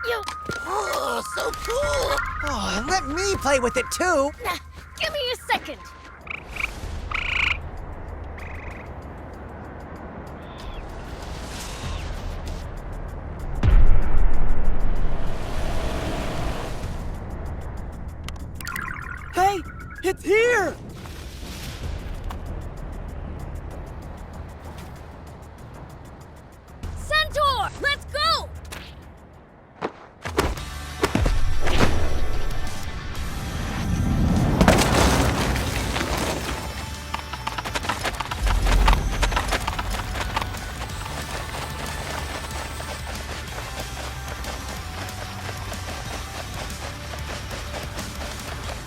You. Oh, so cool! Oh, let me play with it too! Nah, give me a second. Hey, it's here! Centaur, let's go!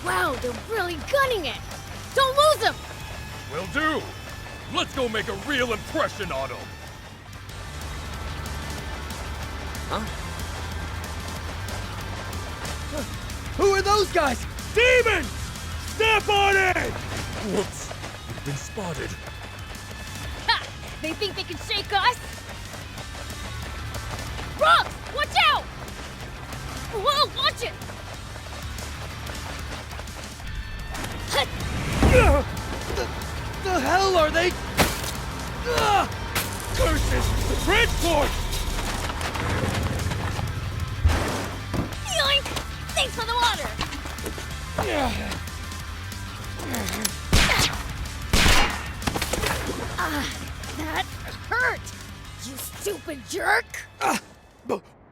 Wow, they're really gunning it! Don't lose them! Will do! Let's go make a real impression on him! Who are those guys? Demons! Step on it! Whoops! We've been spotted. Ha! They think they can shake us? Rock! Watch out! Whoa, watch it! The hell are they? Curses! The transport! Yoink! Thanks for the water! That hurt! You stupid jerk!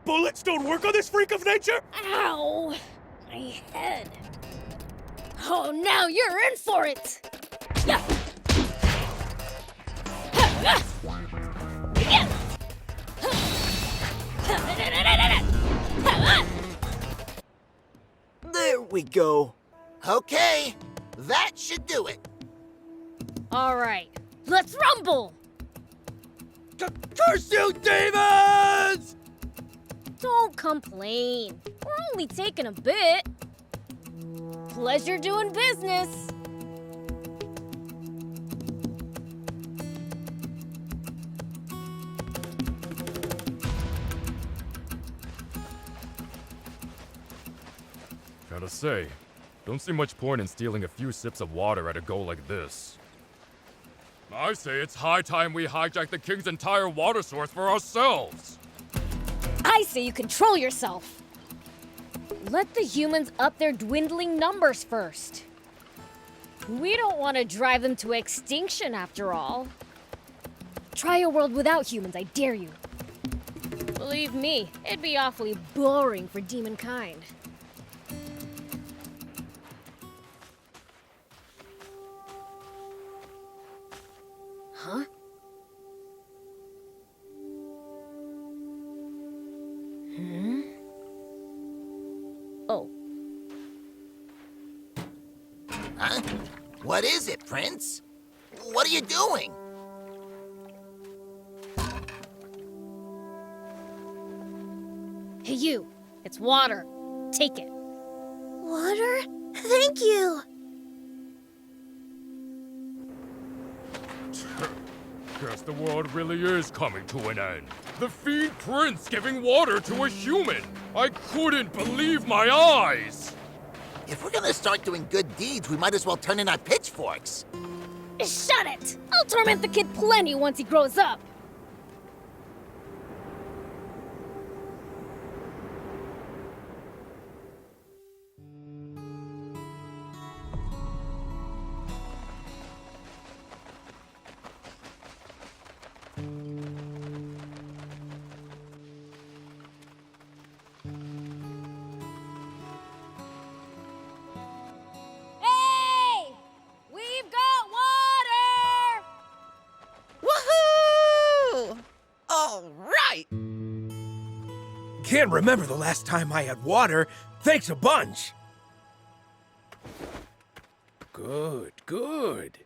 Bullets don't work on this freak of nature? Ow! My head. Oh, now you're in for it! Yeah. There we go. Okay, that should do it. All right, let's rumble! Curse you, demons! Don't complain. We're only taking a bit. Pleasure doing business. Gotta say, don't see much point in stealing a few sips of water at a go like this. I say it's high time we hijack the king's entire water source for ourselves! I say you control yourself. Let the humans up their dwindling numbers first. We don't want to drive them to extinction after all. Try a world without humans, I dare you. Believe me, it'd be awfully boring for demon kind. Huh? Oh. Huh? What is it, Prince? What are you doing? Hey, you. It's water. Take it. Water? Thank you. Guess the world really is coming to an end. The Fiend Prince giving water to a human! I couldn't believe my eyes! If we're gonna start doing good deeds, we might as well turn in our pitchforks. Shut it! I'll torment the kid plenty once he grows up. Hey! We've got water! Woohoo! All right! Can't remember the last time I had water. Thanks a bunch. Good, good.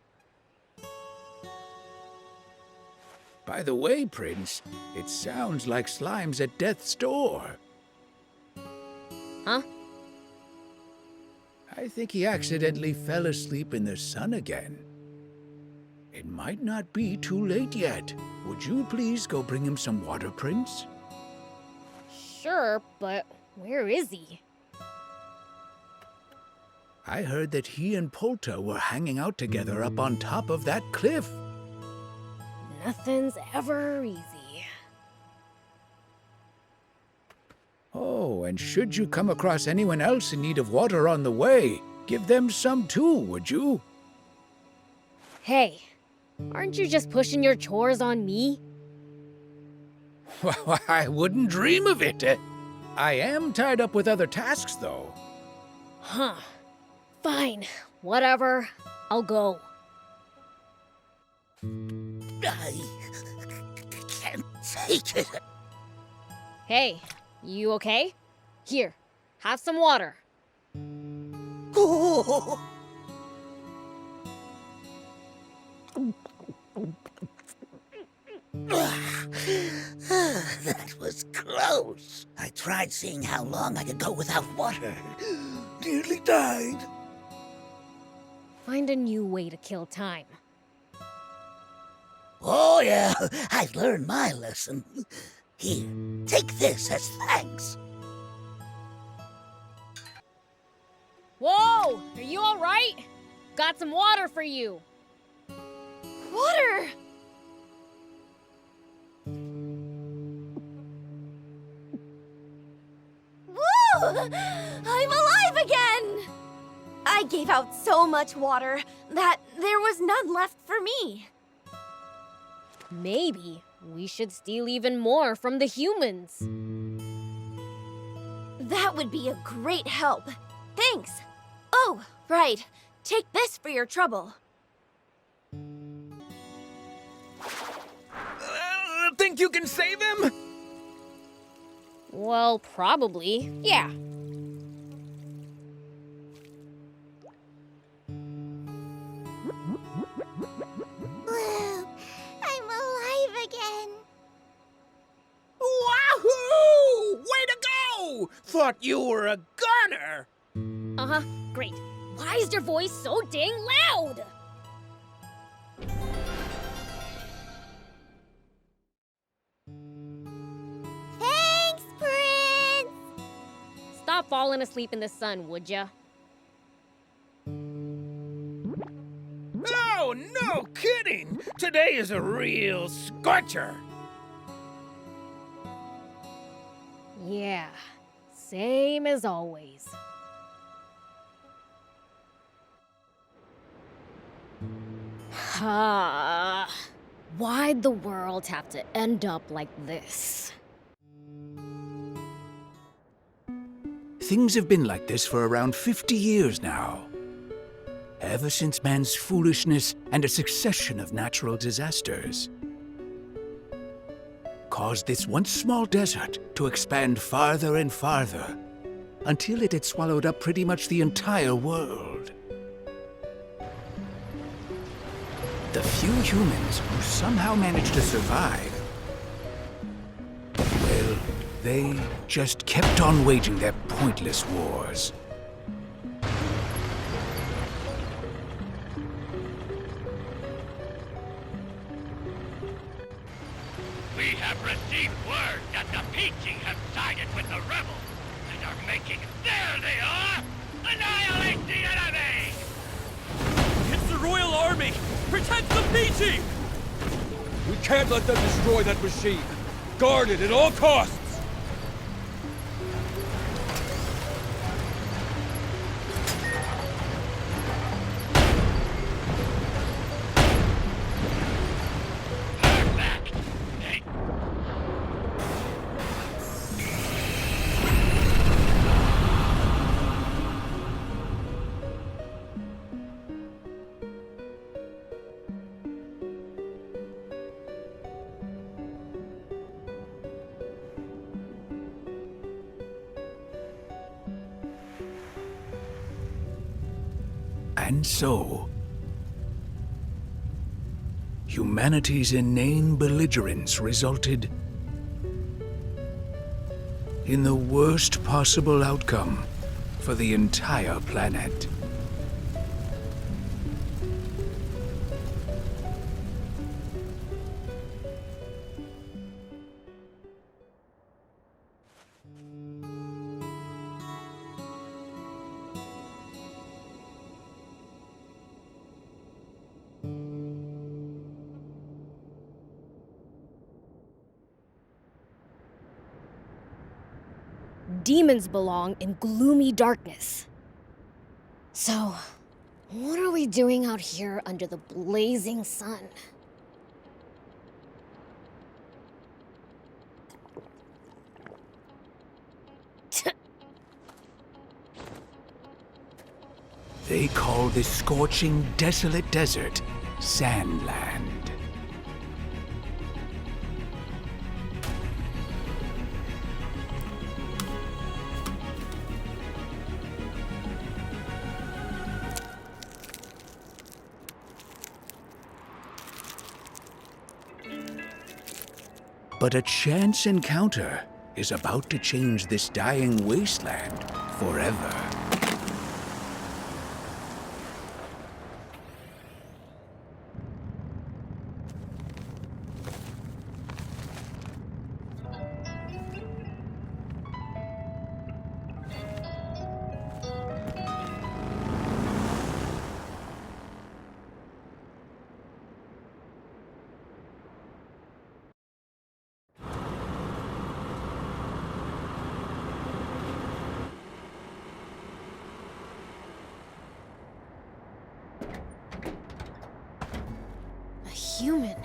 By the way, Prince, it sounds like Slime's at death's door. Huh? I think he accidentally fell asleep in the sun again. It might not be too late yet. Would you please go bring him some water, Prince? Sure, but where is he? I heard that he and Polta were hanging out together up on top of that cliff. Nothing's ever easy. Oh, and should you come across anyone else in need of water on the way, give them some too, would you? Hey, aren't you just pushing your chores on me? Well, I wouldn't dream of it. I am tied up with other tasks, though. Huh. Fine. Whatever. I'll go. I can't take it. Hey, you okay? Here, have some water. Oh. That was close. I tried seeing how long I could go without water. Nearly died. Find a new way to kill time. Oh, yeah, I've learned my lesson. Here, take this as thanks. Whoa! Are you alright? Got some water for you. Water! Woo! I'm alive again! I gave out so much water that there was none left for me. Maybe we should steal even more from the humans. That would be a great help. Thanks. Oh, right. Take this for your trouble. Think you can save him? Well, probably. Yeah. Woo! I'm alive again. Wahoo! Way to go! Thought you were a gunner. Uh-huh. Great. Why is your voice so dang loud? Thanks, Prince! Stop falling asleep in the sun, would ya? Oh, no kidding! Today is a real scorcher. Yeah. Same as always. Why'd the world have to end up like this? Things have been like this for around 50 years now. Ever since man's foolishness and a succession of natural disasters caused this once small desert to expand farther and farther until it had swallowed up pretty much the entire world. The few humans who somehow managed to survive, well, they just kept on waging their pointless wars. We have received word that the Peachy have sided with the rebels and are making, there they are, annihilate the enemy! It's the Royal Army! Protect the Peachy! We can't let them destroy that machine. Guard it at all costs! Perfect! They... And so, humanity's inane belligerence resulted in the worst possible outcome for the entire planet. Demons belong in gloomy darkness. So, what are we doing out here under the blazing sun? They call this scorching, desolate desert Sandland. But a chance encounter is about to change this dying wasteland forever. A human.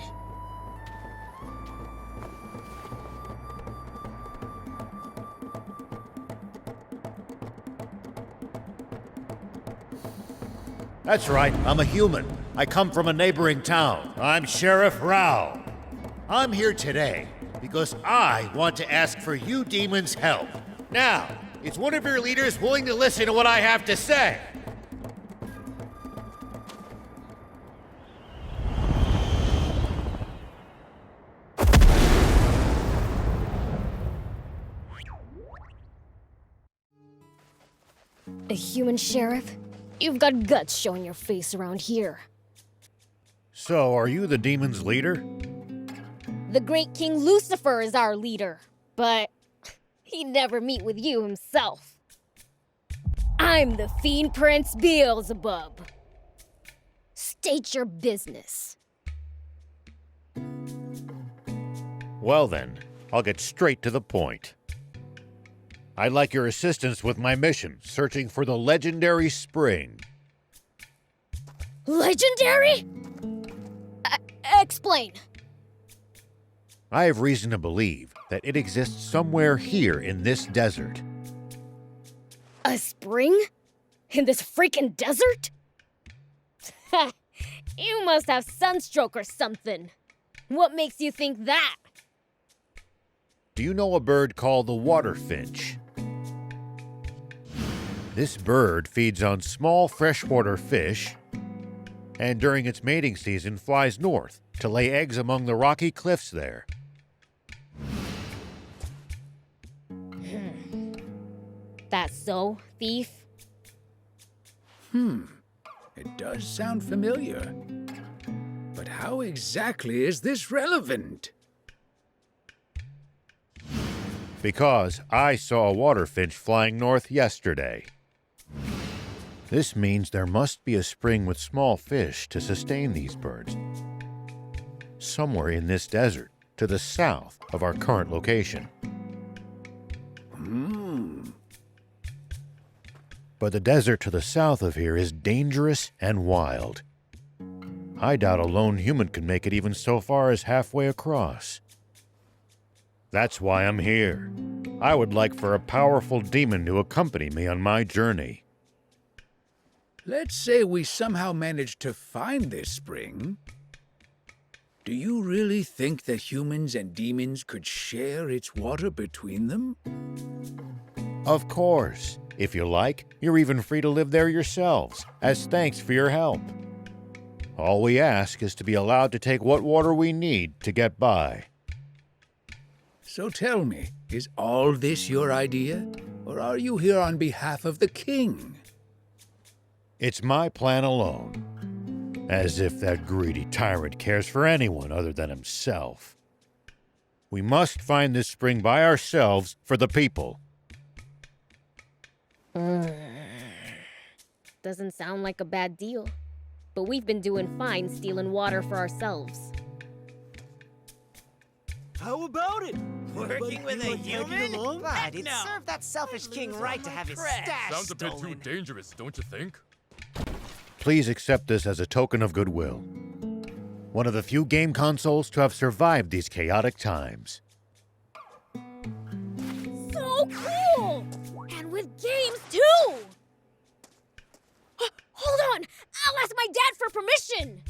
That's right, I'm a human. I come from a neighboring town. I'm Sheriff Rao. I'm here today because I want to ask for you demons' help. Now, is one of your leaders willing to listen to what I have to say? A human sheriff? You've got guts showing your face around here. So, are you the demons' leader? The great King Lucifer is our leader, but he'd never meet with you himself. I'm the Fiend Prince Beelzebub. State your business. Well then, I'll get straight to the point. I'd like your assistance with my mission, searching for the legendary spring. Legendary? Explain. I have reason to believe that it exists somewhere here in this desert. A spring? In this freaking desert? You must have sunstroke or something. What makes you think that? Do you know a bird called the water finch? This bird feeds on small freshwater fish, and during its mating season flies north to lay eggs among the rocky cliffs there. That's so, thief? It does sound familiar. But how exactly is this relevant? Because I saw a water finch flying north yesterday. This means there must be a spring with small fish to sustain these birds. Somewhere in this desert, to the south of our current location. But the desert to the south of here is dangerous and wild. I doubt a lone human could make it even so far as halfway across. That's why I'm here. I would like for a powerful demon to accompany me on my journey. Let's say we somehow managed to find this spring. Do you really think that humans and demons could share its water between them? Of course. If you like, you're even free to live there yourselves, as thanks for your help. All we ask is to be allowed to take what water we need to get by. So tell me, is all this your idea? Or are you here on behalf of the king? It's my plan alone. As if that greedy tyrant cares for anyone other than himself. We must find this spring by ourselves for the people. Doesn't sound like a bad deal. But we've been doing fine stealing water for ourselves. How about it? Working with a human? But it'd serve that selfish king right to have his stash Sounds a bit too stolen. dangerous, don't you think? Please accept this as a token of goodwill. One of the few game consoles to have survived these chaotic times. So cool! And with games, too! Hold on! I'll ask my dad for permission!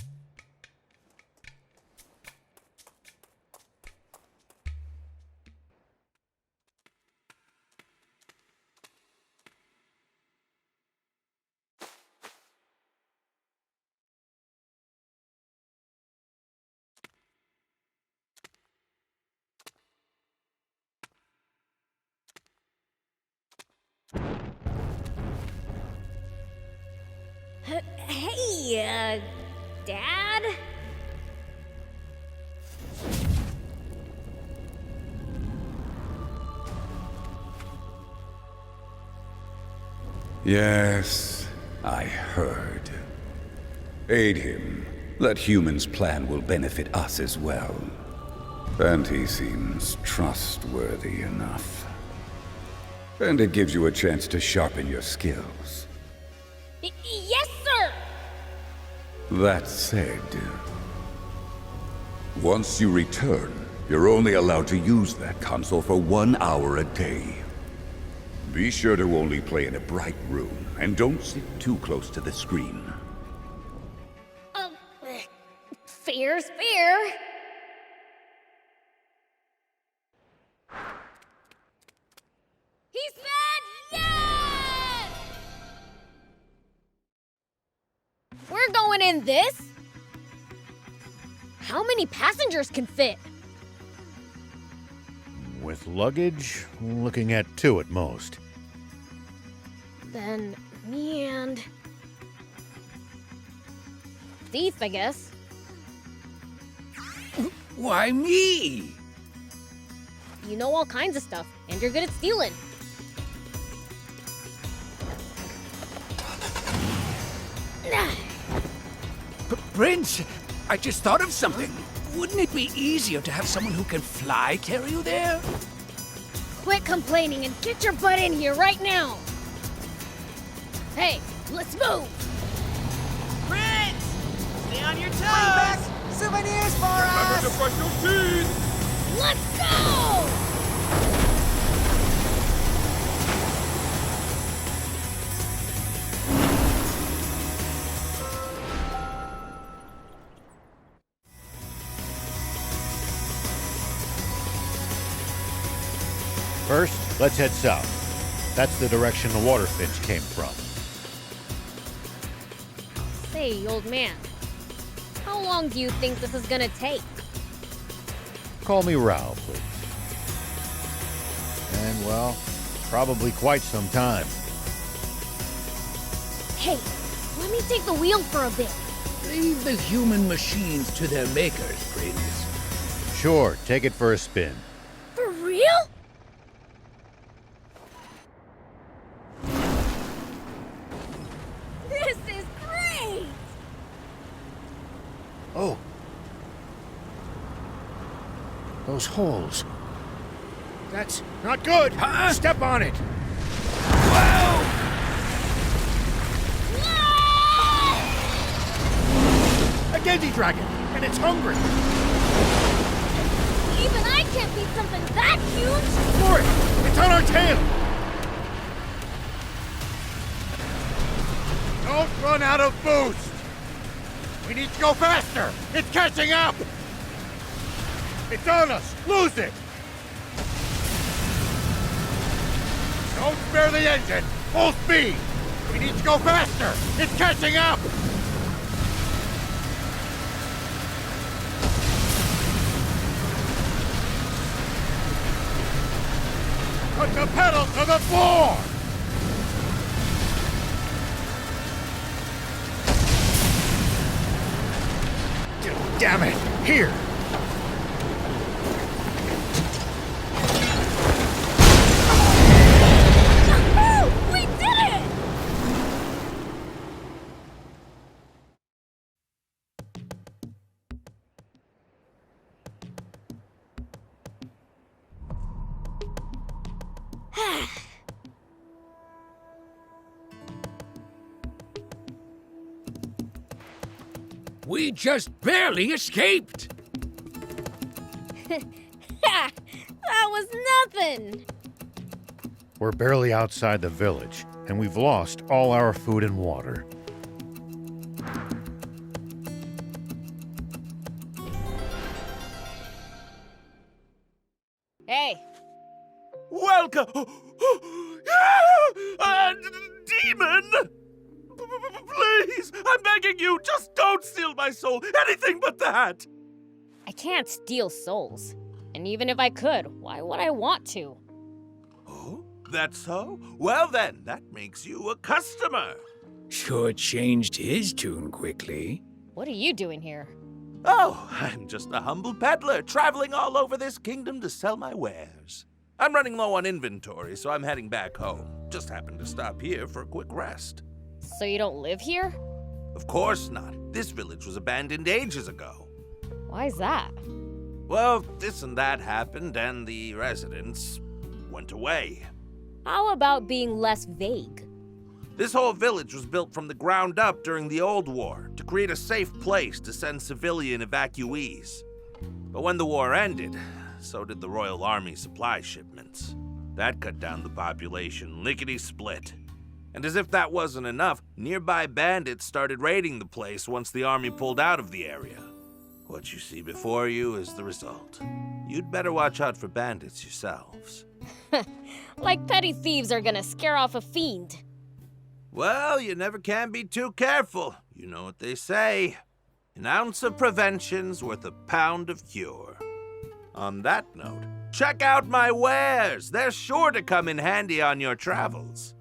Hey, Dad? Yes, I heard. Aid him. That human's plan will benefit us as well. And he seems trustworthy enough. And it gives you a chance to sharpen your skills. Yes, sir! That said, once you return, you're only allowed to use that console for 1 hour a day. Be sure to only play in a bright room, and don't sit too close to the screen. Fair's fair. He's fed! Yes! We're going in this? How many passengers can fit? With luggage, looking at 2 at most. Then me and... Thief, I guess. Why me? You know all kinds of stuff, and you're good at stealing. Prince, I just thought of something. Wouldn't it be easier to have someone who can fly carry you there? Quit complaining and get your butt in here right now! Hey, let's move! Prince! Stay on your toes! Bring back souvenirs for Remember us! to brush your teeth! Let's go! First, let's head south. That's the direction the water finch came from. Say, old man, how long do you think this is gonna take? Call me Rao, please. And, well, probably quite some time. Hey, let me take the wheel for a bit. Leave the human machines to their makers, Prince. Sure, take it for a spin. For real? This is great! Oh. Those holes. That's not good! Huh? Step on it! A Genji dragon! And it's hungry! Even I can't beat something that huge! For it! It's on our tail! Don't run out of boost! We need to go faster! It's catching up! It's on us! Lose it! Don't spare the engine! Full speed! We need to go faster! It's catching up! Put the pedal to the floor! Damn it! Here! Woohoo! We did it! We just barely escaped! Ha! That was nothing! We're barely outside the village, and we've lost all our food and water. Hey, Welcome! Demon! Please, I'm begging you, just don't steal my soul. Anything but that! I can't steal souls. And even if I could, why would I want to? Oh, that's so? Well then, that makes you a customer. Sure changed his tune quickly. What are you doing here? Oh, I'm just a humble peddler, traveling all over this kingdom to sell my wares. I'm running low on inventory, so I'm heading back home. Just happened to stop here for a quick rest. So you don't live here? Of course not. This village was abandoned ages ago. Why's that? Well, this and that happened, and the residents went away. How about being less vague? This whole village was built from the ground up during the Old War to create a safe place to send civilian evacuees. But when the war ended, so did the Royal Army supply shipments. That cut down the population lickety-split. And as if that wasn't enough, nearby bandits started raiding the place once the army pulled out of the area. What you see before you is the result. You'd better watch out for bandits yourselves. Like petty thieves are gonna scare off a fiend. Well, you never can be too careful. You know what they say. An ounce of prevention's worth a pound of cure. On that note, check out my wares. They're sure to come in handy on your travels.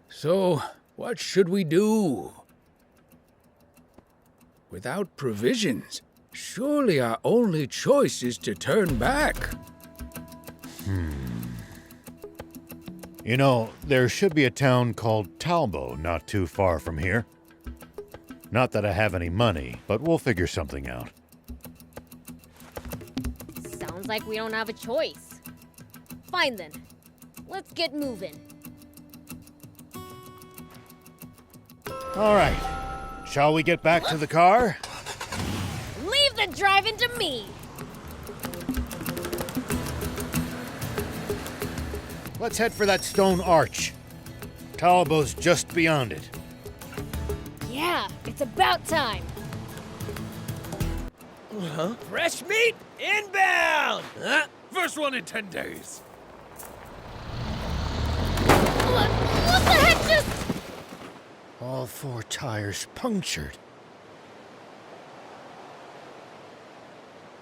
So, what should we do? Without provisions, surely our only choice is to turn back. You know, there should be a town called Talbo not too far from here. Not that I have any money, but we'll figure something out. Sounds like we don't have a choice. Fine then. Let's get moving. All right. Shall we get back to the car? Leave the driving to me! Let's head for that stone arch. Talbo's just beyond it. Yeah, it's about time. Fresh meat inbound! First one in 10 days. What the heck just... All 4 tires punctured.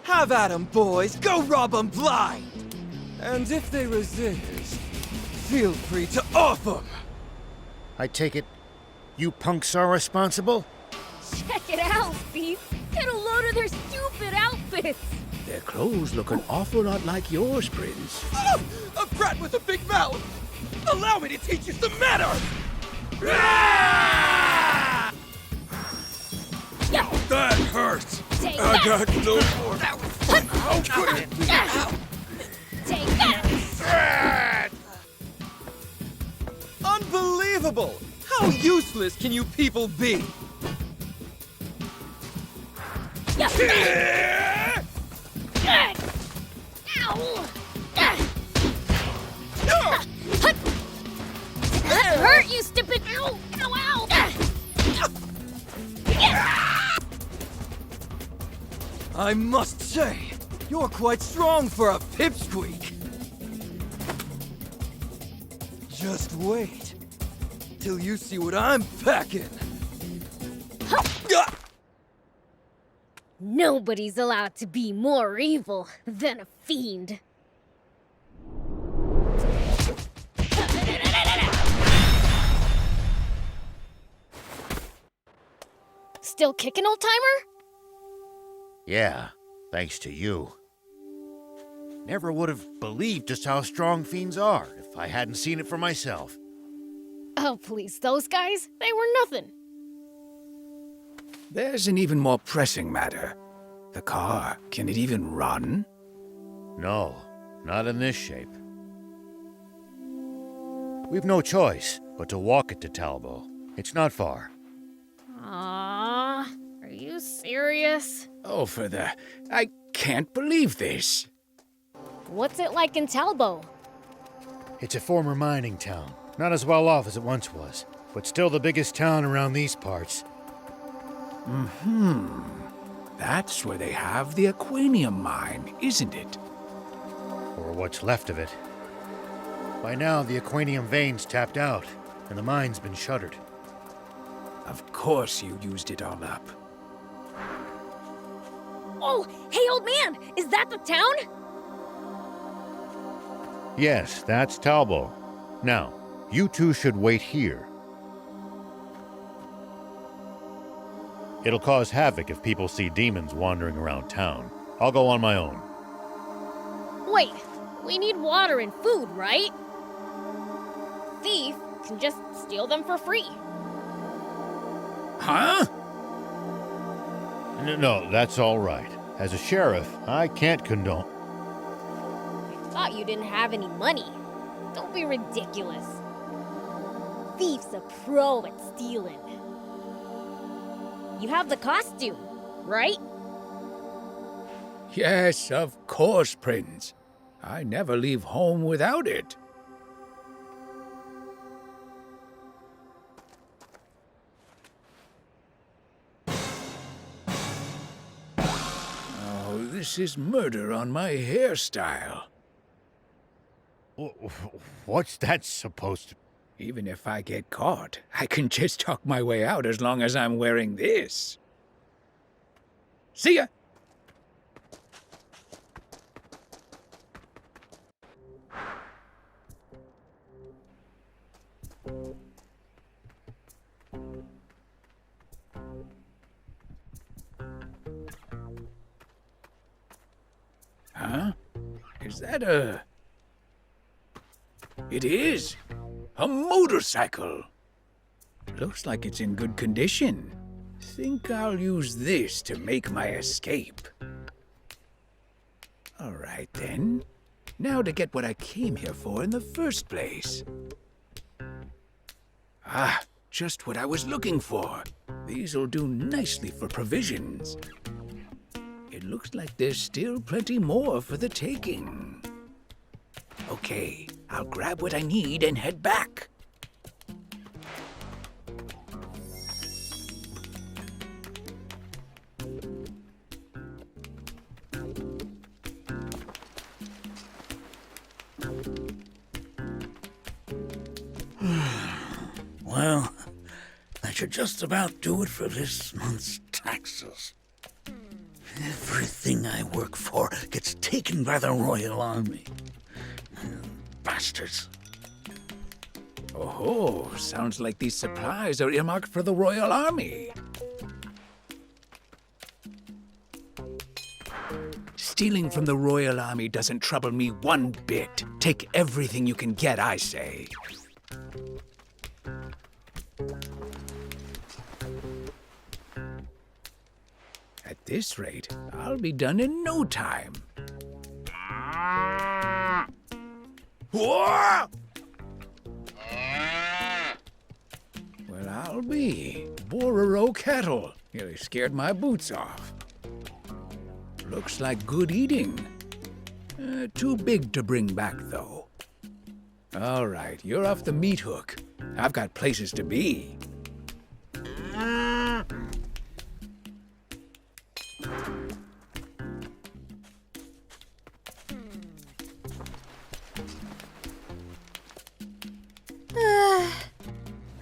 Have at 'em, boys. Go rob 'em blind. And if they resist, feel free to off 'em. I take it you punks are responsible? Check it out, Beef. Get a load of their stupid outfits. Their clothes look an awful lot like yours, Prince. Oh, a brat with a big mouth. Allow me to teach you some manners. That hurts. Take I that. got no more. How could it be? Take that. Unbelievable! How useless can you people be? Ow. That hurt, you stupid... Ow, ow, ow. I must say, you're quite strong for a pipsqueak. Just wait till you see what I'm packing. Nobody's allowed to be more evil than a fiend. Still kicking, old-timer? Yeah, thanks to you. Never would have believed just how strong fiends are if I hadn't seen it for myself. Oh, please, those guys, they were nothing. There's an even more pressing matter. The car, can it even run? No, not in this shape. We've no choice but to walk it to Talbo. It's not far. Are you serious? Oh, I can't believe this. What's it like in Talbo? It's a former mining town. Not as well off as it once was, but still the biggest town around these parts. That's where they have the Aquanium mine, isn't it? Or what's left of it. By now, the Aquanium vein's tapped out, and the mine's been shuttered. Of course you used it all up. Oh, hey, old man! Is that the town? Yes, that's Talbo. Now, you two should wait here. It'll cause havoc if people see demons wandering around town. I'll go on my own. Wait, we need water and food, right? Thief can just steal them for free. Huh? No, that's all right. As a sheriff, I can't condone... Thought you didn't have any money. Don't be ridiculous. Thief's a pro at stealing. You have the costume, right? Yes, of course, Prince. I never leave home without it. Oh, this is murder on my hairstyle. What's that supposed to... Even if I get caught, I can just talk my way out as long as I'm wearing this. See ya! Huh? Is that a... It is! A motorcycle! Looks like it's in good condition. Think I'll use this to make my escape. All right, then. Now to get what I came here for in the first place. Ah, just what I was looking for. These'll do nicely for provisions. It looks like there's still plenty more for the taking. Okay, I'll grab what I need and head back. Well, that should just about do it for this month's taxes. Everything I work for gets taken by the Royal Army. Bastards. Oh, sounds like these supplies are earmarked for the Royal Army. Stealing from the Royal Army doesn't trouble me one bit. Take everything you can get, I say. At this rate, I'll be done in no time. Whoa! Well, I'll be. Bororo cattle. Nearly scared my boots off. Looks like good eating. Too big to bring back, though. All right, you're off the meat hook. I've got places to be.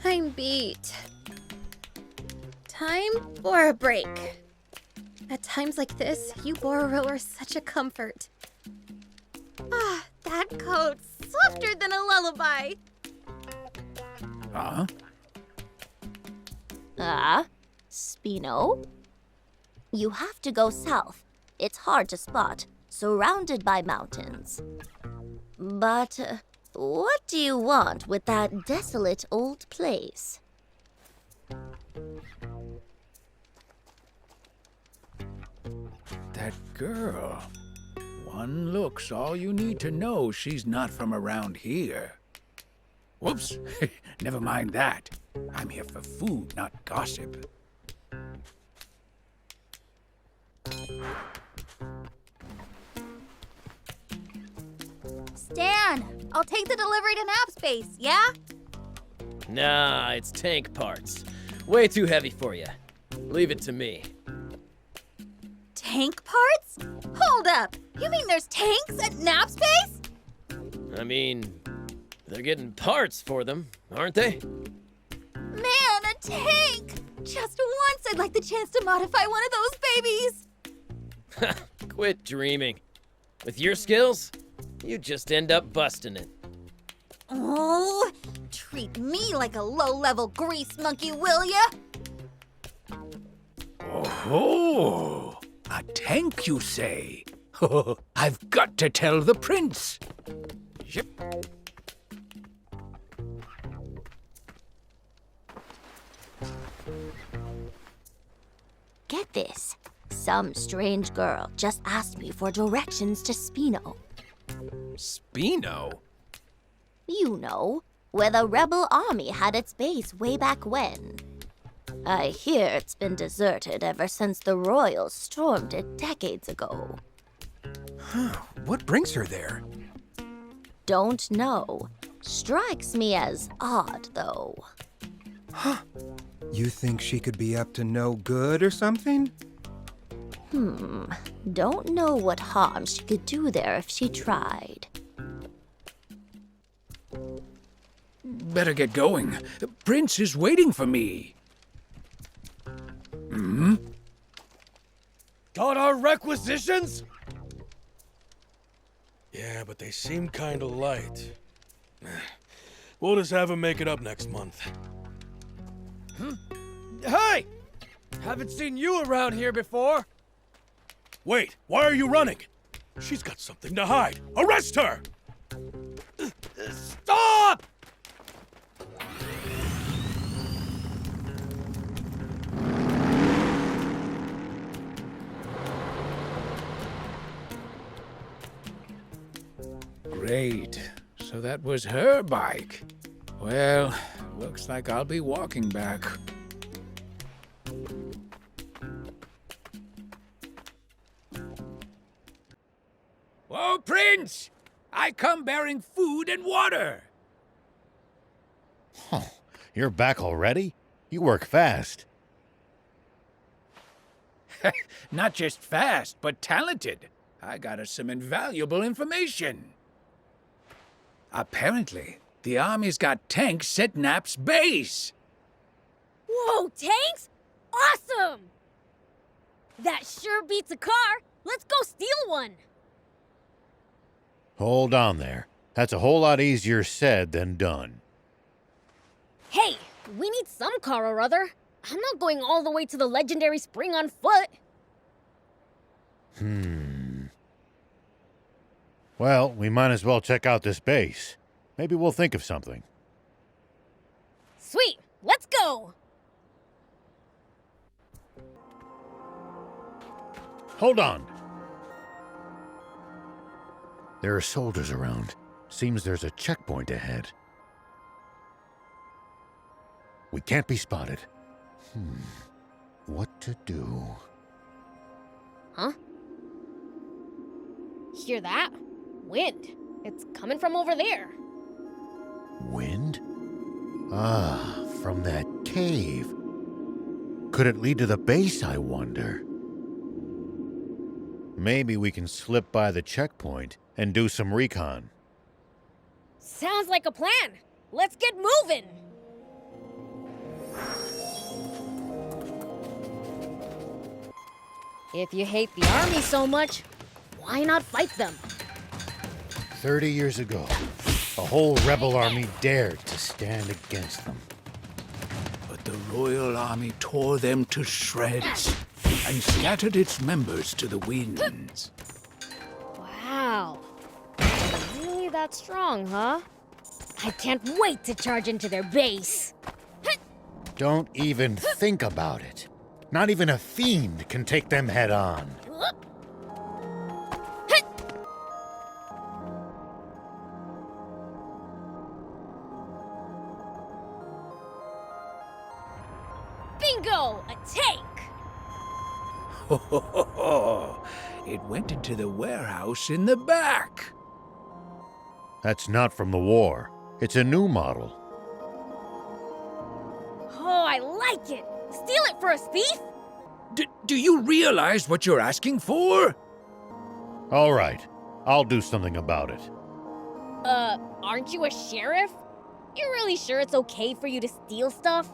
I'm beat. Time for a break. At times like this, you Bororo are such a comfort. Ah, that coat's softer than a lullaby. Huh? Spino? You have to go south. It's hard to spot, surrounded by mountains. But what do you want with that desolate old place? That girl. One look's all you need to know she's not from around here. Whoops. Never mind that. I'm here for food, not gossip. Stan, I'll take the delivery to nap space, yeah? Nah, it's tank parts. Way too heavy for you. Leave it to me. Tank parts? Hold up! You mean there's tanks at nap space? I mean, they're getting parts for them, aren't they? Man, a tank! Just once I'd like the chance to modify one of those babies! Quit dreaming. With your skills, you just end up busting it. Oh, treat me like a low-level grease monkey, will ya? Oh, a tank, you say? I've got to tell the prince. Yep. Get this. Some strange girl just asked me for directions to Spino. Spino? You know, where the rebel army had its base way back when. I hear it's been deserted ever since the royals stormed it decades ago. What brings her there? Don't know. Strikes me as odd, though. Huh. You think she could be up to no good or something? Don't know what harm she could do there if she tried. Better get going. The prince is waiting for me. Got our requisitions? Yeah, but they seem kinda light. We'll just have him make it up next month. Hey! Haven't seen you around here before. Wait, why are you running? She's got something to hide. Arrest her! Stop! Great. So that was her bike. Well, looks like I'll be walking back. Whoa, Prince! I come bearing food and water. Oh, you're back already? You work fast. Not just fast, but talented. I got us some invaluable information. Apparently, the army's got tanks at Nap's base. Whoa, tanks? Awesome! That sure beats a car. Let's go steal one. Hold on there. That's a whole lot easier said than done. Hey, we need some car or other. I'm not going all the way to the legendary spring on foot. Well, we might as well check out this base. Maybe we'll think of something. Sweet, let's go! Hold on. There are soldiers around. Seems there's a checkpoint ahead. We can't be spotted. What to do? Huh? Hear that? Wind. It's coming from over there. Wind? Ah, from that cave. Could it lead to the base, I wonder? Maybe we can slip by the checkpoint and do some recon. Sounds like a plan. Let's get moving. If you hate the army so much, why not fight them? 30 years ago, a whole rebel army dared to stand against them. But the Royal Army tore them to shreds and scattered its members to the winds. Wow. Really that strong, huh? I can't wait to charge into their base. Don't even think about it. Not even a fiend can take them head on. tank! Ho, ho, ho, ho. It went into the warehouse in the back. That's not from the war. It's a new model. Oh, I like it! Steal it for us, thief? Do you realize what you're asking for? All right, I'll do something about it. Aren't you a sheriff? You're really sure it's okay for you to steal stuff?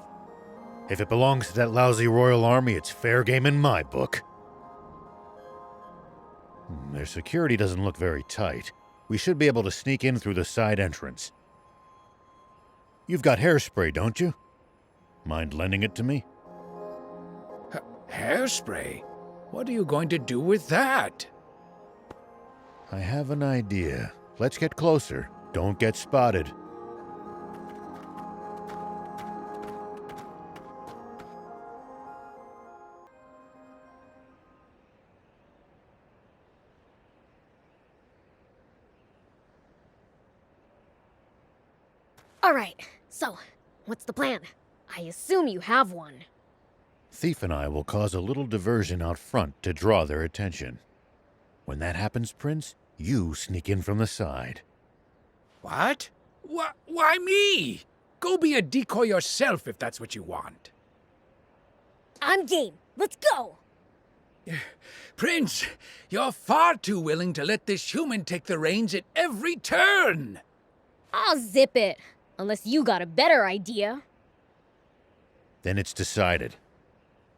If it belongs to that lousy Royal Army, it's fair game in my book. Their security doesn't look very tight. We should be able to sneak in through the side entrance. You've got hairspray, don't you? Mind lending it to me? Hairspray? What are you going to do with that? I have an idea. Let's get closer. Don't get spotted. Alright, so, what's the plan? I assume you have one. Thief and I will cause a little diversion out front to draw their attention. When that happens, Prince, you sneak in from the side. What? Why me? Go be a decoy yourself if that's what you want. I'm game. Let's go! Prince, you're far too willing to let this human take the reins at every turn. I'll zip it. Unless you got a better idea. Then it's decided.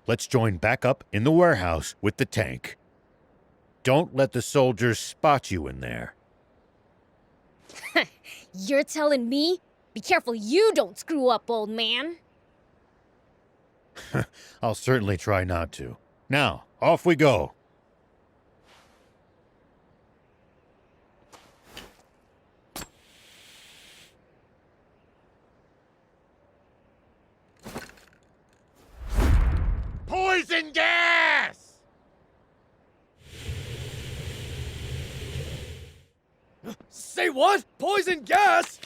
Let's join back up in the warehouse with the tank. Don't let the soldiers spot you in there. You're telling me? Be careful you don't screw up, old man. I'll certainly try not to. Now, off we go. Poison gas! Say what? Poison gas?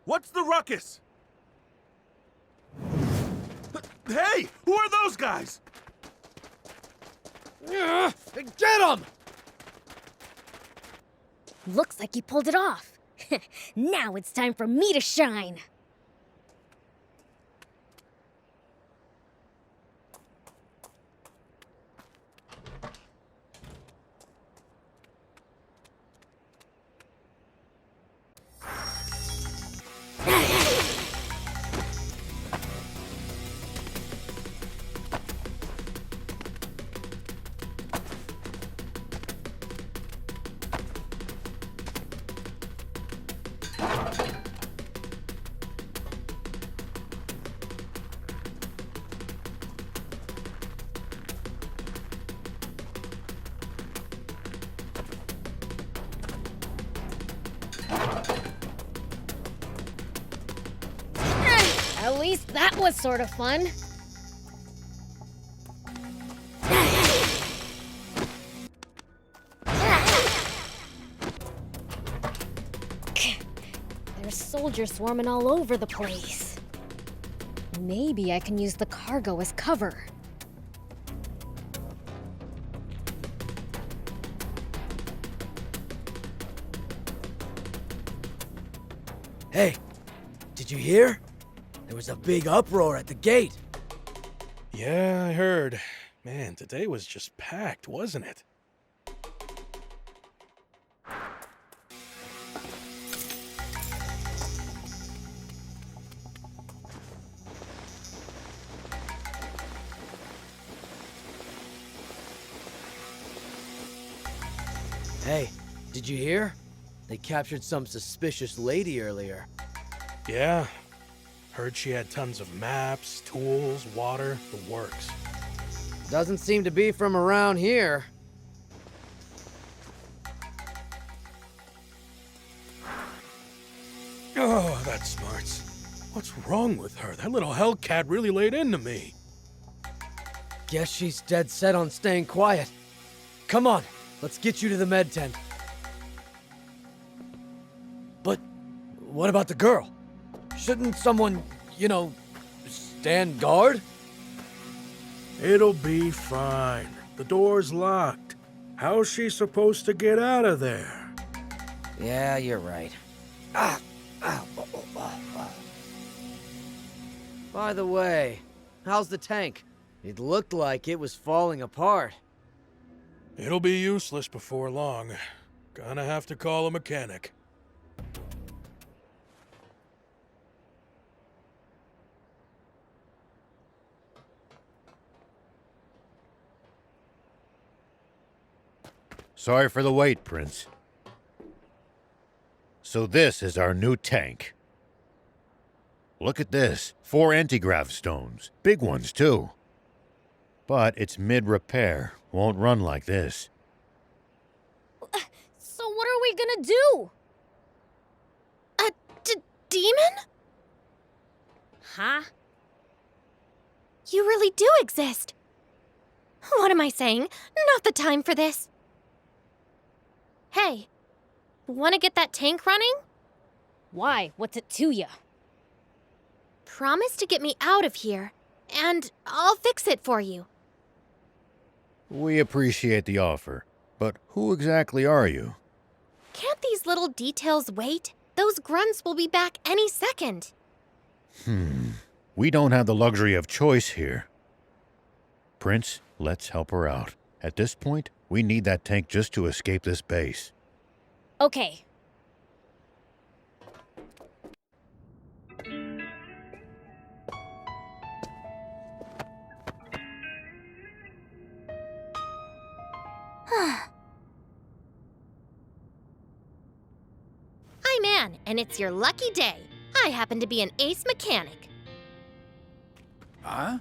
What's the ruckus? Hey, who are those guys? Get him! Looks like you pulled it off. Now it's time for me to shine. At least that was sort of fun. There's soldiers swarming all over the place. Maybe I can use the cargo as cover. Hey, did you hear? There was a big uproar at the gate. Yeah, I heard. Man, today was just packed, wasn't it? Hey, did you hear? They captured some suspicious lady earlier. Yeah. Heard she had tons of maps, tools, water, the works. Doesn't seem to be from around here. Oh, that smarts. What's wrong with her? That little hellcat really laid into me. Guess she's dead set on staying quiet. Come on, let's get you to the med tent. But what about the girl? Shouldn't someone, stand guard? It'll be fine. The door's locked. How's she supposed to get out of there? Yeah, you're right. By the way, how's the tank? It looked like it was falling apart. It'll be useless before long. Gonna have to call a mechanic. Sorry for the wait, Prince. So this is our new tank. Look at this. 4 anti-grav stones. Big ones, too. But it's mid-repair. Won't run like this. So what are we gonna do? A demon? Huh? You really do exist. What am I saying? Not the time for this. Hey, wanna get that tank running? Why? What's it to ya? Promise to get me out of here, and I'll fix it for you. We appreciate the offer, but who exactly are you? Can't these little details wait? Those grunts will be back any second. We don't have the luxury of choice here. Prince, let's help her out. At this point, we need that tank just to escape this base. Okay. I'm Anne, and it's your lucky day. I happen to be an ace mechanic. Huh?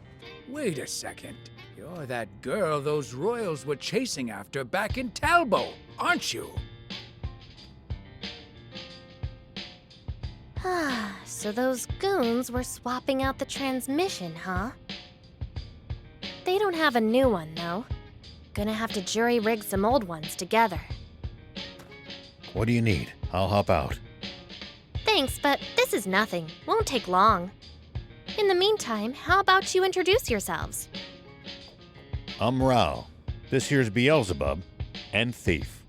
Wait a second. You're that girl those royals were chasing after back in Talbot, aren't you? So those goons were swapping out the transmission, huh? They don't have a new one, though. Gonna have to jury-rig some old ones together. What do you need? I'll hop out. Thanks, but this is nothing. Won't take long. In the meantime, how about you introduce yourselves? I'm Rao. This here's Beelzebub and Thief.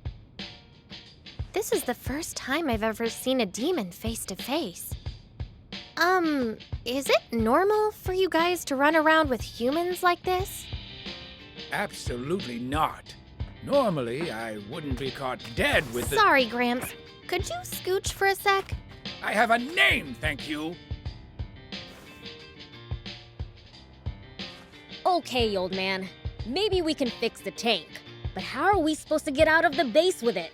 This is the first time I've ever seen a demon face to face. Is it normal for you guys to run around with humans like this? Absolutely not. Normally, I wouldn't be caught dead with Sorry, Gramps. Could you scooch for a sec? I have a name, thank you. Okay, old man. Maybe we can fix the tank. But how are we supposed to get out of the base with it?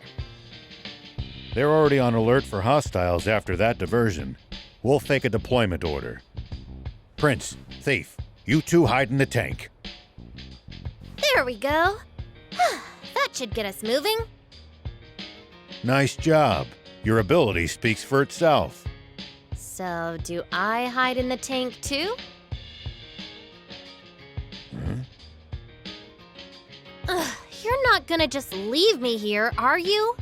They're already on alert for hostiles after that diversion. We'll fake a deployment order. Prince, Thief, you two hide in the tank. There we go. That should get us moving. Nice job. Your ability speaks for itself. So, do I hide in the tank too? You're not gonna just leave me here, are you?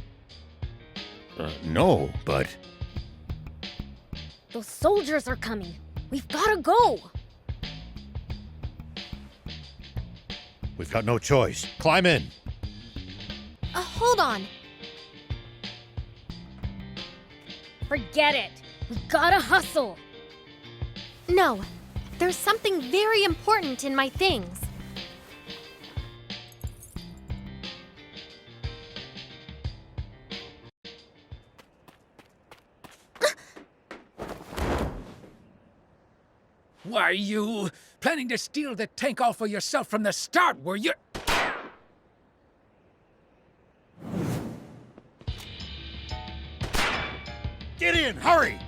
No, but... Those soldiers are coming. We've gotta go. We've got no choice. Climb in. Hold on. Forget it. We gotta hustle. No, there's something very important in my things. Why, you planning to steal the tank all for yourself from the start, were you? Get in, hurry!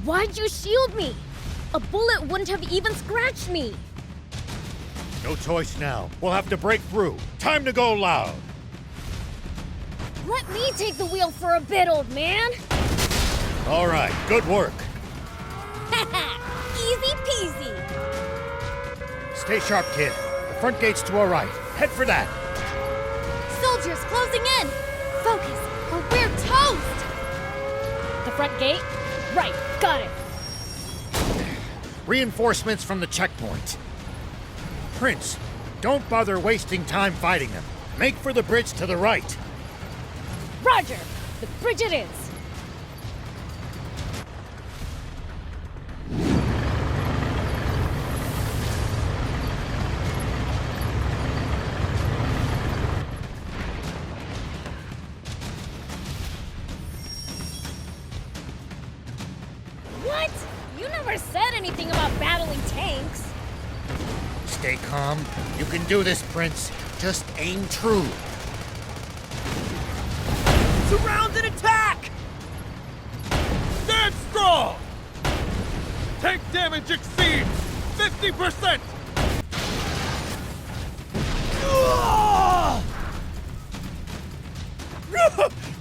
Why'd you shield me? A bullet wouldn't have even scratched me. No choice now. We'll have to break through. Time to go loud. Let me take the wheel for a bit, old man. All right, good work. Easy peasy. Stay sharp, kid. The front gate's to our right. Head for that. Soldiers closing in! front gate? Right, got it. Reinforcements from the checkpoint. Prince, don't bother wasting time fighting them. Make for the bridge to the right. Roger, the bridge it is. What? You never said anything about battling tanks. Stay calm. You can do this, Prince. Just aim true. Surround and attack! Stand strong! Tank damage exceeds 50%!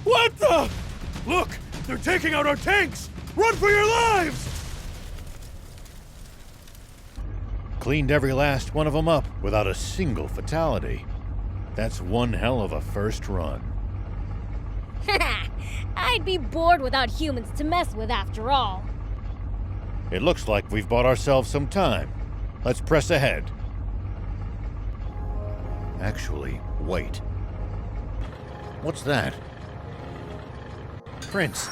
What the? Look! They're taking out our tanks! Run for your lives! Cleaned every last one of them up without a single fatality. That's one hell of a first run. I'd be bored without humans to mess with after all. It looks like we've bought ourselves some time. Let's press ahead. Actually, wait. What's that? Prince,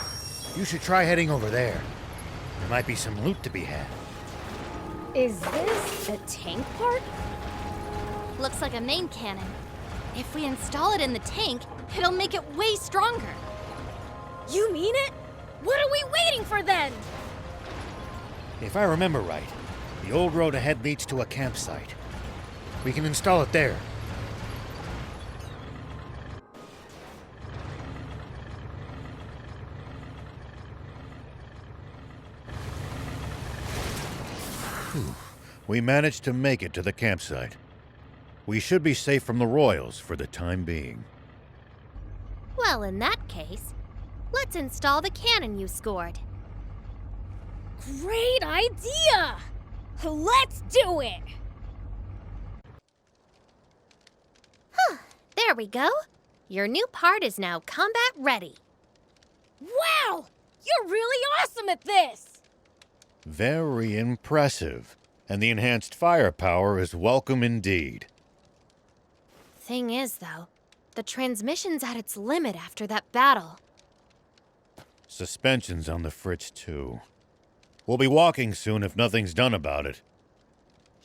you should try heading over there. There might be some loot to be had. Is this a tank part? Looks like a main cannon. If we install it in the tank, it'll make it way stronger. You mean it? What are we waiting for then? If I remember right, the old road ahead leads to a campsite. We can install it there. Whew. We managed to make it to the campsite. We should be safe from the Royals for the time being. Well, in that case, let's install the cannon you scored. Great idea! Let's do it! There we go. Your new part is now combat ready. Wow! You're really awesome at this! Very impressive. And the enhanced firepower is welcome indeed. Thing is, though, the transmission's at its limit after that battle. Suspension's on the fritz, too. We'll be walking soon if nothing's done about it.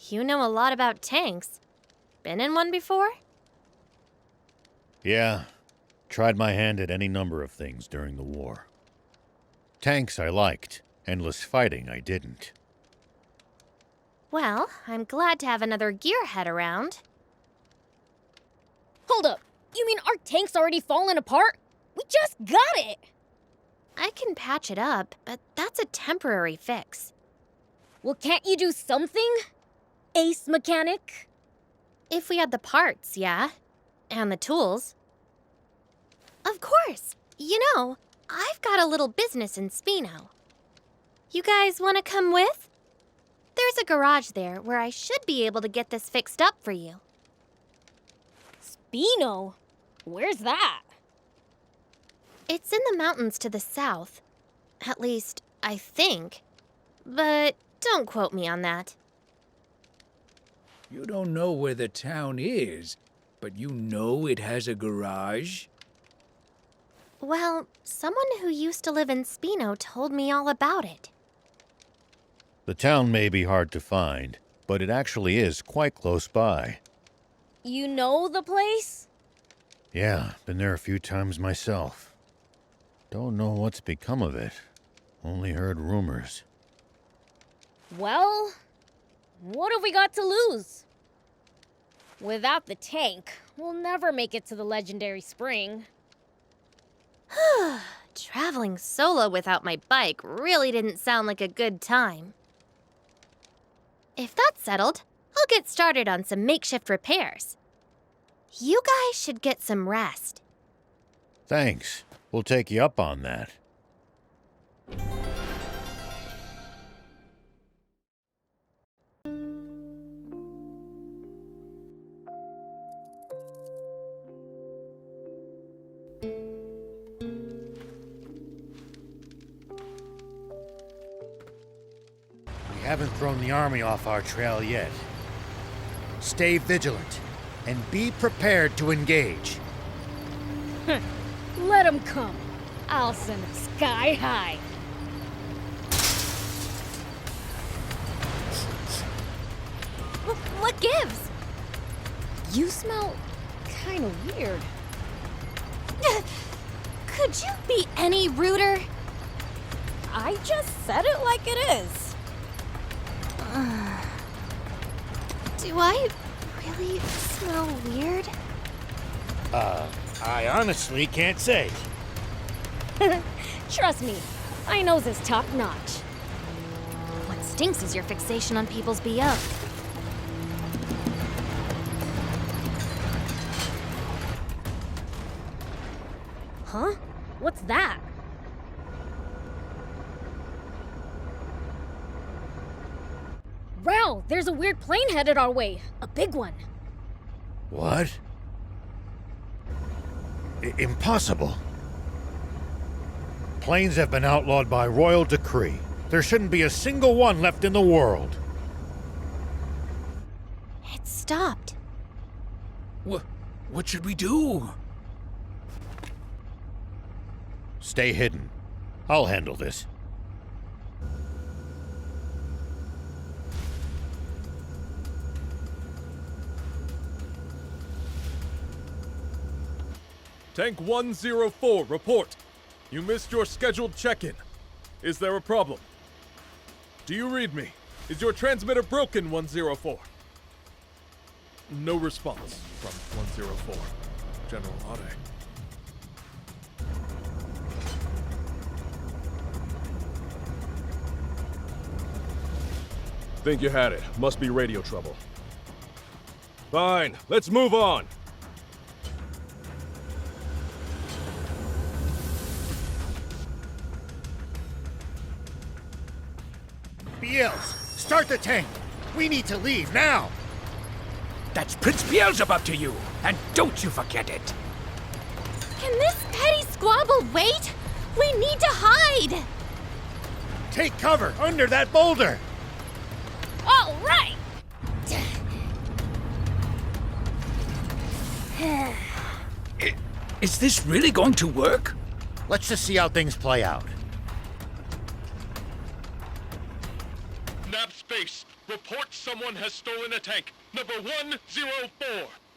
You know a lot about tanks. Been in one before? Yeah. Tried my hand at any number of things during the war. Tanks I liked. Endless fighting I didn't. Well, I'm glad to have another gearhead around. Hold up! You mean our tank's already fallen apart? We just got it! I can patch it up, but that's a temporary fix. Well, can't you do something? Ace mechanic? If we had the parts, yeah. And the tools. Of course! You know, I've got a little business in Spino. You guys want to come with? There's a garage there where I should be able to get this fixed up for you. Spino? Where's that? It's in the mountains to the south. At least, I think. But don't quote me on that. You don't know where the town is, but you know it has a garage? Well, someone who used to live in Spino told me all about it. The town may be hard to find, but it actually is quite close by. You know the place? Yeah, been there a few times myself. Don't know what's become of it. Only heard rumors. Well, what have we got to lose? Without the tank, we'll never make it to the legendary spring. Traveling solo without my bike really didn't sound like a good time. If that's settled, I'll get started on some makeshift repairs. You guys should get some rest. Thanks. We'll take you up on that. haven't thrown the army off our trail yet. Stay vigilant, and be prepared to engage. Let them come. I'll send them sky high. What gives? You smell kind of weird. Could you be any ruder? I just said it like it is. Do I really smell weird? I honestly can't say. Trust me, my nose is top notch. What stinks is your fixation on people's BO. Huh? What's that? Wow, there's a weird plane headed our way. A big one. What? Impossible. Planes have been outlawed by royal decree. There shouldn't be a single one left in the world. It stopped. What should we do? Stay hidden. I'll handle this. Tank 104, report. You missed your scheduled check-in. Is there a problem? Do you read me? Is your transmitter broken, 104? No response from 104. General Ade. Think you had it. Must be radio trouble. Fine, let's move on. Beels, start the tank. We need to leave now. That's Prince Beelzebub to you, and don't you forget it. Can this petty squabble wait? We need to hide! Take cover under that boulder. All right! Is this really going to work? Let's just see how things play out. Nap Space, report someone has stolen a tank. Number 104.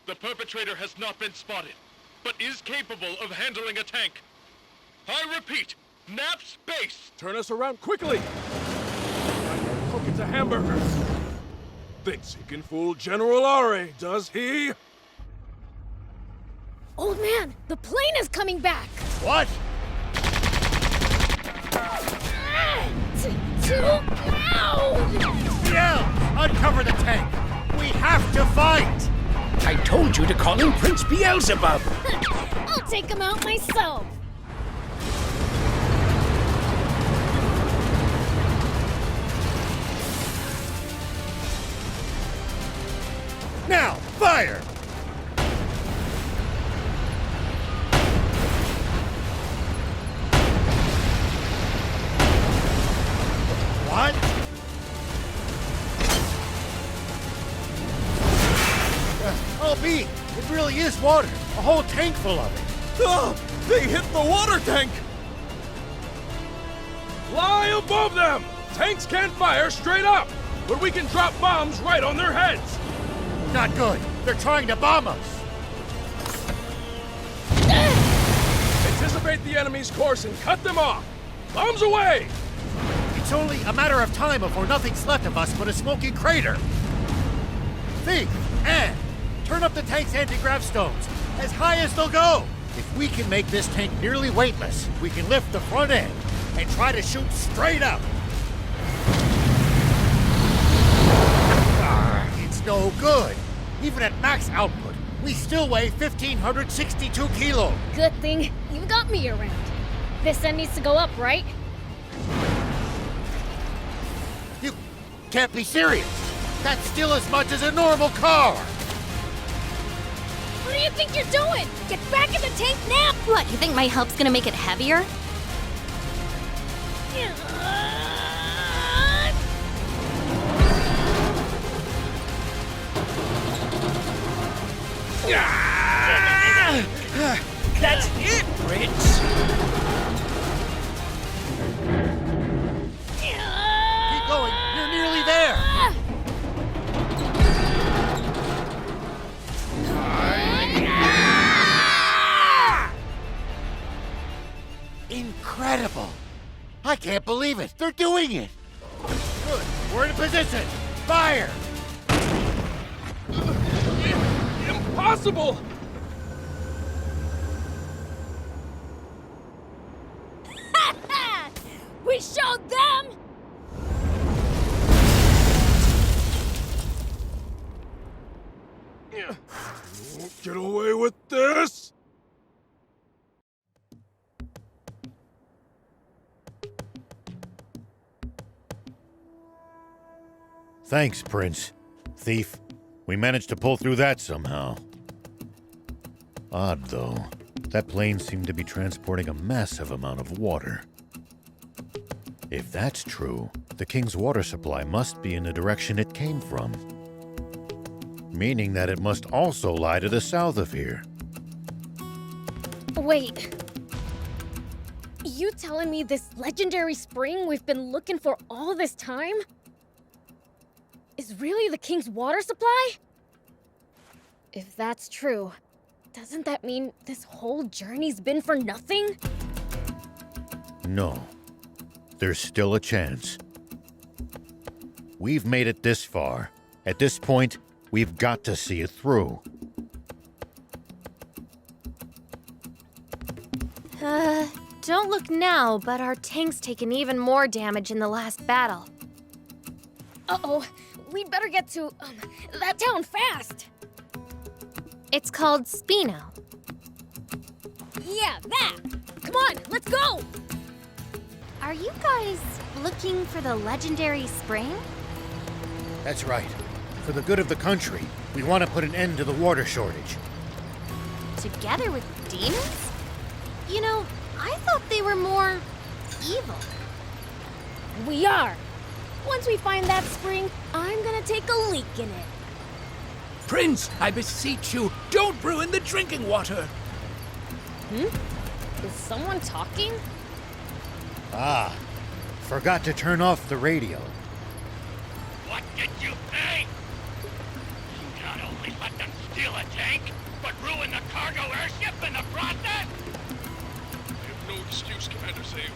The perpetrator has not been spotted, but is capable of handling a tank. I repeat, Nap Space! Turn us around quickly! Hook it's a hamburger. Thinks he can fool General Ari, does he? Old man, the plane is coming back! What? Too loud! Biel, uncover the tank. We have to fight. I told you to call him Prince Beelzebub. I'll take him out myself. Now, fire! What? I'll be. It really is water. A whole tank full of it. Oh, they hit the water tank! Fly above them! Tanks can't fire straight up, but we can drop bombs right on their heads! Not good. They're trying to bomb us. Anticipate the enemy's course and cut them off! Bombs away! It's only a matter of time before nothing's left of us but a smoking crater. Think, and turn up the tank's anti-grav stones as high as they'll go. If we can make this tank nearly weightless, we can lift the front end and try to shoot straight up. It's no good. Even at max output, we still weigh 1,562 kilos. Good thing you got me around. This end needs to go up, right? You can't be serious. That's still as much as a normal car. What do you think you're doing? Get back in the tank now! What, you think my help's gonna make it heavier? I can't believe it! They're doing it! Good, we're in position! Fire! Impossible! We showed them! You won't get away with this! Thanks, Prince. Thief. We managed to pull through that somehow. Odd, though. That plane seemed to be transporting a massive amount of water. If that's true, the king's water supply must be in the direction it came from. Meaning that it must also lie to the south of here. Wait. You telling me this legendary spring we've been looking for all this time is really the king's water supply? If that's true, doesn't that mean this whole journey's been for nothing? No. There's still a chance. We've made it this far. At this point, we've got to see it through. Don't look now, but our tank's taken even more damage in the last battle. Uh-oh. We'd better get to, that town fast. It's called Spino. Yeah, that! Come on, let's go! Are you guys looking for the legendary spring? That's right. For the good of the country, we want to put an end to the water shortage. Together with demons? You know, I thought they were more evil. We are. Once we find that spring, I'm gonna take a leak in it. Prince, I beseech you, don't ruin the drinking water. Is someone talking? Ah, forgot to turn off the radio. What did you say? You not only let them steal a tank, but ruin the cargo airship in the process? I have no excuse, Commander Zayu.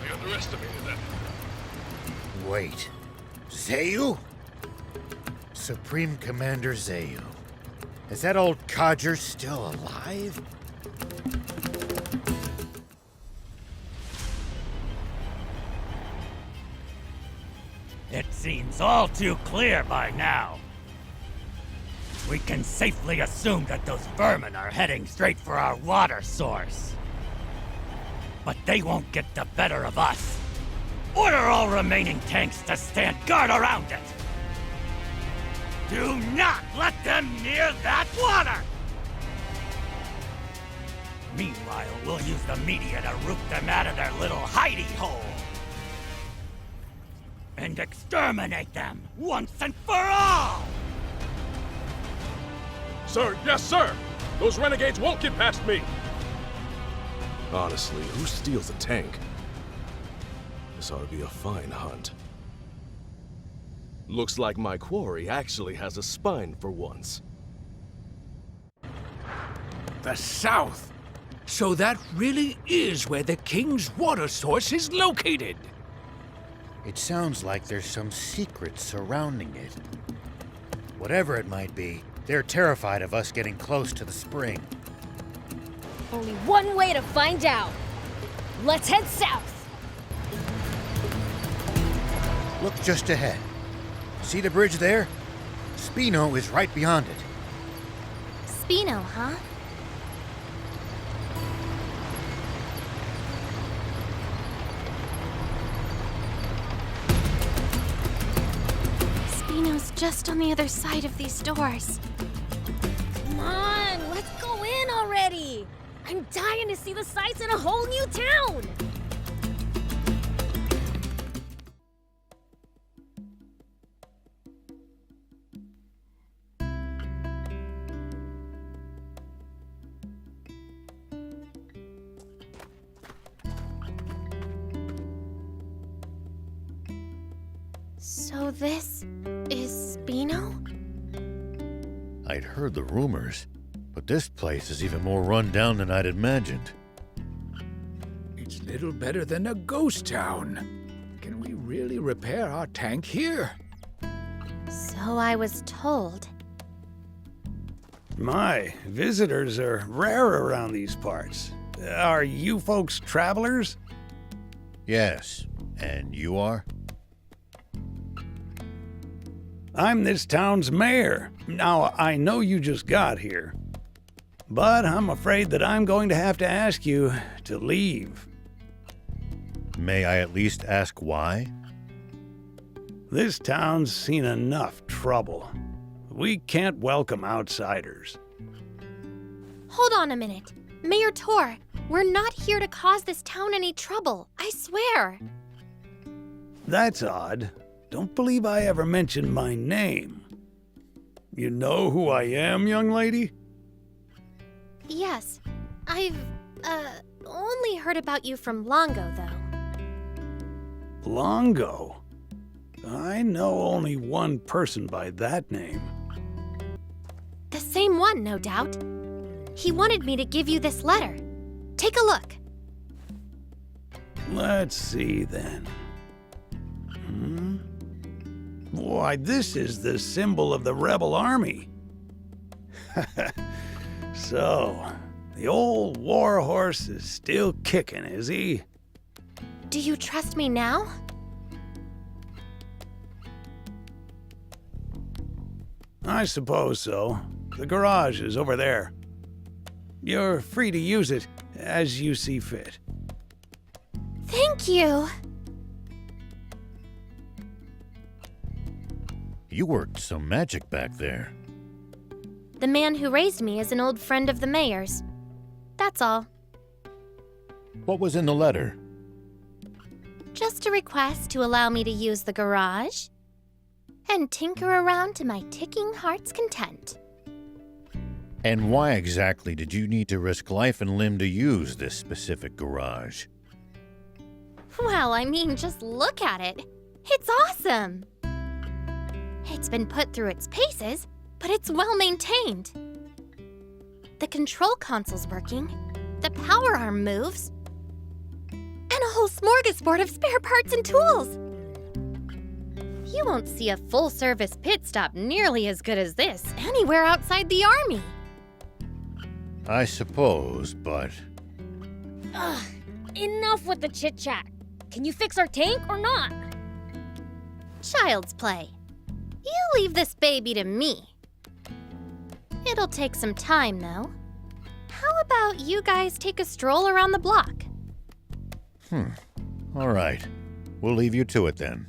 I underestimated them. Wait. Zayu? Supreme Commander Zayu. Is that old codger still alive? It seems all too clear by now. We can safely assume that those vermin are heading straight for our water source. But they won't get the better of us. Order all remaining tanks to stand guard around it. Do not let them near that water! Meanwhile, we'll use the media to root them out of their little hidey hole. And exterminate them once and for all! Sir, yes, sir! Those renegades won't get past me! Honestly, who steals a tank? This ought to be a fine hunt. Looks like my quarry actually has a spine for once. The south. So that really is where the king's water source is located. It sounds like there's some secret surrounding it. Whatever it might be, they're terrified of us getting close to the spring. Only one way to find out. Let's head south. Look just ahead. See the bridge there? Spino is right beyond it. Spino, huh? Spino's just on the other side of these doors. Come on, let's go in already. I'm dying to see the sights in a whole new town. So this is Spino? I'd heard the rumors, but this place is even more run down than I'd imagined. It's little better than a ghost town. Can we really repair our tank here? So I was told. My, visitors are rare around these parts. Are you folks travelers? Yes. And you are? I'm this town's mayor. Now, I know you just got here, but I'm afraid that I'm going to have to ask you to leave. May I at least ask why? This town's seen enough trouble. We can't welcome outsiders. Hold on a minute. Mayor Tor, we're not here to cause this town any trouble. I swear. That's odd. Don't believe I ever mentioned my name. You know who I am, young lady? Yes. I've, only heard about you from Longo, though. Longo? I know only one person by that name. The same one, no doubt. He wanted me to give you this letter. Take a look. Let's see, then. Why, this is the symbol of the rebel army. So, the old war horse is still kicking, is he? Do you trust me now? I suppose so. The garage is over there. You're free to use it as you see fit. Thank you. You worked some magic back there. The man who raised me is an old friend of the mayor's. That's all. What was in the letter? Just a request to allow me to use the garage and tinker around to my ticking heart's content. And why exactly did you need to risk life and limb to use this specific garage? Well, I mean, just look at it. It's awesome. It's been put through its paces, but it's well maintained. The control console's working, the power arm moves, and a whole smorgasbord of spare parts and tools. You won't see a full-service pit stop nearly as good as this anywhere outside the army. I suppose, but... Ugh, enough with the chit-chat. Can you fix our tank or not? Child's play. You leave this baby to me. It'll take some time, though. How about you guys take a stroll around the block? All right. We'll leave you to it then.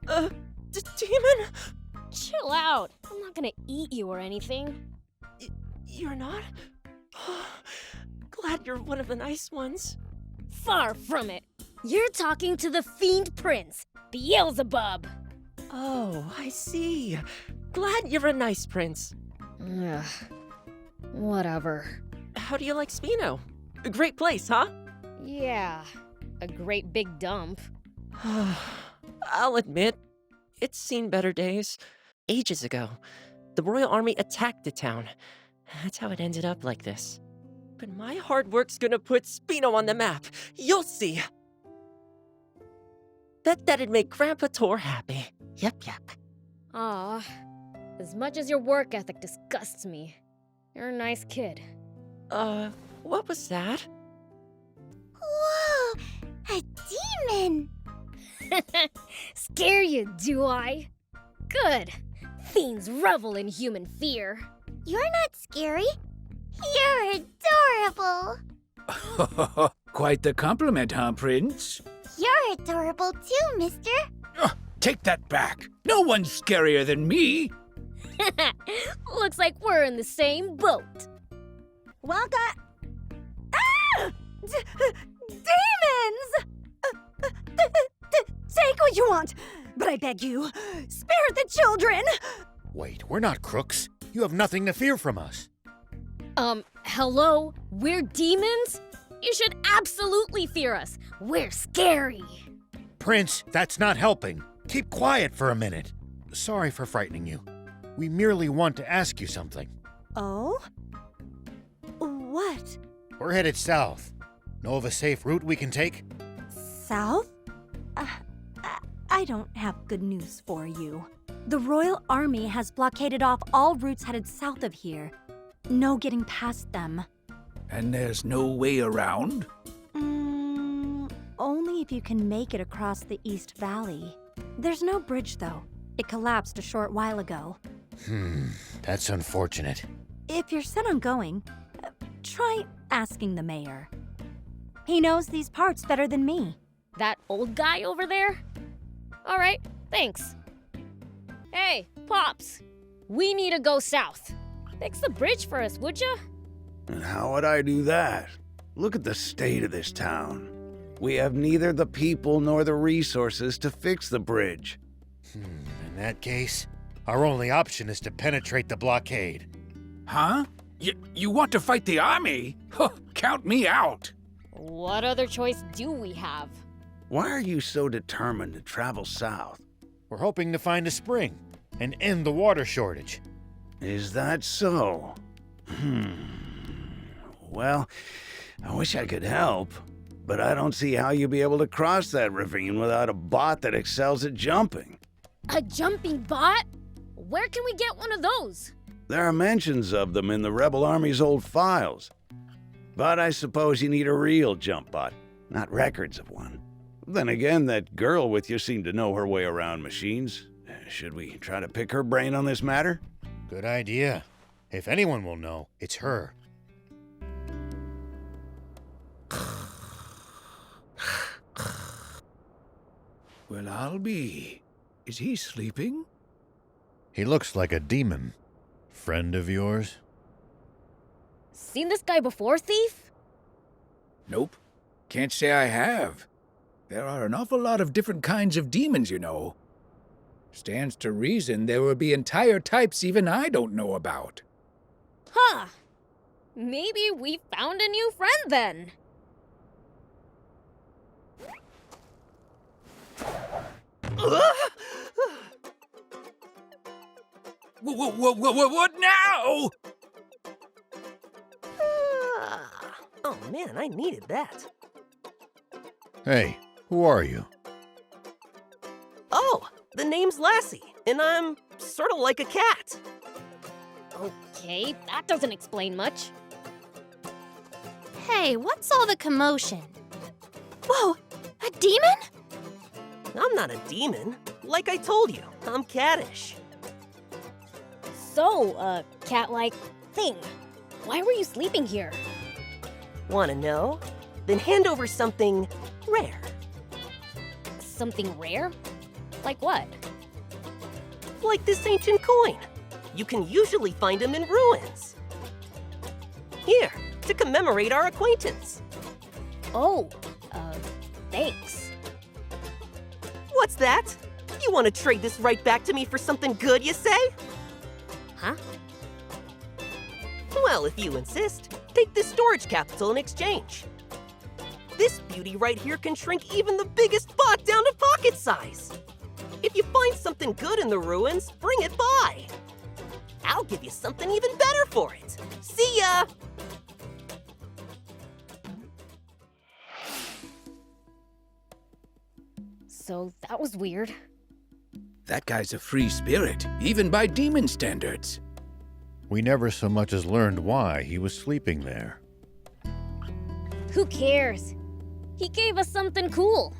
Demon? Chill out. I'm not gonna eat you or anything. You're not? Glad you're one of the nice ones. Far from it. You're talking to the Fiend Prince, Beelzebub. Oh, I see. Glad you're a nice prince. Ugh. Whatever. How do you like Spino? A great place, huh? Yeah. A great big dump. I'll admit, it's seen better days. Ages ago, the Royal Army attacked the town. That's how it ended up like this. But my hard work's gonna put Spino on the map. You'll see. Bet that'd make Grandpa Tor happy. Yep. Aw. As much as your work ethic disgusts me, you're a nice kid. What was that? Whoa! A demon! Scare you, do I? Good. Fiends revel in human fear. You're not scary. You're adorable. Quite the compliment, huh, Prince? You're adorable too, mister. Take that back. No one's scarier than me. Looks like we're in the same boat. Welcome. Ah! Demons! Take what you want, but I beg you, spare the children! Wait, we're not crooks. You have nothing to fear from us. Hello? We're demons? You should absolutely fear us. We're scary. Prince, that's not helping. Keep quiet for a minute. Sorry for frightening you. We merely want to ask you something. Oh? What? We're headed south. Know of a safe route we can take? South? I don't have good news for you. The Royal Army has blockaded off all routes headed south of here. No getting past them. And there's no way around? Only if you can make it across the East Valley. There's no bridge, though. It collapsed a short while ago. That's unfortunate. If you're set on going, try asking the mayor. He knows these parts better than me. That old guy over there? All right, thanks. Hey, Pops, we need to go south. Fix the bridge for us, would ya? And how would I do that? Look at the state of this town. We have neither the people nor the resources to fix the bridge. In that case, our only option is to penetrate the blockade. Huh? You want to fight the army? Huh, count me out. What other choice do we have? Why are you so determined to travel south? We're hoping to find a spring and end the water shortage. Is that so? Well, I wish I could help, but I don't see how you'll be able to cross that ravine without a bot that excels at jumping. A jumping bot? Where can we get one of those? There are mentions of them in the Rebel Army's old files. But I suppose you need a real jump bot, not records of one. Then again, that girl with you seemed to know her way around machines. Should we try to pick her brain on this matter? Good idea. If anyone will know, it's her. Well, I'll be. Is he sleeping? He looks like a demon. Friend of yours? Seen this guy before, Thief? Nope. Can't say I have. There are an awful lot of different kinds of demons, you know. Stands to reason there will be entire types even I don't know about. Huh. Maybe we found a new friend then. What now? Oh man, I needed that. Hey, who are you? Oh, the name's Lassie, and I'm sort of like a cat. Okay, that doesn't explain much. Hey, what's all the commotion? Whoa, a demon? I'm not a demon. Like I told you, I'm cattish. So, cat-like thing. Why were you sleeping here? Wanna know? Then hand over something rare. Something rare? Like what? Like this ancient coin. You can usually find them in ruins. Here, to commemorate our acquaintance. Oh, thanks. What's that? You want to trade this right back to me for something good, you say? Huh? Well, if you insist, take this storage capsule in exchange. This beauty right here can shrink even the biggest bot down to pocket size. If you find something good in the ruins, bring it by. I'll give you something even better for it. See ya! So that was weird. That guy's a free spirit, even by demon standards. We never so much as learned why he was sleeping there. Who cares? He gave us something cool.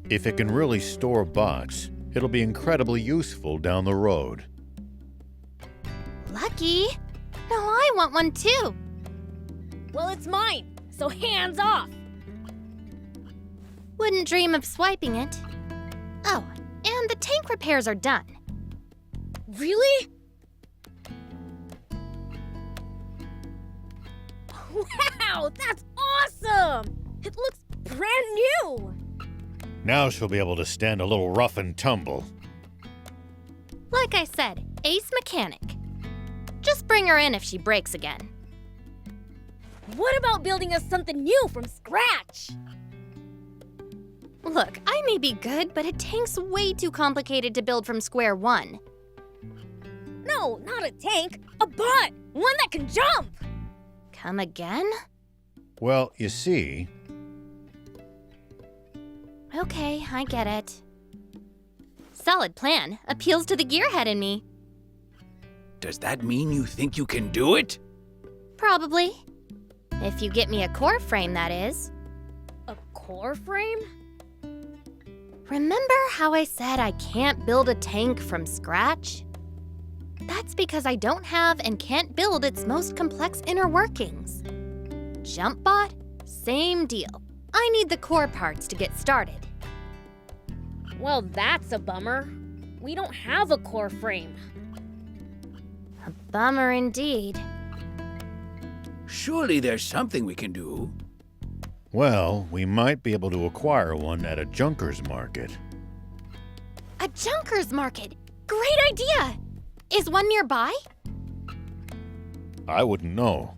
If it can really store bots, it'll be incredibly useful down the road. Lucky. Now I want one too. Well, it's mine, so hands off. Wouldn't dream of swiping it. Oh, and the tank repairs are done. Really? Wow, that's awesome! It looks brand new! Now she'll be able to stand a little rough and tumble. Like I said, ace mechanic. Just bring her in if she breaks again. What about building us something new from scratch? Look, I may be good, but a tank's way too complicated to build from square one. No, not a tank. A bot! One that can jump! Come again? Well, you see... Okay, I get it. Solid plan. Appeals to the gearhead in me. Does that mean you think you can do it? Probably. If you get me a core frame, that is. A core frame? Remember how I said I can't build a tank from scratch? That's because I don't have and can't build its most complex inner workings. JumpBot, same deal. I need the core parts to get started. Well, that's a bummer. We don't have a core frame. A bummer indeed. Surely there's something we can do. Well, we might be able to acquire one at a junker's market. A junker's market! Great idea! Is one nearby? I wouldn't know.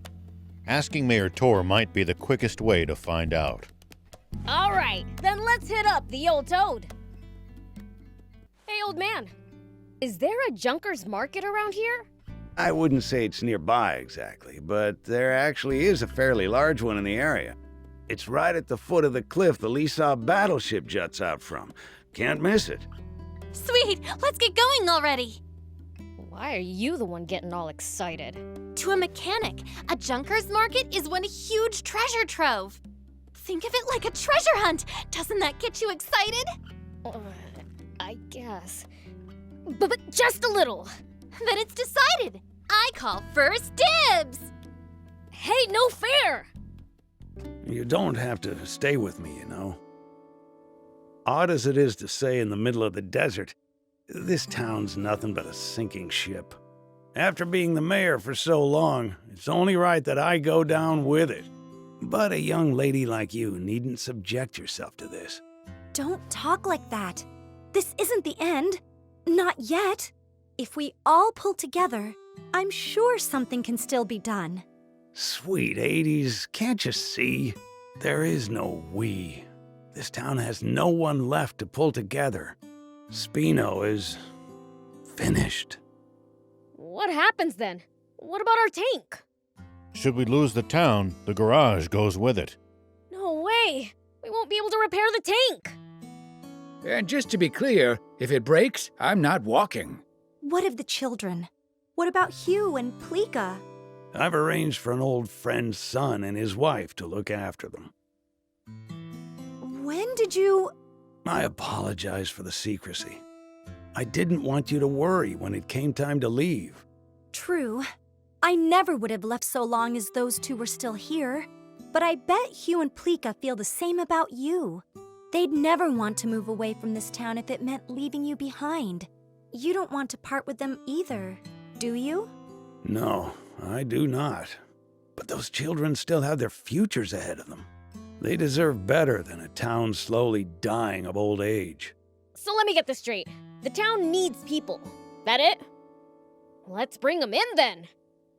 Asking Mayor Tor might be the quickest way to find out. All right, then let's hit up the old toad. Hey, old man. Is there a junker's market around here? I wouldn't say it's nearby exactly, but there actually is a fairly large one in the area. It's right at the foot of the cliff the Lisa battleship juts out from. Can't miss it. Sweet! Let's get going already! Why are you the one getting all excited? To a mechanic, a junker's market is one huge treasure trove. Think of it like a treasure hunt. Doesn't that get you excited? I guess. But just a little. Then it's decided. I call first dibs. Hey, no fair! You don't have to stay with me, you know. Odd as it is to say in the middle of the desert, this town's nothing but a sinking ship. After being the mayor for so long, it's only right that I go down with it. But a young lady like you needn't subject yourself to this. Don't talk like that. This isn't the end. Not yet. If we all pull together, I'm sure something can still be done. Sweet 80s, can't you see? There is no we. This town has no one left to pull together. Spino is... finished. What happens then? What about our tank? Should we lose the town, the garage goes with it. No way! We won't be able to repair the tank! And just to be clear, if it breaks, I'm not walking. What of the children? What about Hugh and Plika? I've arranged for an old friend's son and his wife to look after them. When did you... I apologize for the secrecy. I didn't want you to worry when it came time to leave. True. I never would have left so long as those two were still here. But I bet Hugh and Plika feel the same about you. They'd never want to move away from this town if it meant leaving you behind. You don't want to part with them either, do you? No, I do not. But those children still have their futures ahead of them. They deserve better than a town slowly dying of old age. So let me get this straight. The town needs people. That it? Let's bring them in then.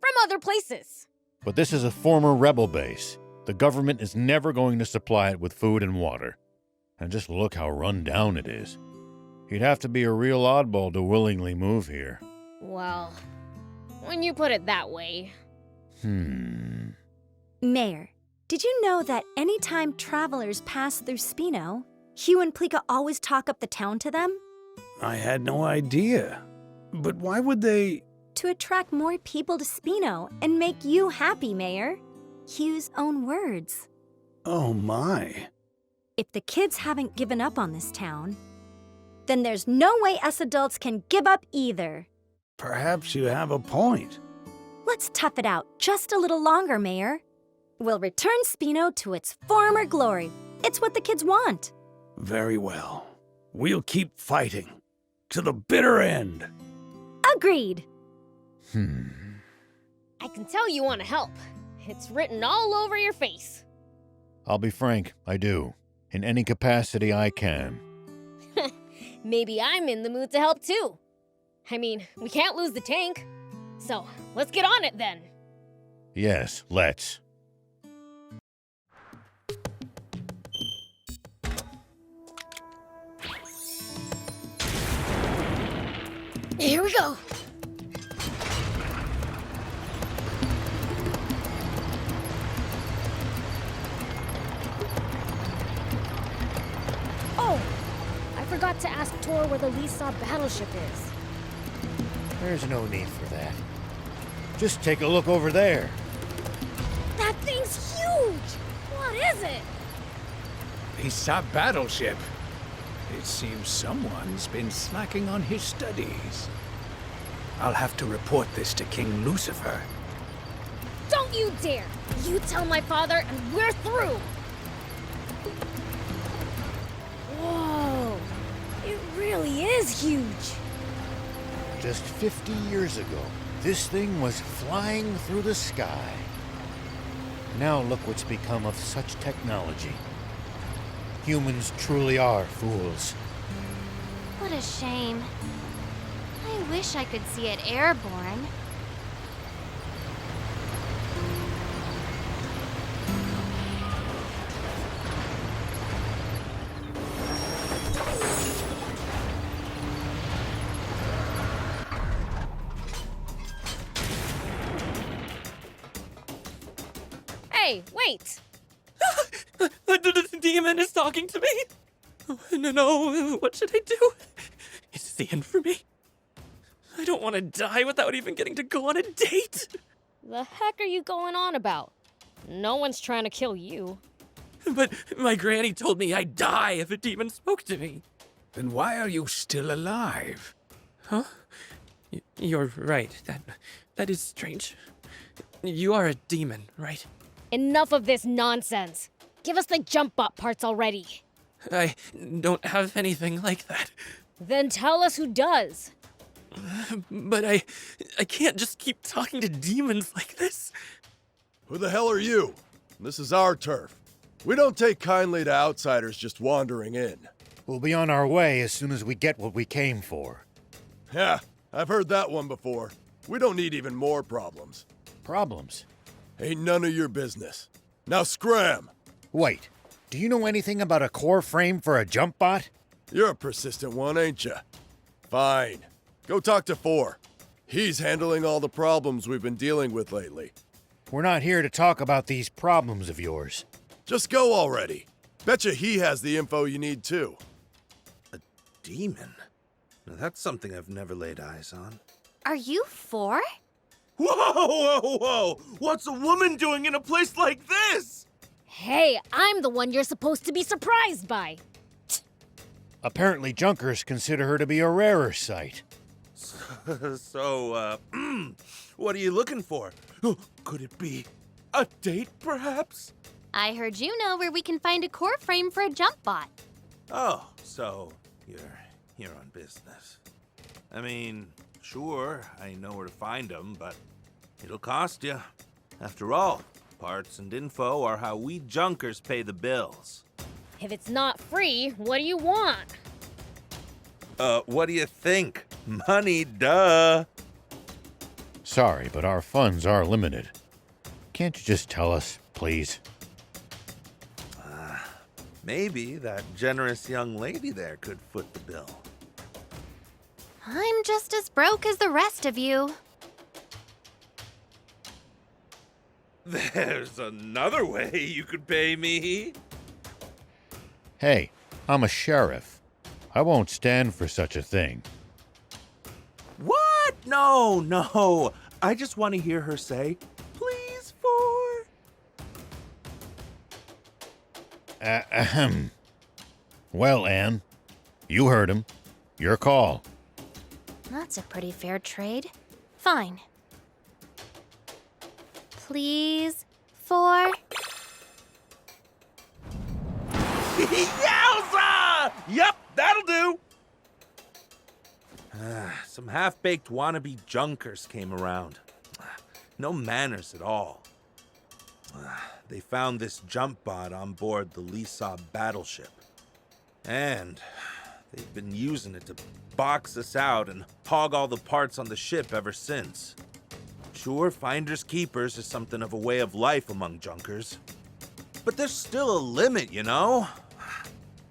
From other places. But this is a former rebel base. The government is never going to supply it with food and water. And just look how run down it is. You'd have to be a real oddball to willingly move here. Well, when you put it that way. Mayor, did you know that anytime travelers pass through Spino, Hugh and Plika always talk up the town to them? I had no idea. But why would they... To attract more people to Spino and make you happy, Mayor. Hugh's own words. Oh my. If the kids haven't given up on this town, then there's no way us adults can give up either. Perhaps you have a point. Let's tough it out just a little longer, Mayor. We'll return Spino to its former glory. It's what the kids want. Very well. We'll keep fighting. To the bitter end. Agreed. I can tell you want to help. It's written all over your face. I'll be frank, I do. In any capacity I can. Maybe I'm in the mood to help too. I mean, we can't lose the tank. So, let's get on it then. Yes, let's. Here we go. forgot to ask Tor where the Lisa battleship is. There's no need for that. Just take a look over there. That thing's huge! What is it? Lisa battleship. It seems someone's been slacking on his studies. I'll have to report this to King Lucifer. Don't you dare! You tell my father and we're through! Whoa! It really is huge! Just 50 years ago, this thing was flying through the sky. Now look what's become of such technology. Humans truly are fools. What a shame. I wish I could see it airborne. Hey, wait! The demon is talking to me. Oh, no, what should I do? Is this the end for me? I don't want to die without even getting to go on a date. The heck are you going on about? No one's trying to kill you. But my granny told me I'd die if a demon spoke to me. Then why are you still alive? Huh? You're right. That is strange. You are a demon, right? Enough of this nonsense. Give us the jump bot parts already. I don't have anything like that. Then tell us who does. But I can't just keep talking to demons like this. Who the hell are you? This is our turf. We don't take kindly to outsiders just wandering in. We'll be on our way as soon as we get what we came for. Yeah, I've heard that one before. We don't need even more problems. Problems? Ain't none of your business. Now scram! Wait, do you know anything about a core frame for a jump bot? You're a persistent one, ain't ya? Fine. Go talk to 4. He's handling all the problems we've been dealing with lately. We're not here to talk about these problems of yours. Just go already. Betcha he has the info you need too. A demon? Now that's something I've never laid eyes on. Are you 4? Whoa! What's a woman doing in a place like this? Hey, I'm the one you're supposed to be surprised by. Apparently Junkers consider her to be a rarer sight. So, what are you looking for? Could it be a date, perhaps? I heard you know where we can find a core frame for a jump bot. Oh, so you're here on business. I mean, sure, I know where to find them, but it'll cost you. After all, parts and info are how we Junkers pay the bills. If it's not free, what do you want? What do you think? Money, duh. Sorry, but our funds are limited. Can't you just tell us, please? Maybe that generous young lady there could foot the bill. I'm just as broke as the rest of you. There's another way you could pay me. Hey, I'm a sheriff. I won't stand for such a thing. What? No. I just want to hear her say, please, 4. Ahem. Well, Anne, you heard him. Your call. That's a pretty fair trade. Fine. Please, 4. Yowza! Yep, that'll do. Some half-baked wannabe Junkers came around. No manners at all. They found this jump bot on board the Lisa battleship. And they've been using it to box us out and hog all the parts on the ship ever since. Sure, finders keepers is something of a way of life among Junkers. But there's still a limit, you know?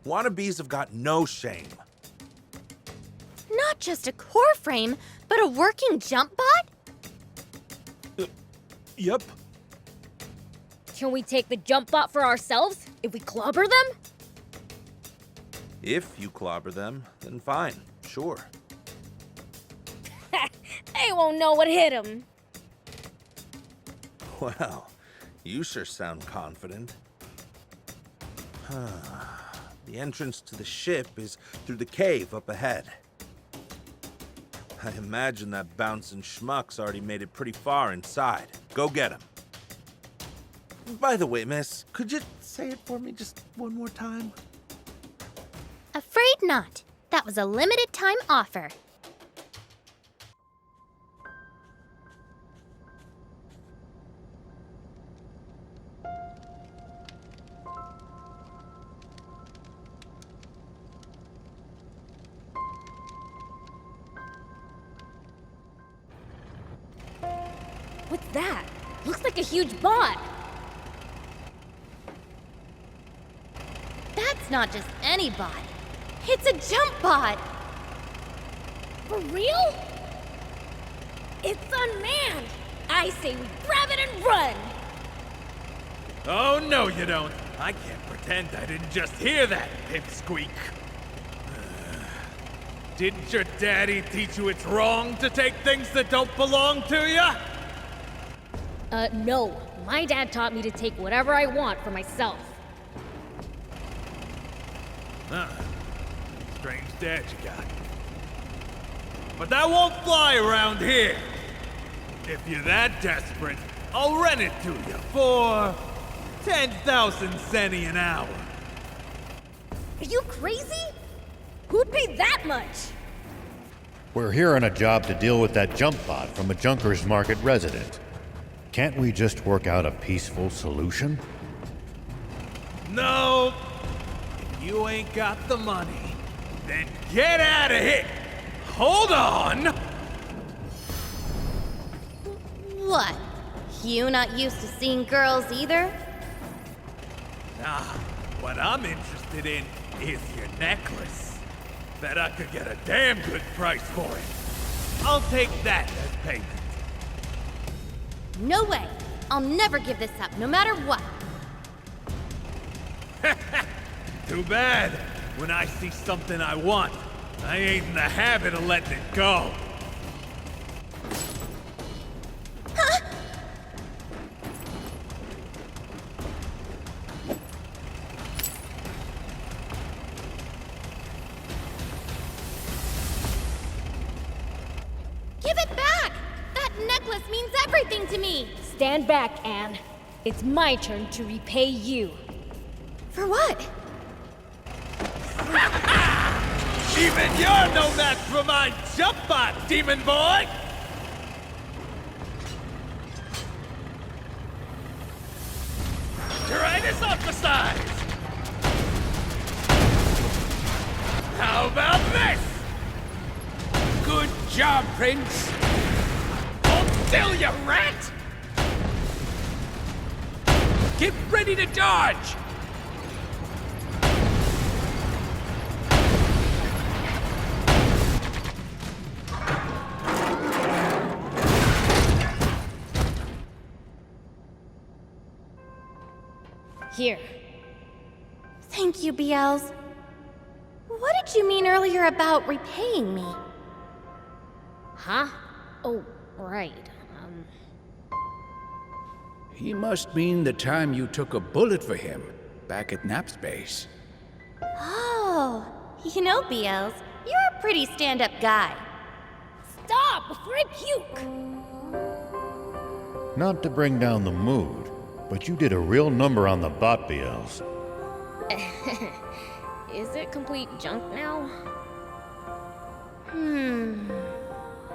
Wannabes have got no shame. Not just a core frame, but a working jump bot? Yep. Can we take the jump bot for ourselves if we clobber them? If you clobber them, then fine, sure. They won't know what hit them. Well, you sure sound confident. The entrance to the ship is through the cave up ahead. I imagine that bouncing schmuck's already made it pretty far inside. Go get him. By the way, miss, could you say it for me just one more time? Afraid not. That was a limited time offer. What's that? Looks like a huge bot. That's not just any bot. It's a jump bot. For real? It's unmanned. I say we grab it and run. Oh, no, you don't. I can't pretend I didn't just hear that, pipsqueak. Didn't your daddy teach you it's wrong to take things that don't belong to you? No. My dad taught me to take whatever I want for myself. Strange dad you got. But that won't fly around here. If you're that desperate, I'll rent it to you for 10,000 centi an hour. Are you crazy? Who'd pay that much? We're here on a job to deal with that jump bot from a Junkers Market resident. Can't we just work out a peaceful solution? No. If you ain't got the money, then get out of here. Hold on. What? You not used to seeing girls either? Nah, what I'm interested in is your necklace. Bet I could get a damn good price for it. I'll take that as payment. No way. I'll never give this up, no matter what. Too bad. When I see something I want, I ain't in the habit of letting it go. Give it back! That necklace means everything to me! Stand back, Anne. It's my turn to repay you. For what? Even you're no match for my jump bot, demon boy! Tyrannus ostracized! How about this? Good job, Prince. Hold still, you rat! Get ready to dodge! Here. Thank you, BLs. What did you mean earlier about repaying me? Huh? Oh, right. He must mean the time you took a bullet for him back at Nap's base. Oh, you know, BLs, you're a pretty stand-up guy. Stop before I puke! Not to bring down the mood, but you did a real number on the bot BLs. Is it complete junk now?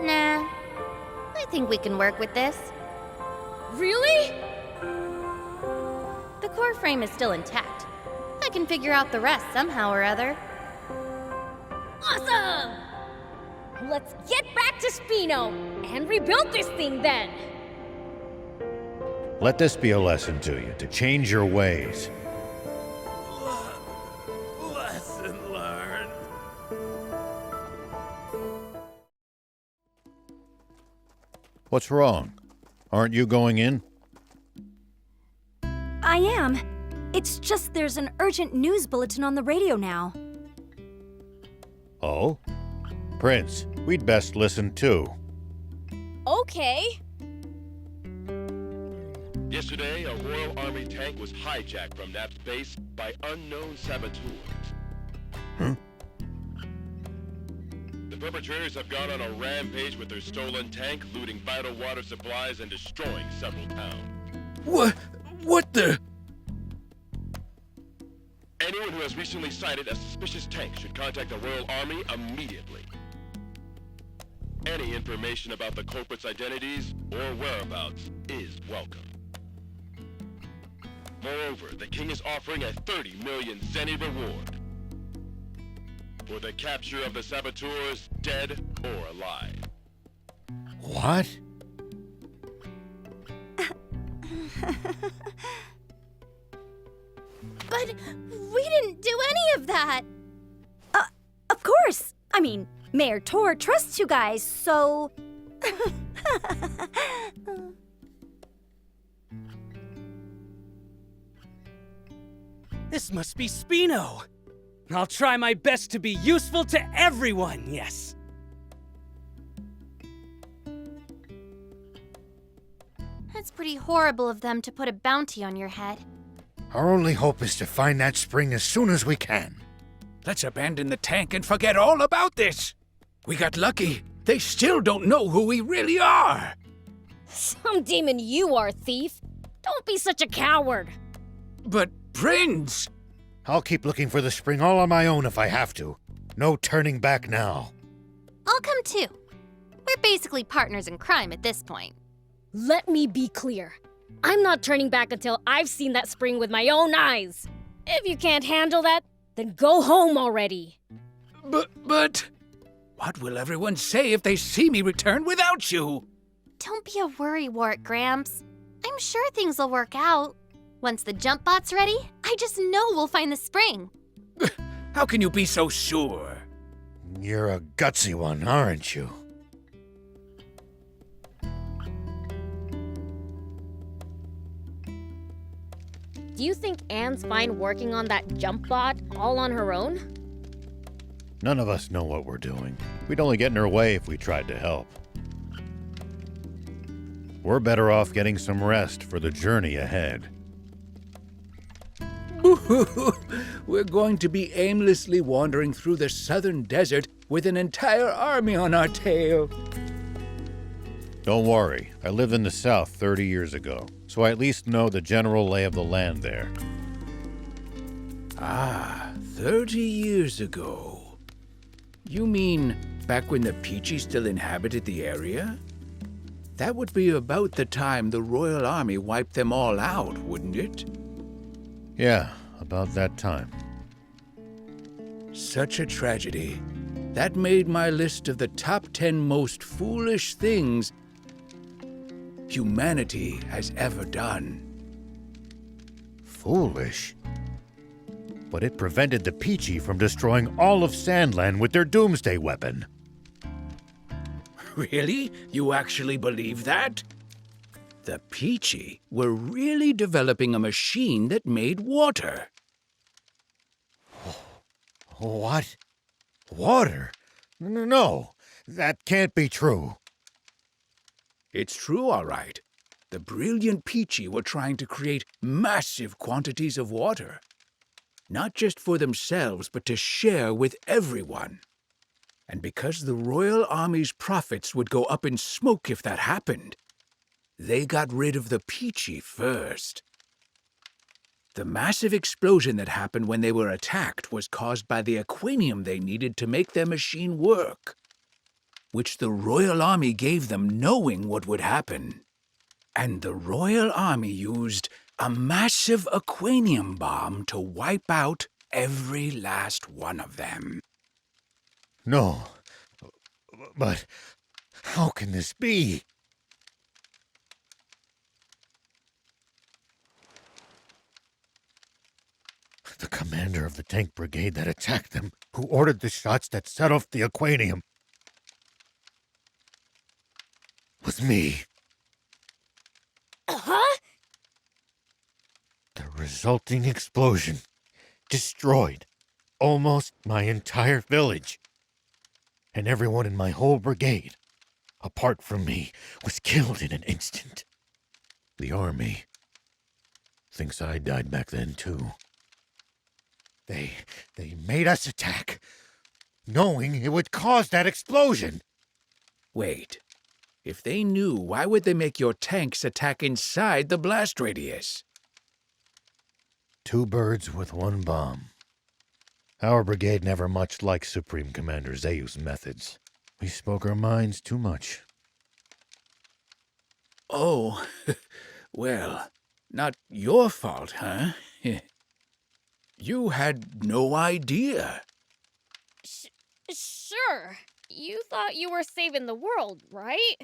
Nah. I think we can work with this. Really? The core frame is still intact. I can figure out the rest somehow or other. Awesome! Let's get back to Spino and rebuild this thing then! Let this be a lesson to you, to change your ways. Lesson learned. What's wrong? Aren't you going in? I am. It's just there's an urgent news bulletin on the radio now. Oh? Prince, we'd best listen too. Okay. Yesterday, a Royal Army tank was hijacked from Nap's base by unknown saboteurs. Huh? The perpetrators have gone on a rampage with their stolen tank, looting vital water supplies and destroying several towns. What the? Anyone who has recently sighted a suspicious tank should contact the Royal Army immediately. Any information about the culprits' identities or whereabouts is welcome. Moreover, the king is offering a 30 million zenny reward for the capture of the saboteurs, dead or alive. What? But we didn't do any of that! Of course! I mean, Mayor Tor trusts you guys, so... This must be Spino. I'll try my best to be useful to everyone, yes. That's pretty horrible of them to put a bounty on your head. Our only hope is to find that spring as soon as we can. Let's abandon the tank and forget all about this. We got lucky. They still don't know who we really are. Some demon you are, thief. Don't be such a coward. But, Prince! I'll keep looking for the spring all on my own if I have to. No turning back now. I'll come too. We're basically partners in crime at this point. Let me be clear. I'm not turning back until I've seen that spring with my own eyes. If you can't handle that, then go home already. But... What will everyone say if they see me return without you? Don't be a worrywart, Gramps. I'm sure things will work out. Once the jump bot's ready, I just know we'll find the spring. How can you be so sure? You're a gutsy one, aren't you? Do you think Anne's fine working on that jump bot all on her own? None of us know what we're doing. We'd only get in her way if we tried to help. We're better off getting some rest for the journey ahead. We're going to be aimlessly wandering through the southern desert with an entire army on our tail. Don't worry, I lived in the south 30 years ago, so I at least know the general lay of the land there. Ah, 30 years ago. You mean back when the Peachy still inhabited the area? That would be about the time the Royal Army wiped them all out, wouldn't it? Yeah, about that time. Such a tragedy. That made my list of the top 10 most foolish things humanity has ever done. Foolish? But it prevented the Peachy from destroying all of Sandland with their doomsday weapon. Really? You actually believe that? The Peachy were really developing a machine that made water. What? Water? No, that can't be true. It's true, all right. The brilliant Peachy were trying to create massive quantities of water. Not just for themselves, but to share with everyone. And because the Royal Army's profits would go up in smoke if that happened, they got rid of the Peachy first. The massive explosion that happened when they were attacked was caused by the aquanium they needed to make their machine work, which the Royal Army gave them knowing what would happen. And the Royal Army used a massive aquanium bomb to wipe out every last one of them. No, but how can this be? The commander of the tank brigade that attacked them, who ordered the shots that set off the aquanium, was me. Huh? The resulting explosion destroyed almost my entire village. and everyone in my whole brigade, apart from me, was killed in an instant. The army thinks I died back then, too. They made us attack, knowing it would cause that explosion. Wait. If they knew, why would they make your tanks attack inside the blast radius? 2 birds with 1 bomb. Our brigade never much liked Supreme Commander Zeu's methods. We spoke our minds too much. Oh, well, not your fault, huh? You had no idea. Sure. You thought you were saving the world, right?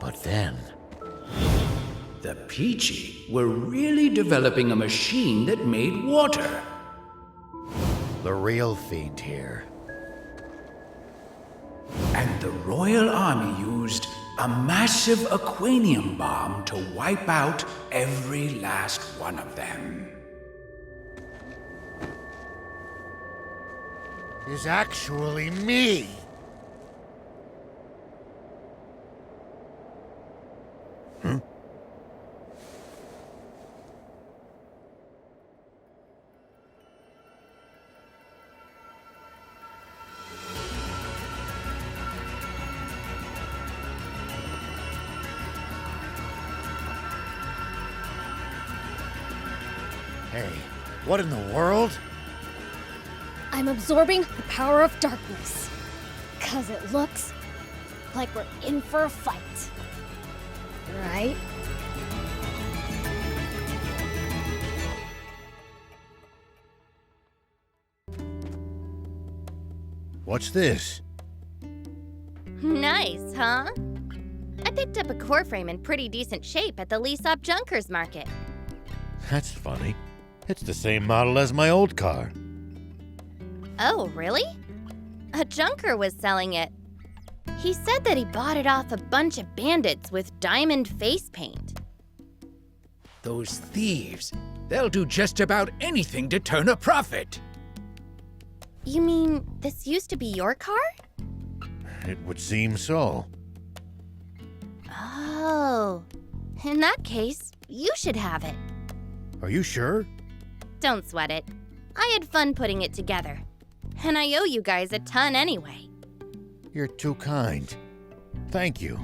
But then, the Peachy were really developing a machine that made water. The real fiend here. And the Royal Army used a massive aquanium bomb to wipe out every last one of them. Is actually me. Hey, what in the world? I'm absorbing the power of darkness. 'Cause it looks like we're in for a fight. Right? What's this? Nice, huh? I picked up a core frame in pretty decent shape at the lease-up Junkers market. That's funny. It's the same model as my old car. Oh, really? A junker was selling it. He said that he bought it off a bunch of bandits with diamond face paint. Those thieves, they'll do just about anything to turn a profit. You mean this used to be your car? It would seem so. Oh. In that case, you should have it. Are you sure? Don't sweat it. I had fun putting it together. And I owe you guys a ton anyway. You're too kind. Thank you.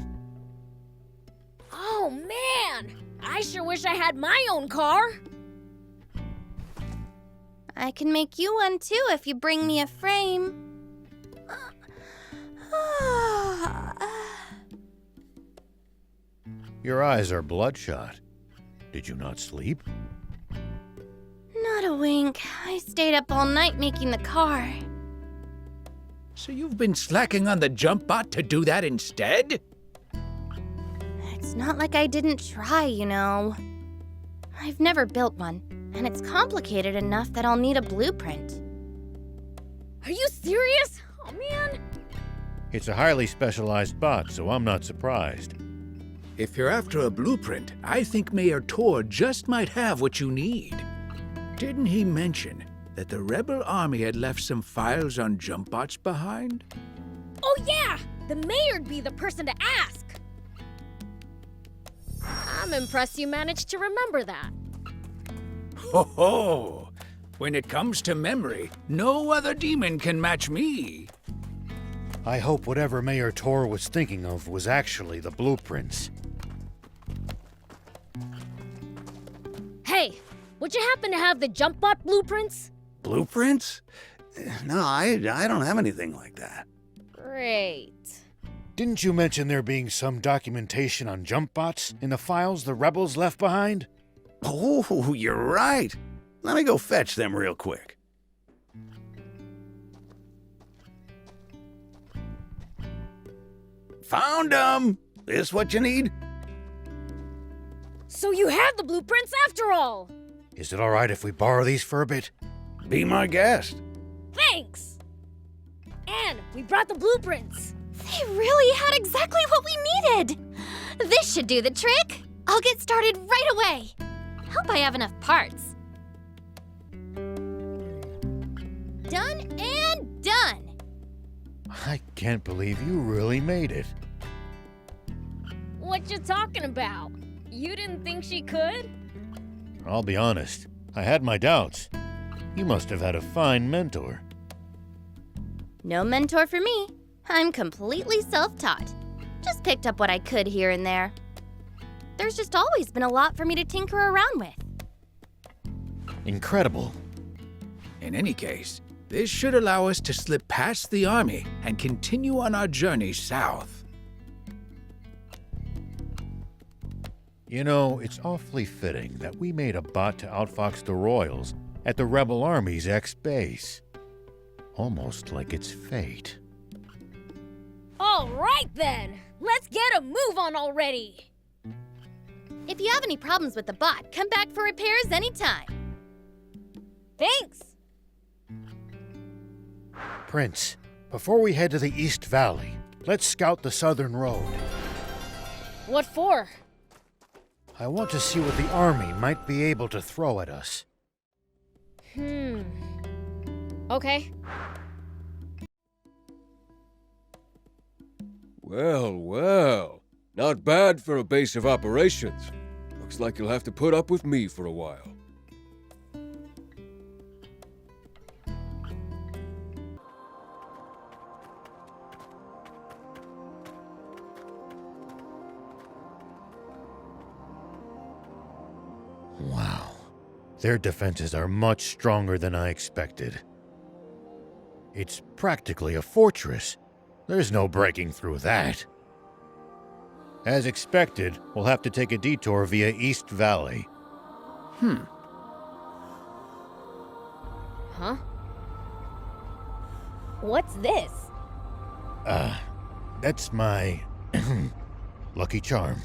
Oh, man! I sure wish I had my own car. I can make you one too if you bring me a frame. Your eyes are bloodshot. Did you not sleep? Not a wink. I stayed up all night making the car. So you've been slacking on the jump bot to do that instead? It's not like I didn't try, you know. I've never built one, and it's complicated enough that I'll need a blueprint. Are you serious? Oh, man. It's a highly specialized bot, so I'm not surprised. If you're after a blueprint, I think Mayor Tor just might have what you need. Didn't he mention that the rebel army had left some files on jump bots behind? Oh, yeah! The mayor'd be the person to ask. I'm impressed you managed to remember that. Ho ho! When it comes to memory, no other demon can match me. I hope whatever Mayor Tor was thinking of was actually the blueprints. Hey, would you happen to have the jump bot blueprints? Blueprints? No, I don't have anything like that. Great. Didn't you mention there being some documentation on jump bots in the files the rebels left behind? Oh, you're right. Let me go fetch them real quick. Found 'em! This what you need? So you have the blueprints after all! Is it all right if we borrow these for a bit? Be my guest. Thanks! And we brought the blueprints! They really had exactly what we needed! This should do the trick! I'll get started right away! Hope I have enough parts. Done and done! I can't believe you really made it. What you talking about? You didn't think she could? I'll be honest, I had my doubts. You must have had a fine mentor. No mentor for me. I'm completely self-taught. Just picked up what I could here and there. There's just always been a lot for me to tinker around with. Incredible. In any case, this should allow us to slip past the army and continue on our journey south. You know, it's awfully fitting that we made a bot to outfox the Royals at the Rebel Army's ex-base. Almost like it's fate. All right then! Let's get a move on already! If you have any problems with the bot, come back for repairs anytime. Thanks! Prince, before we head to the East Valley, let's scout the southern road. What for? I want to see what the army might be able to throw at us. Okay. Well, well. Not bad for a base of operations. Looks like you'll have to put up with me for a while. Wow. Their defenses are much stronger than I expected. It's practically a fortress. There's no breaking through that. As expected, we'll have to take a detour via East Valley. Huh? What's this? That's my lucky charm.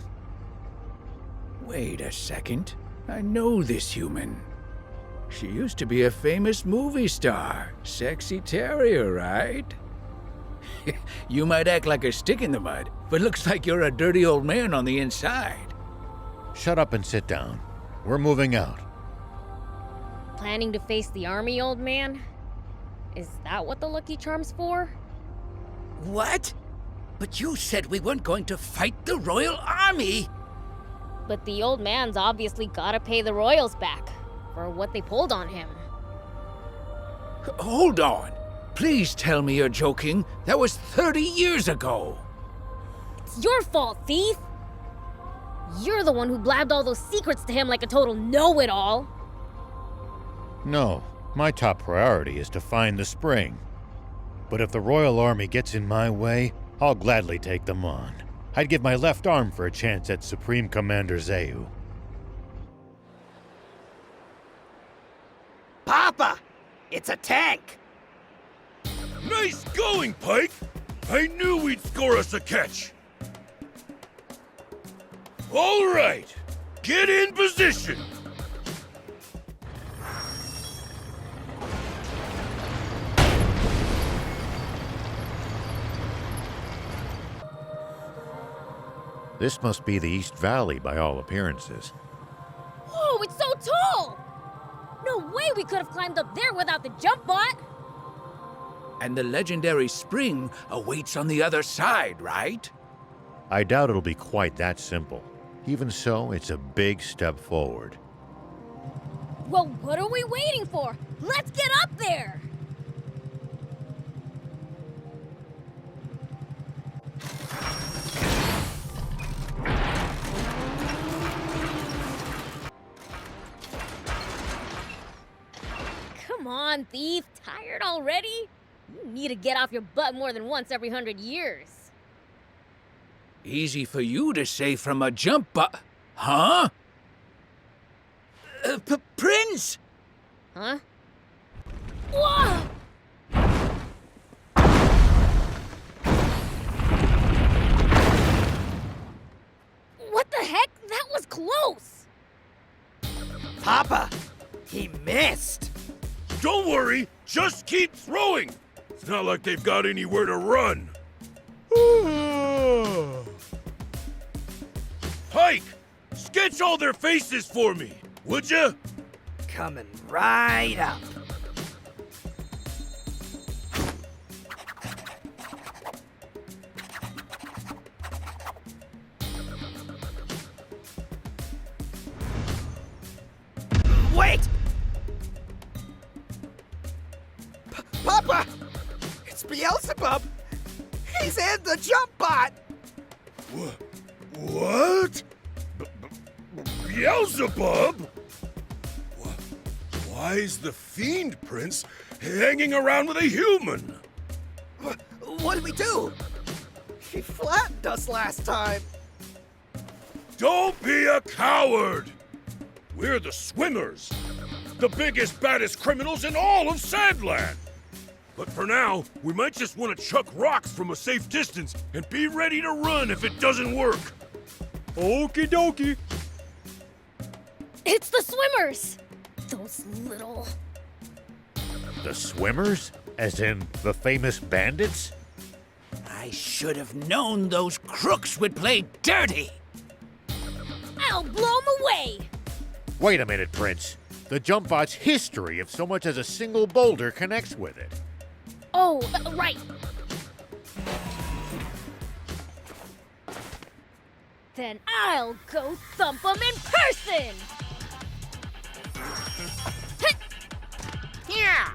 Wait a second. I know this human. She used to be a famous movie star. Sexy Terrier, right? You might act like a stick in the mud, but looks like you're a dirty old man on the inside. Shut up and sit down. We're moving out. Planning to face the army, old man? Is that what the Lucky Charm's for? What? But you said we weren't going to fight the Royal Army! But the old man's obviously gotta pay the Royals back for what they pulled on him. Hold on. Please tell me you're joking. That was 30 years ago. It's your fault, thief! You're the one who blabbed all those secrets to him like a total know-it-all. No, my top priority is to find the spring. But if the Royal Army gets in my way, I'll gladly take them on. I'd give my left arm for a chance at Supreme Commander Zeu. Papa! It's a tank! Nice going, Pike! I knew we'd score us a catch! All right, get in position! This must be the East Valley by all appearances. Whoa, it's so tall! No way we could have climbed up there without the jump bot! And the legendary spring awaits on the other side, right? I doubt it'll be quite that simple. Even so, it's a big step forward. Well, what are we waiting for? Let's get up there! Come on, thief. Tired already? You need to get off your butt more than once every 100 years. Easy for you to say from a jump Huh? Prince! Huh? Whoa! missed. Don't worry, just keep throwing. It's not like they've got anywhere to run. Pike, sketch all their faces for me, would ya? Coming right up. Wait! Papa! It's Beelzebub! He's in the jump bot! What? Beelzebub? Why is the Fiend Prince hanging around with a human? What do we do? He flattened us last time. Don't be a coward! We're the Swimmers, the biggest, baddest criminals in all of Sandland. But for now, we might just want to chuck rocks from a safe distance and be ready to run if it doesn't work. Okie dokie. It's the Swimmers! Those little... The Swimmers? As in the famous bandits? I should have known those crooks would play dirty. I'll blow 'em away! Wait a minute, Prince. The jump bot's history if so much as a single boulder connects with it. Oh, right. Then I'll go thump 'em in person! Yeah!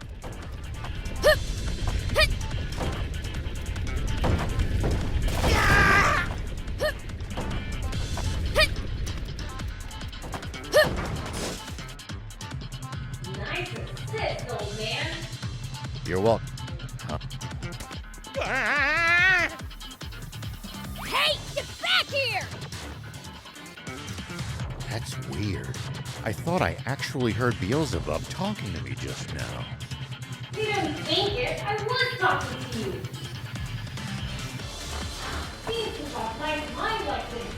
Nice assist, old man. You're welcome. Huh? Hey, get back here! That's weird. I thought I actually heard Beelzebub talking to me just now. You don't think it. I was talking to you. Seems to have my mind like this.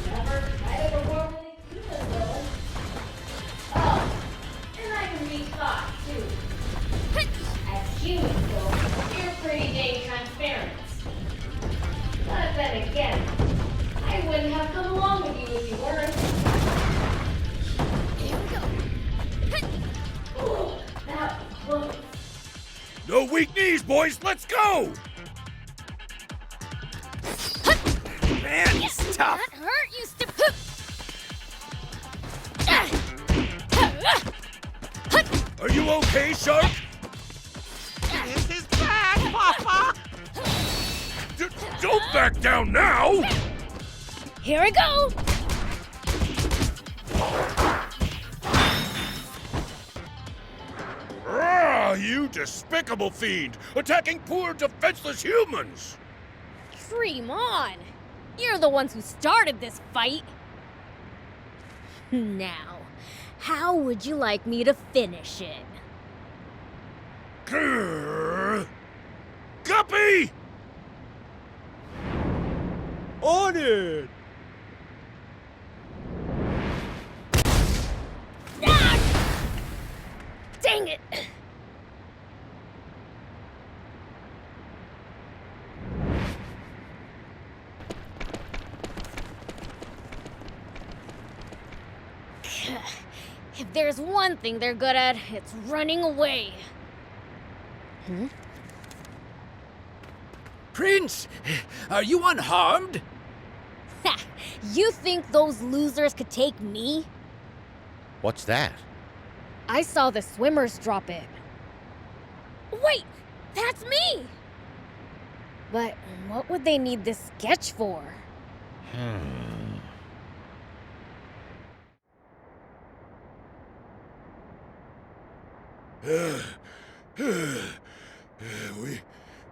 Never tried a world with a human though. Oh, and I can read thoughts too. As humans though, you're pretty dang transparent. But then again, I wouldn't have come along with you if you weren't. Here we go. Ooh, that was close. No weak knees, boys. Let's go! Man, he's tough. That hurt, you Are you okay, Shark? This is bad, Papa! Don't back down now! Here I go! Ah, you despicable fiend! Attacking poor, defenseless humans! Dream on! You're the ones who started this fight! Now, how would you like me to finish it? Grrr. Guppy! On it! Dang it! If there's one thing they're good at, it's running away. Hmm? Prince, are you unharmed? Ha! You think those losers could take me? What's that? I saw the Swimmers drop it. Wait! That's me! But what would they need this sketch for?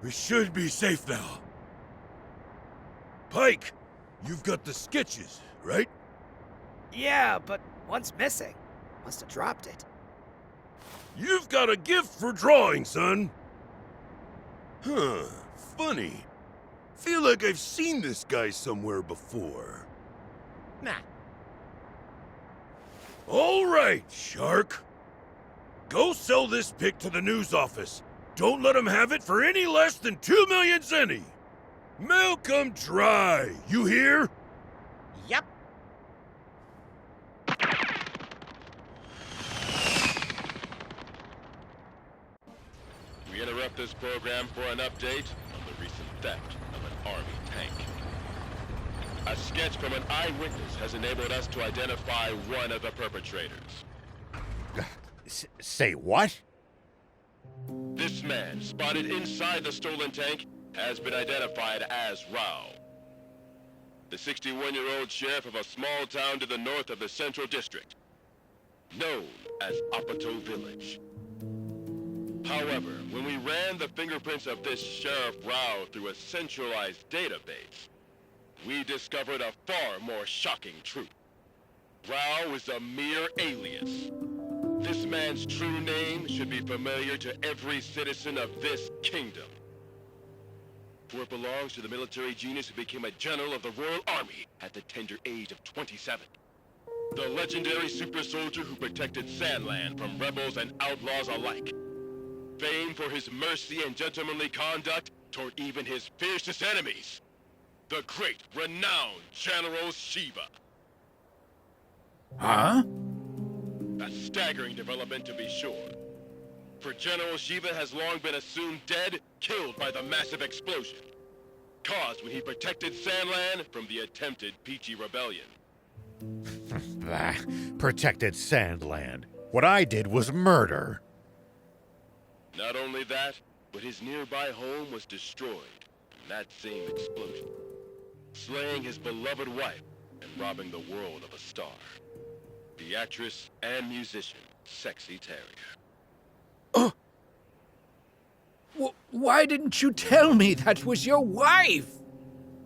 We should be safe now. Pike, you've got the sketches, right? Yeah, but one's missing. Must have dropped it. You've got a gift for drawing, son. Huh, funny. Feel like I've seen this guy somewhere before. Nah. All right, Shark. Go sell this pic to the news office. Don't let them have it for any less than 2 million zenny. Milk 'em dry, you hear? Yep. We interrupt this program for an update on the recent theft of an Army tank. A sketch from an eyewitness has enabled us to identify one of the perpetrators. Say what? This man, spotted inside the stolen tank, has been identified as Rao, the 61-year-old sheriff of a small town to the north of the Central District, known as Apato Village. However, when we ran the fingerprints of this Sheriff Rao through a centralized database, we discovered a far more shocking truth. Rao is a mere alias. This man's true name should be familiar to every citizen of this kingdom, for it belongs to the military genius who became a general of the Royal Army at the tender age of 27. The legendary super soldier who protected Sandland from rebels and outlaws alike. Famed for his mercy and gentlemanly conduct toward even his fiercest enemies. The great, renowned General Shiva. Huh? A staggering development, to be sure. For General Shiva has long been assumed dead, killed by the massive explosion caused when he protected Sandland from the attempted Peachy Rebellion. Protected Sandland. What I did was murder. Not only that, but his nearby home was destroyed in that same explosion, slaying his beloved wife and robbing the world of a star. The actress and musician, Sexy Terrier. Why didn't you tell me that was your wife?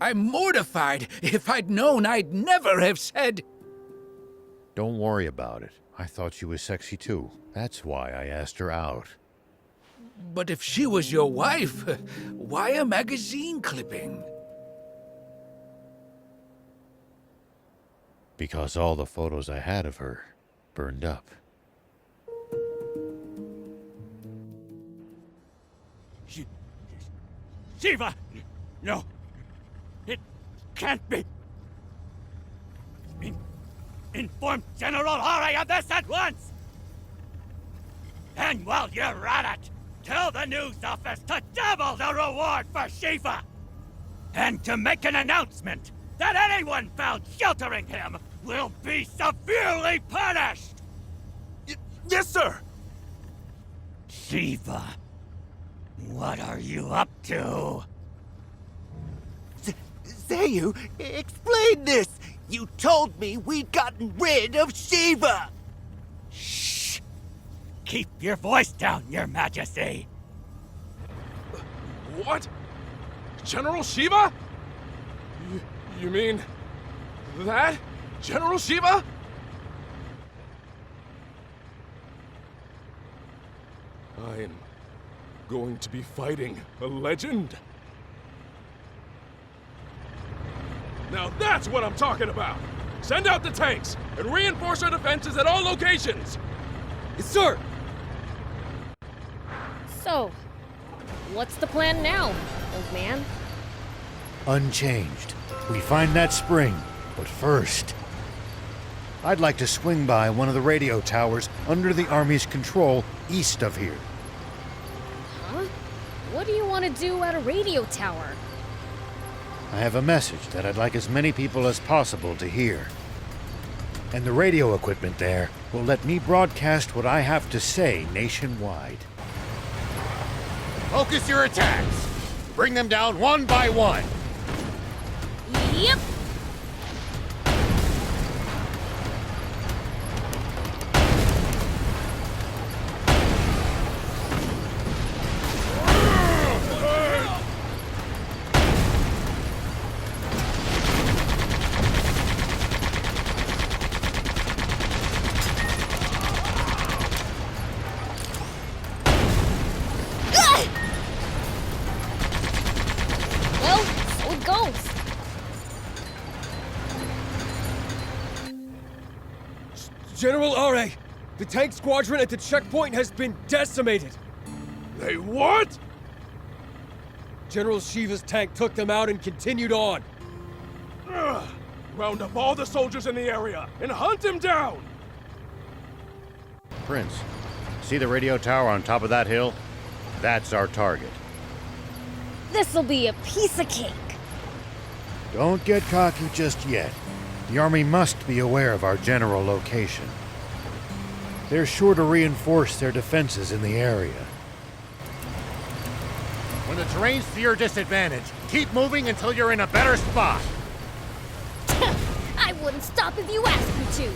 I'm mortified. If I'd known, I'd never have said... Don't worry about it. I thought she was sexy too. That's why I asked her out. But if she was your wife, why a magazine clipping? Because all the photos I had of her burned up. Shiva! No! It can't be! Inform General Hari of this at once! And while you're at it, tell the news office to double the reward for Shiva! And to make an announcement that anyone found sheltering him will be severely punished! Yes, sir! Shiva, what are you up to? Zayu, explain this! You told me we'd gotten rid of Shiva! Shh! Keep your voice down, Your Majesty! What? General Shiva? You mean... that? General Shiva? I am going to be fighting a legend. Now that's what I'm talking about! Send out the tanks and reinforce our defenses at all locations! Yes, sir! So, what's the plan now, old man? Unchanged. We find that spring, but first... I'd like to swing by one of the radio towers under the Army's control east of here. Huh? What do you want to do at a radio tower? I have a message that I'd like as many people as possible to hear. And the radio equipment there will let me broadcast what I have to say nationwide. Focus your attacks! Bring them down one by one! Yep! General Are, the tank squadron at the checkpoint has been decimated. They what? General Shiva's tank took them out and continued on. Ugh. Round up all the soldiers in the area and hunt him down! Prince, see the radio tower on top of that hill? That's our target. This'll be a piece of cake. Don't get cocky just yet. The army must be aware of our general location. They're sure to reinforce their defenses in the area. When the terrain's to your disadvantage, keep moving until you're in a better spot. I wouldn't stop if you asked me to.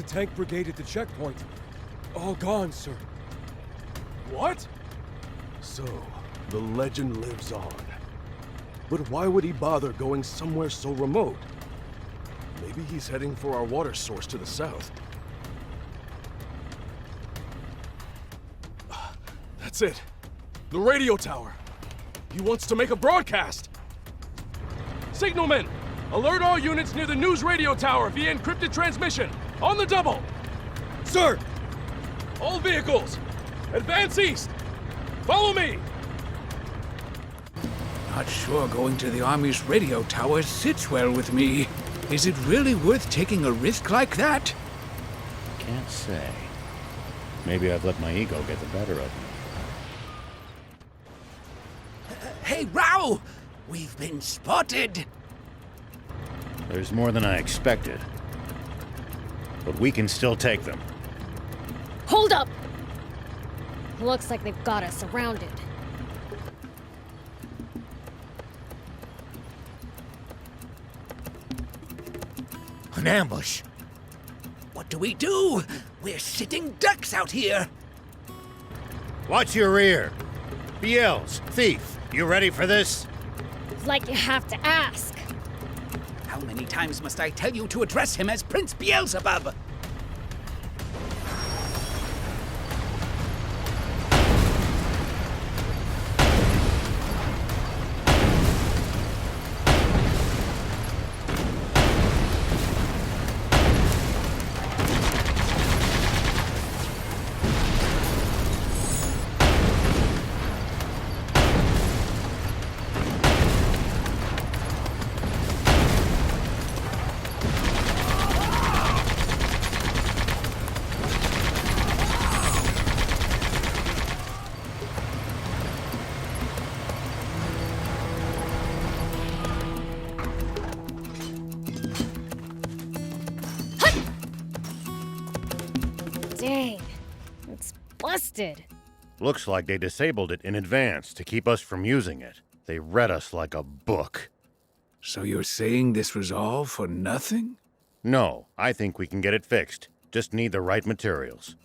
Tank brigade at the checkpoint. All gone, sir. What? So, the legend lives on. But why would he bother going somewhere so remote? Maybe he's heading for our water source to the south. That's it. The radio tower. He wants to make a broadcast. Signalman, alert all units near the news radio tower via encrypted transmission. On the double! Sir! All vehicles, advance east! Follow me! Not sure going to the Army's radio tower sits well with me. Is it really worth taking a risk like that? Can't say. Maybe I've let my ego get the better of me. Hey, Rao! We've been spotted! There's more than I expected. But we can still take them. Hold up! Looks like they've got us surrounded. An ambush. What do we do? We're sitting ducks out here. Watch your rear. BLs, thief, you ready for this? Like you have to ask. How many times must I tell you to address him as Prince Beelzebub? Dang, it's busted. Looks like they disabled it in advance to keep us from using it. They read us like a book. So you're saying this was all for nothing? No, I think we can get it fixed. Just need the right materials.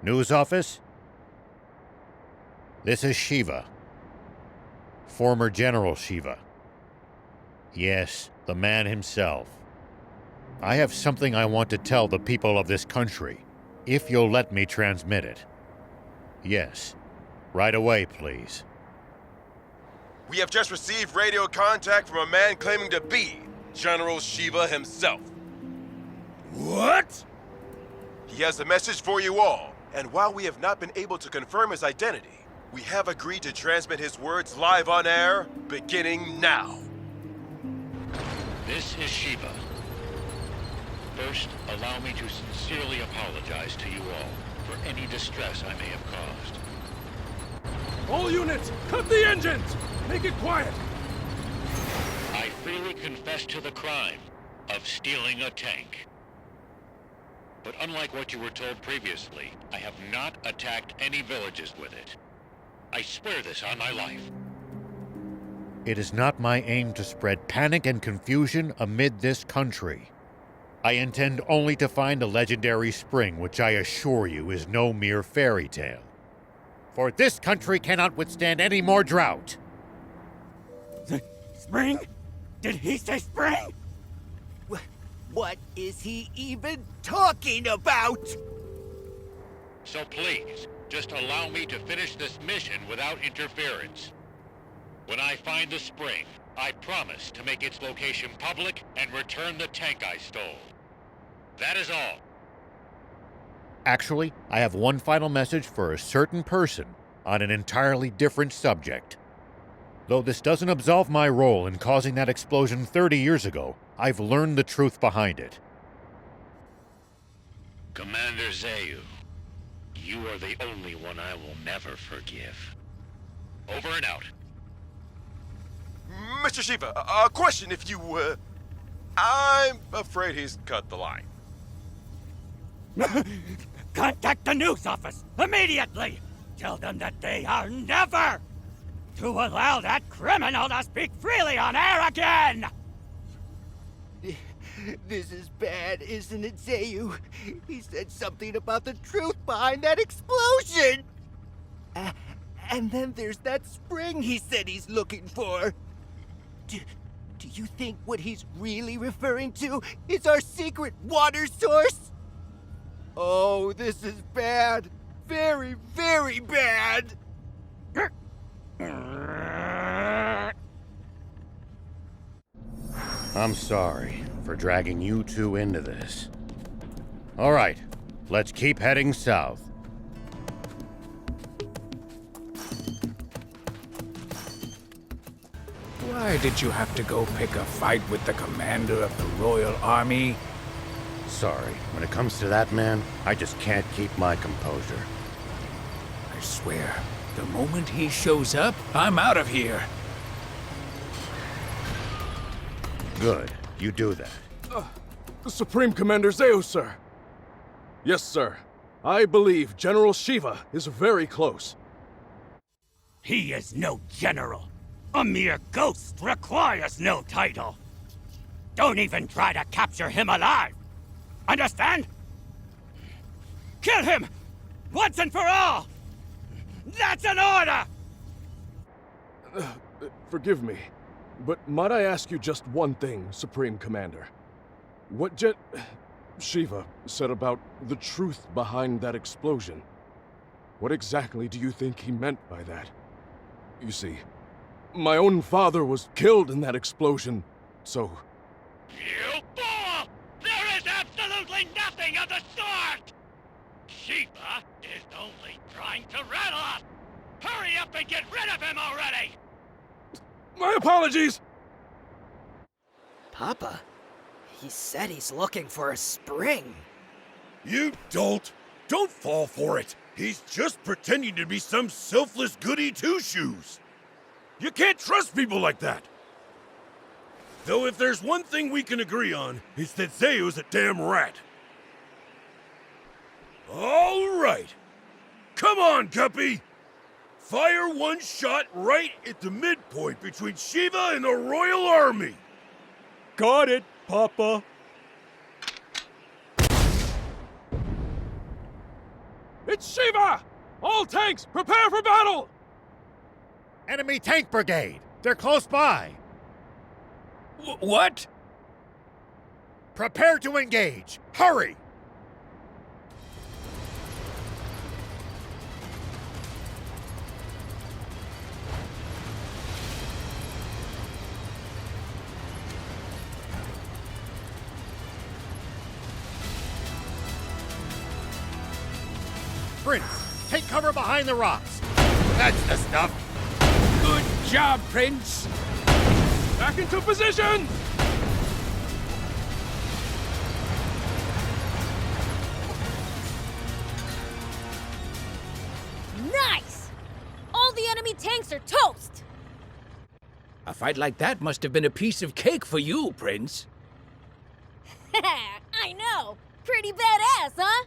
News office? This is Shiva. Former General Shiva. Yes, the man himself. I have something I want to tell the people of this country, if you'll let me transmit it. Yes, right away, please. We have just received radio contact from a man claiming to be General Shiva himself. What? He has a message for you all, and while we have not been able to confirm his identity, we have agreed to transmit his words live on air, beginning now. This is Shiva. First, allow me to sincerely apologize to you all for any distress I may have caused. All units, cut the engines! Make it quiet! I freely confess to the crime. of stealing a tank. But unlike what you were told previously, I have not attacked any villages with it. I swear this on my life. It is not my aim to spread panic and confusion amid this country. I intend only to find a legendary spring, which I assure you is no mere fairy tale. For this country cannot withstand any more drought. Spring? Did he say spring? What is he even talking about? So please, just allow me to finish this mission without interference. When I find the spring, I promise to make its location public and return the tank I stole. That is all. Actually, I have one final message for a certain person on an entirely different subject. Though this doesn't absolve my role in causing that explosion 30 years ago, I've learned the truth behind it. Commander Zayu, you are the only one I will never forgive. Over and out. Mr. Shiva, a question if you, I'm afraid he's cut the line. Contact the news office immediately! Tell them that they are never to allow that criminal to speak freely on air again! This is bad, isn't it, Zayu? He said something about the truth behind that explosion! And then there's that spring he said he's looking for. Do you think what he's really referring to is our secret water source? Oh, this is bad. Very, very bad. I'm sorry for dragging you two into this. All right, let's keep heading south. Why did you have to go pick a fight with the commander of the Royal Army? Sorry, when it comes to that man, I just can't keep my composure. I swear, the moment he shows up, I'm out of here. Good, you do that. Supreme Commander Zayu, sir. Yes, sir. I believe General Shiva is very close. He is no general. A mere ghost requires no title. Don't even try to capture him alive. Understand? Kill him! Once and for all! That's an order! Forgive me, but might I ask you just one thing, Supreme Commander? What Shiva said about the truth behind that explosion. What exactly do you think he meant by that? You see, my own father was killed in that explosion, so... You fool! There is absolutely nothing of the sort! Shiva is only trying to rattle us! Hurry up and get rid of him already! My apologies! Papa, he said he's looking for a spring. You dolt! Don't fall for it! He's just pretending to be some selfless goody two-shoes! You can't trust people like that! Though if there's one thing we can agree on, it's that Zayu's a damn rat. All right. Come on, Guppy! Fire one shot right at the midpoint between Shiva and the Royal Army! Got it, Papa. It's Shiva! All tanks, prepare for battle! Enemy tank brigade! They're close by! What? Prepare to engage! Hurry! Prince, take cover behind the rocks. That's the stuff. Good job, Prince. Back into position! Nice! All the enemy tanks are toast! A fight like that must have been a piece of cake for you, Prince. I know! Pretty badass, huh?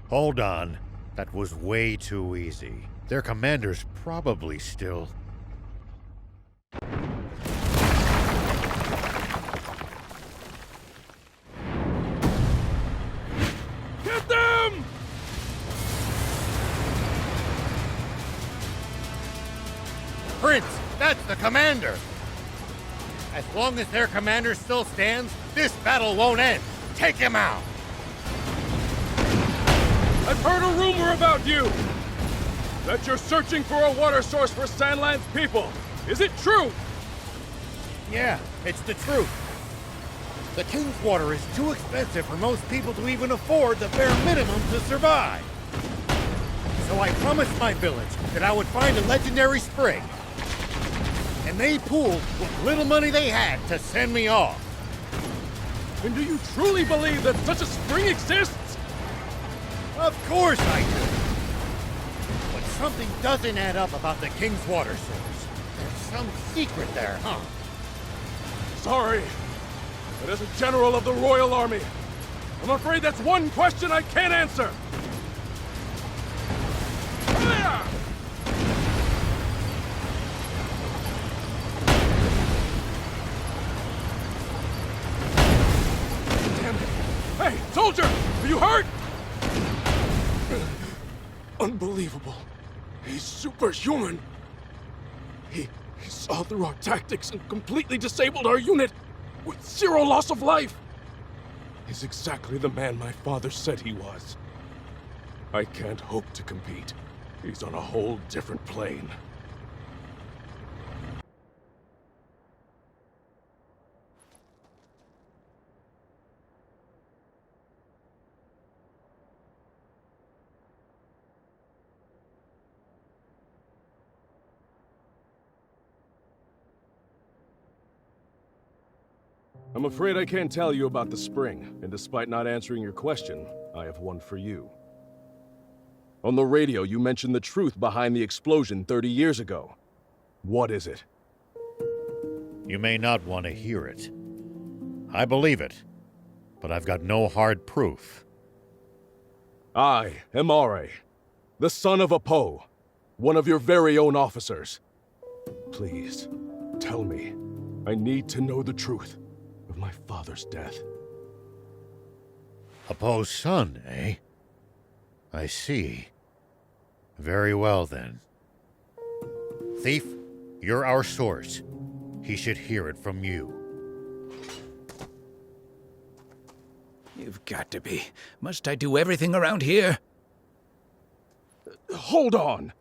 Hold on. That was way too easy. Their commander's probably still... Get them! Prince, that's the commander! As long as their commander still stands, this battle won't end. Take him out! I've heard a rumor about you! That you're searching for a water source for Sandland's people. Is it true? Yeah, it's the truth. The King's water is too expensive for most people to even afford the bare minimum to survive. So I promised my village that I would find a legendary spring. And they pooled what little money they had to send me off. And do you truly believe that such a spring exists? Of course I do. But something doesn't add up about the King's water source. There's some secret there, huh? Sorry, but as a general of the Royal Army, I'm afraid that's one question I can't answer. Damn it! Hey, soldier! Are you hurt? Unbelievable. He's superhuman. He saw through our tactics and completely disabled our unit with zero loss of life. He's exactly the man my father said he was. I can't hope to compete. He's on a whole different plane. I'm afraid I can't tell you about the spring, and despite not answering your question, I have one for you. On the radio, you mentioned the truth behind the explosion 30 years ago. What is it? You may not want to hear it. I believe it, but I've got no hard proof. I am Are, the son of Apo, one of your very own officers. Please, tell me. I need to know the truth of my father's death. Apo's son, eh? I see. Very well, then. Thief, you're our source. He should hear it from you. You've got to be. Must I do everything around here? Hold on!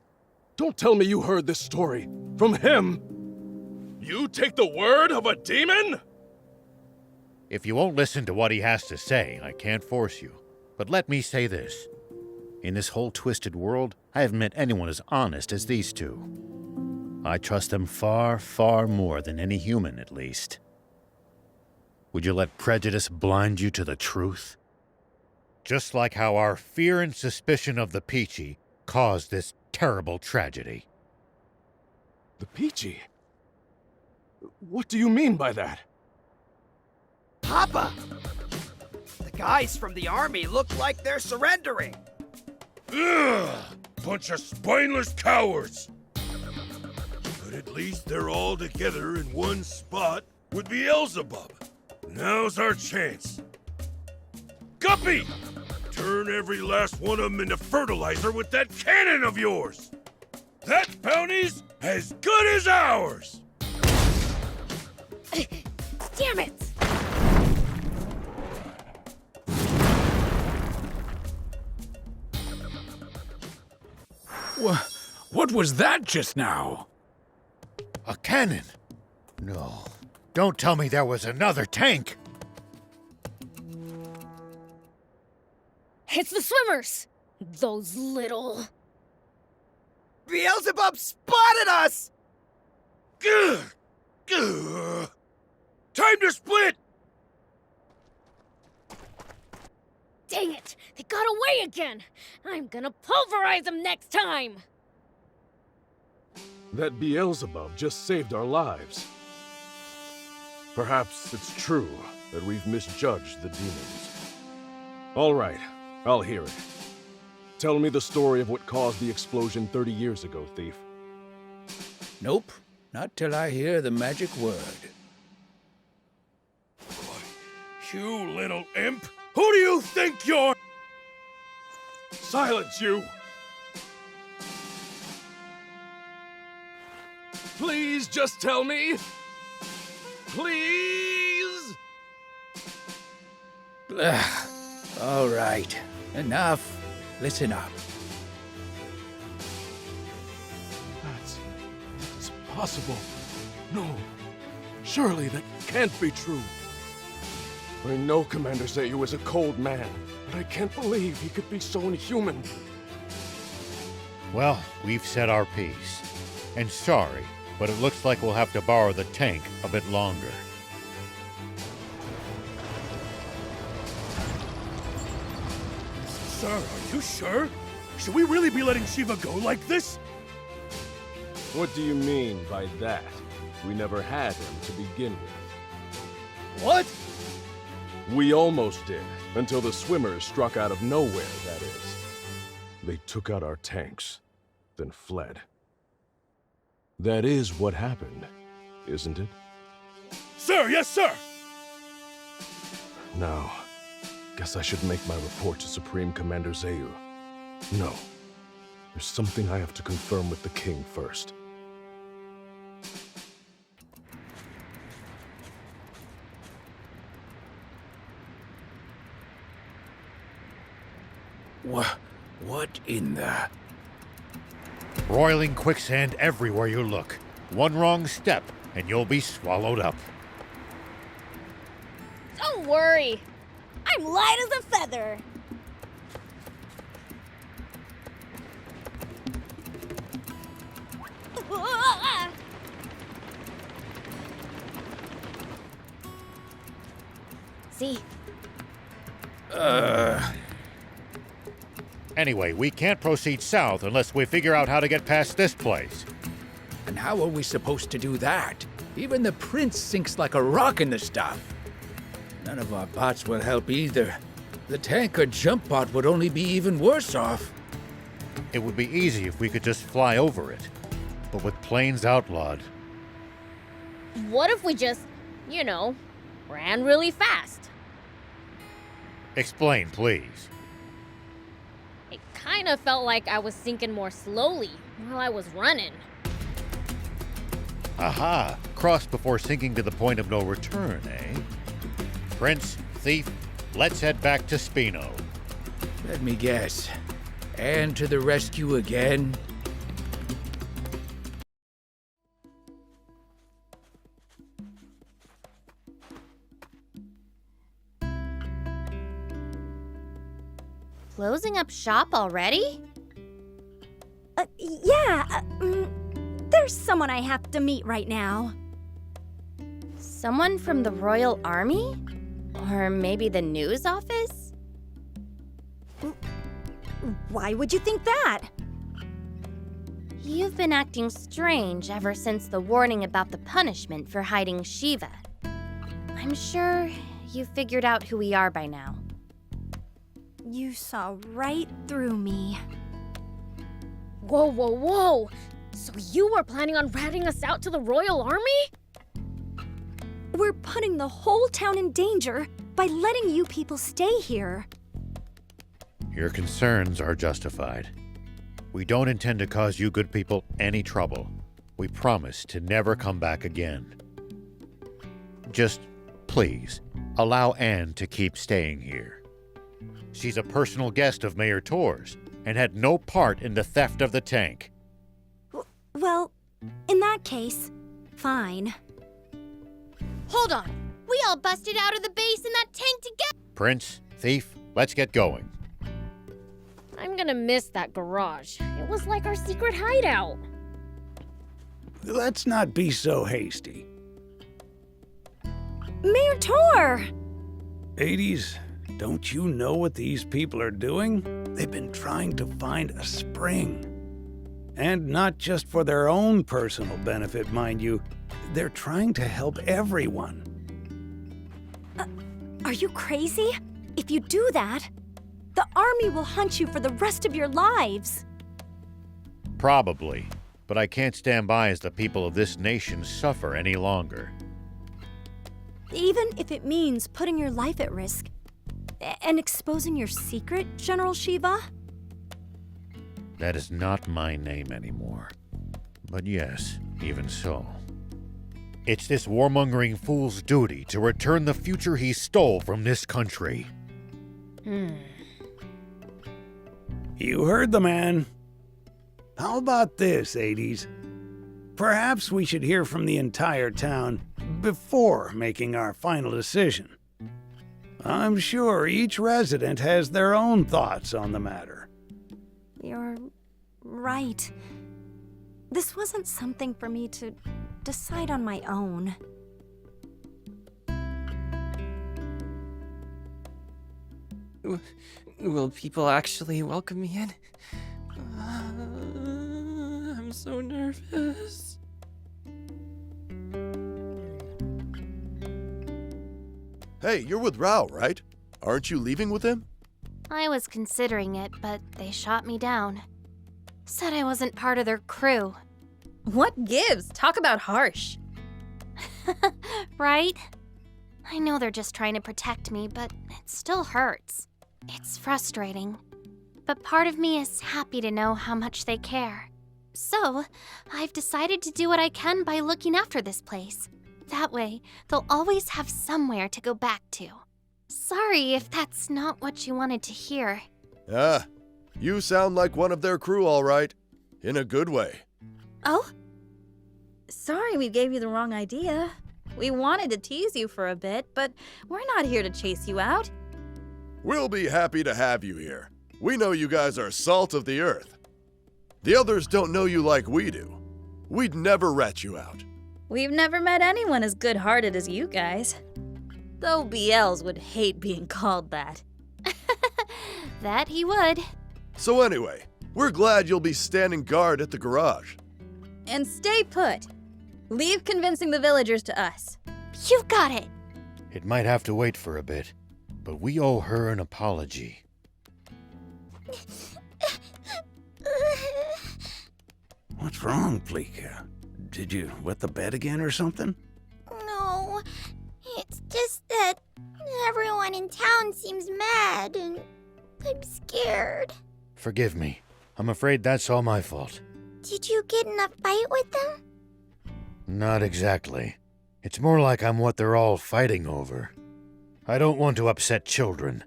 Don't tell me you heard this story from him! You take the word of a demon?! If you won't listen to what he has to say, I can't force you. But let me say this. In this whole twisted world, I haven't met anyone as honest as these two. I trust them far, far more than any human, at least. Would you let prejudice blind you to the truth? Just like how our fear and suspicion of the Peachy caused this terrible tragedy. The Peachy? What do you mean by that? Papa! The guys from the army look like they're surrendering. Ugh! Bunch of spineless cowards! But at least they're all together in one spot with Beelzebub. Now's our chance. Guppy! Turn every last one of them into fertilizer with that cannon of yours! That bounty's as good as ours! Damn it! What was that just now? A cannon? No. Don't tell me there was another tank! It's the swimmers! Those little... Beelzebub spotted us! Gah! Gah! Time to split! Dang it! They got away again! I'm gonna pulverize them next time! That Beelzebub just saved our lives. Perhaps it's true. that we've misjudged the demons. All right, I'll hear it. Tell me the story of what caused the explosion 30 years ago, thief. Nope, not till I hear the magic word. You little imp! Who do you think you're? Silence you! Please just tell me. Please? All right, enough. Listen up. It's impossible. No. Surely that can't be true. I know Commander Zayu is a cold man, but I can't believe he could be so inhuman. Well, we've said our piece. And sorry, but it looks like we'll have to borrow the tank a bit longer. Sir, are you sure? Should we really be letting Shiva go like this? What do you mean by that? We never had him to begin with. What? We almost did, until the swimmers struck out of nowhere, that is. They took out our tanks, then fled. That is what happened, isn't it? Sir, yes, sir! Now, guess I should make my report to Supreme Commander Zayu. No. There's something I have to confirm with the king first. What in the... Roiling quicksand everywhere you look. One wrong step, and you'll be swallowed up. Don't worry. I'm light as a feather. See? Anyway, we can't proceed south unless we figure out how to get past this place. And how are we supposed to do that? Even the prince sinks like a rock in the stuff. None of our bots will help either. The tank or jump bot would only be even worse off. It would be easy if we could just fly over it. But with planes outlawed... What if we just, you know, ran really fast? Explain, please. It kind of felt like I was sinking more slowly while I was running. Aha! Cross before sinking to the point of no return, eh? Prince, thief, let's head back to Spino. Let me guess. And to the rescue again? Closing up shop already? There's someone I have to meet right now. Someone from the Royal Army? Or maybe the news office? Why would you think that? You've been acting strange ever since the warning about the punishment for hiding Shiva. I'm sure you figured out who we are by now. You saw right through me. Whoa, whoa, whoa! So you were planning on ratting us out to the Royal Army? We're putting the whole town in danger by letting you people stay here. Your concerns are justified. We don't intend to cause you good people any trouble. We promise to never come back again. Just, please, allow Anne to keep staying here. She's a personal guest of Mayor Tor's and had no part in the theft of the tank. Well, in that case, fine. Hold on! We all busted out of the base in that tank together! Prince, thief, let's get going. I'm gonna miss that garage. It was like our secret hideout. Let's not be so hasty. Mayor Tor! Hades, don't you know what these people are doing? They've been trying to find a spring. And not just for their own personal benefit, mind you. They're trying to help everyone. Are you crazy? If you do that, the army will hunt you for the rest of your lives. Probably. But I can't stand by as the people of this nation suffer any longer. Even if it means putting your life at risk and exposing your secret, General Shiva? That is not my name anymore. But yes, even so. It's this warmongering fool's duty to return the future he stole from this country. You heard the man. How about this, 80s? Perhaps we should hear from the entire town before making our final decision. I'm sure each resident has their own thoughts on the matter. You're right. This wasn't something for me to decide on my own. Will people actually welcome me in? I'm so nervous. Hey, you're with Rao, right? Aren't you leaving with him? I was considering it, but they shot me down. Said I wasn't part of their crew. What gives? Talk about harsh. Right? I know they're just trying to protect me, but it still hurts. It's frustrating. But part of me is happy to know how much they care. So, I've decided to do what I can by looking after this place. That way, they'll always have somewhere to go back to. Sorry if that's not what you wanted to hear. Ah, you sound like one of their crew, all right. In a good way. Oh? Sorry we gave you the wrong idea. We wanted to tease you for a bit, but we're not here to chase you out. We'll be happy to have you here. We know you guys are salt of the earth. The others don't know you like we do. We'd never rat you out. We've never met anyone as good-hearted as you guys. Though BLs would hate being called that. That he would. So anyway, we're glad you'll be standing guard at the garage. And stay put. Leave convincing the villagers to us. You've got it. It might have to wait for a bit, but we owe her an apology. What's wrong, Pleeka? Did you wet the bed again or something? No, it's just that everyone in town seems mad and I'm scared. Forgive me. I'm afraid that's all my fault. Did you get in a fight with them? Not exactly. It's more like I'm what they're all fighting over. I don't want to upset children.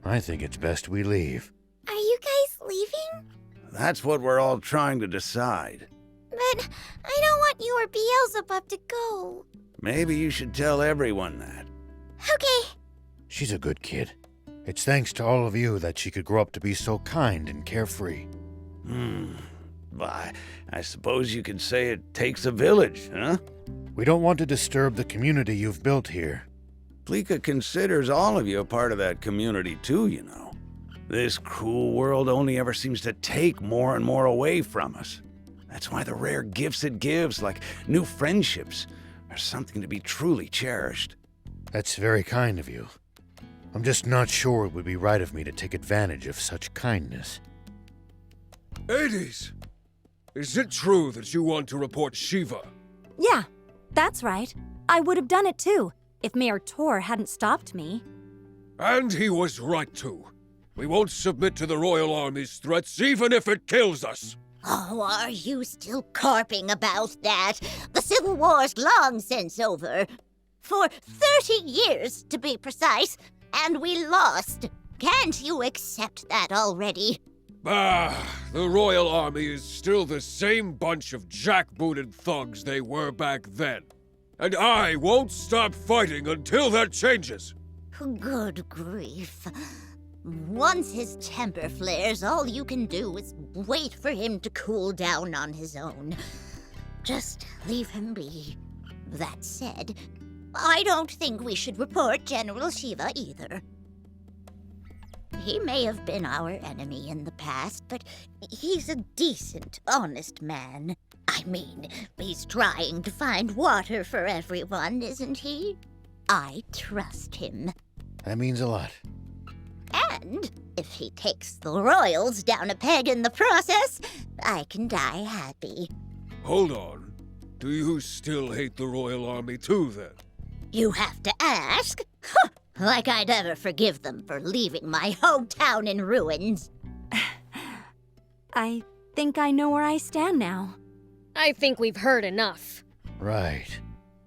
I think it's best we leave. Are you guys leaving? That's what we're all trying to decide. But I don't want you or Beelzebub to go. Maybe you should tell everyone that. Okay. She's a good kid. It's thanks to all of you that she could grow up to be so kind and carefree. Why, I suppose you could say it takes a village, huh? We don't want to disturb the community you've built here. Pleeka considers all of you a part of that community too, you know. This cruel world only ever seems to take more and more away from us. That's why the rare gifts it gives, like new friendships, are something to be truly cherished. That's very kind of you. I'm just not sure it would be right of me to take advantage of such kindness. 80s! Is it true that you want to report Shiva? Yeah, that's right. I would have done it too, if Mayor Tor hadn't stopped me. And he was right to. We won't submit to the Royal Army's threats, even if it kills us. Oh, are you still carping about that? The Civil War's long since over. For 30 years, to be precise, and we lost. Can't you accept that already? Bah, the Royal Army is still the same bunch of jackbooted thugs they were back then. And I won't stop fighting until that changes. Good grief. Once his temper flares, all you can do is wait for him to cool down on his own. Just leave him be. That said, I don't think we should report General Shiva either. He may have been our enemy in the past, but he's a decent, honest man. I mean, he's trying to find water for everyone, isn't he? I trust him. That means a lot. And if he takes the royals down a peg in the process, I can die happy. Hold on. Do you still hate the Royal Army too, then? You have to ask? Huh, like I'd ever forgive them for leaving my hometown in ruins. I think I know where I stand now. I think we've heard enough. Right.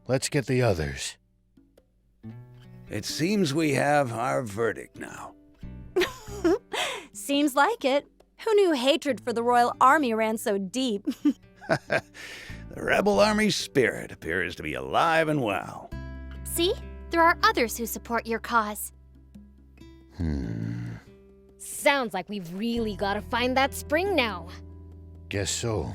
Let's get the others. It seems we have our verdict now. Seems like it. Who knew hatred for the Royal Army ran so deep? The Rebel Army's spirit appears to be alive and well. See? There are others who support your cause. Sounds like we've really gotta find that spring now. Guess so.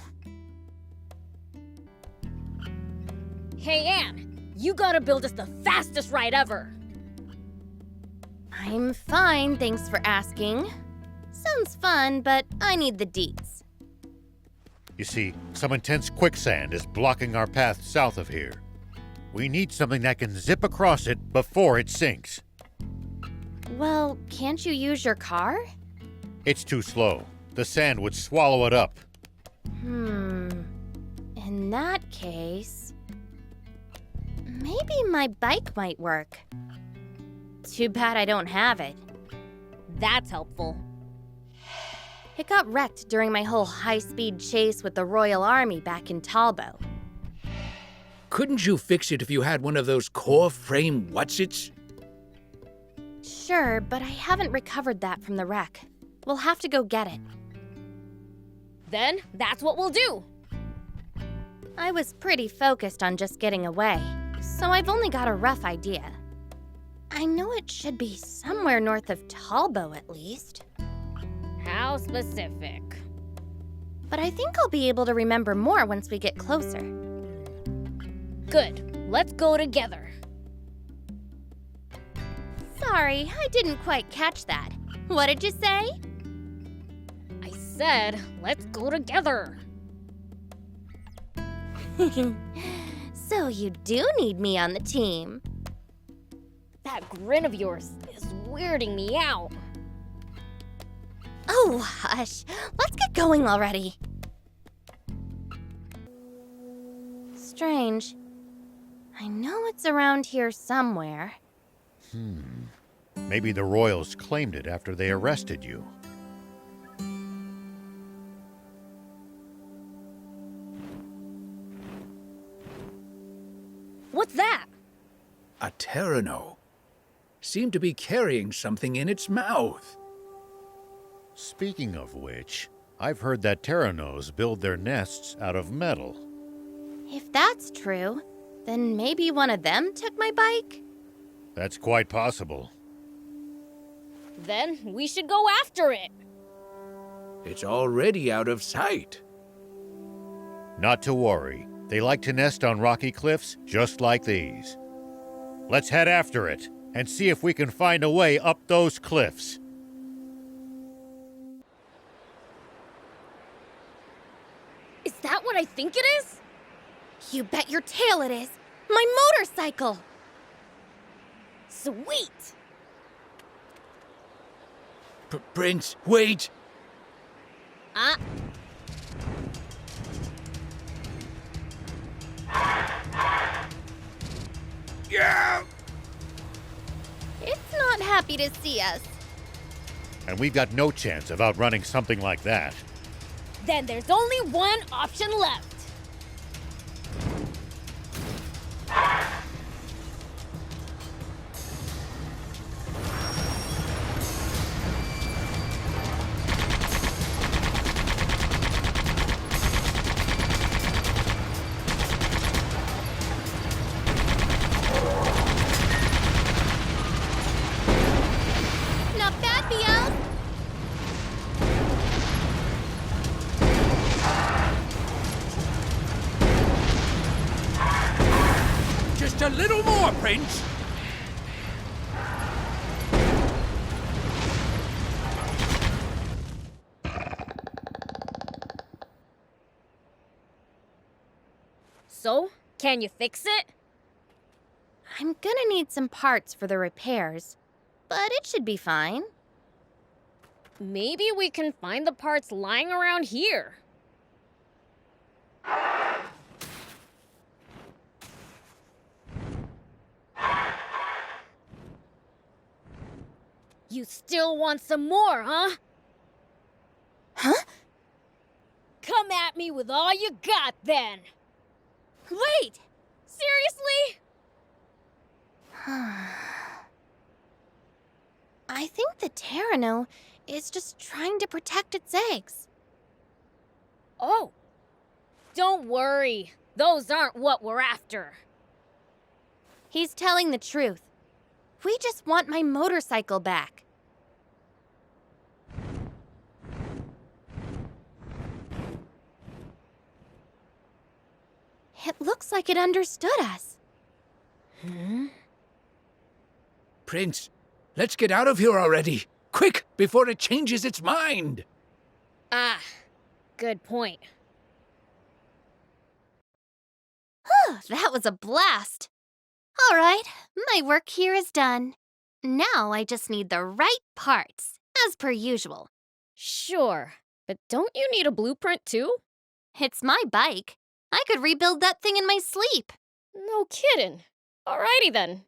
Hey, Anne, you gotta build us the fastest ride ever. I'm fine, thanks for asking. Sounds fun, but I need the deets. You see, some intense quicksand is blocking our path south of here. We need something that can zip across it before it sinks. Well, can't you use your car? It's too slow. The sand would swallow it up. In that case, maybe my bike might work. Too bad I don't have it. That's helpful. It got wrecked during my whole high-speed chase with the Royal Army back in Talbot. Couldn't you fix it if you had one of those core frame whatsits? Sure, but I haven't recovered that from the wreck. We'll have to go get it. Then that's what we'll do. I was pretty focused on just getting away, so I've only got a rough idea. I know it should be somewhere north of Talbot at least. How specific? But I think I'll be able to remember more once we get closer. Good. Let's go together. Sorry, I didn't quite catch that. What did you say? I said, let's go together. So you do need me on the team. That grin of yours is weirding me out. Oh, hush. Let's get going already. Strange. I know it's around here somewhere. Maybe the Royals claimed it after they arrested you. What's that? A Terrano. Seemed to be carrying something in its mouth. Speaking of which, I've heard that Terranos build their nests out of metal. If that's true, then maybe one of them took my bike? That's quite possible. Then we should go after it. It's already out of sight. Not to worry. They like to nest on rocky cliffs just like these. Let's head after it and see if we can find a way up those cliffs. Is that what I think it is? You bet your tail it is. My motorcycle! Sweet! Prince, wait! Yeah! It's not happy to see us. And we've got no chance of outrunning something like that. Then there's only one option left. Not bad, Biel. Just a little more, Prince! So, can you fix it? I'm gonna need some parts for the repairs. but it should be fine. Maybe we can find the parts lying around here. You still want some more, huh? Huh? Come at me with all you got, then! Wait! Seriously? I think the Tyranno is just trying to protect its eggs. Oh. Don't worry. Those aren't what we're after. He's telling the truth. We just want my motorcycle back. It looks like it understood us. Prince, let's get out of here already. Quick, before it changes its mind. Ah, good point. That was a blast. All right, my work here is done. Now I just need the right parts, as per usual. Sure, but don't you need a blueprint too? It's my bike. I could rebuild that thing in my sleep. No kidding. Alrighty then.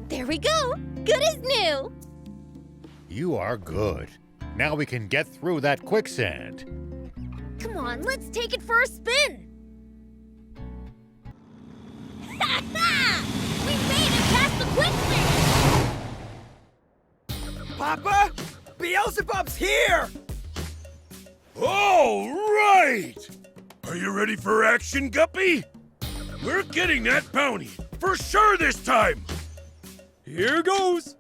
There we go. Good as new. You are good. Now we can get through that quicksand. Come on, let's take it for a spin. We made it past the quicksand! Papa! Beelzebub's here! All right! Are you ready for action, Guppy? We're getting that bounty, for sure this time! Here goes!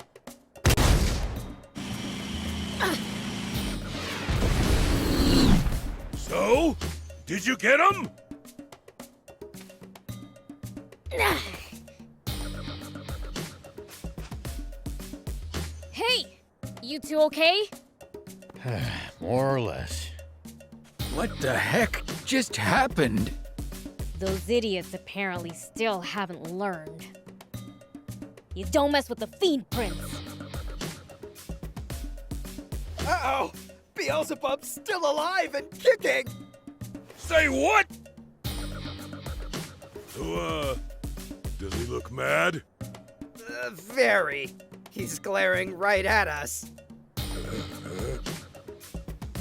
So, did you get him? Hey! You two okay? More or less. What the heck just happened? Those idiots apparently still haven't learned. You don't mess with the Fiend Prince. Uh-oh! Beelzebub's still alive and kicking! Say what? So, does he look mad? Very. He's glaring right at us.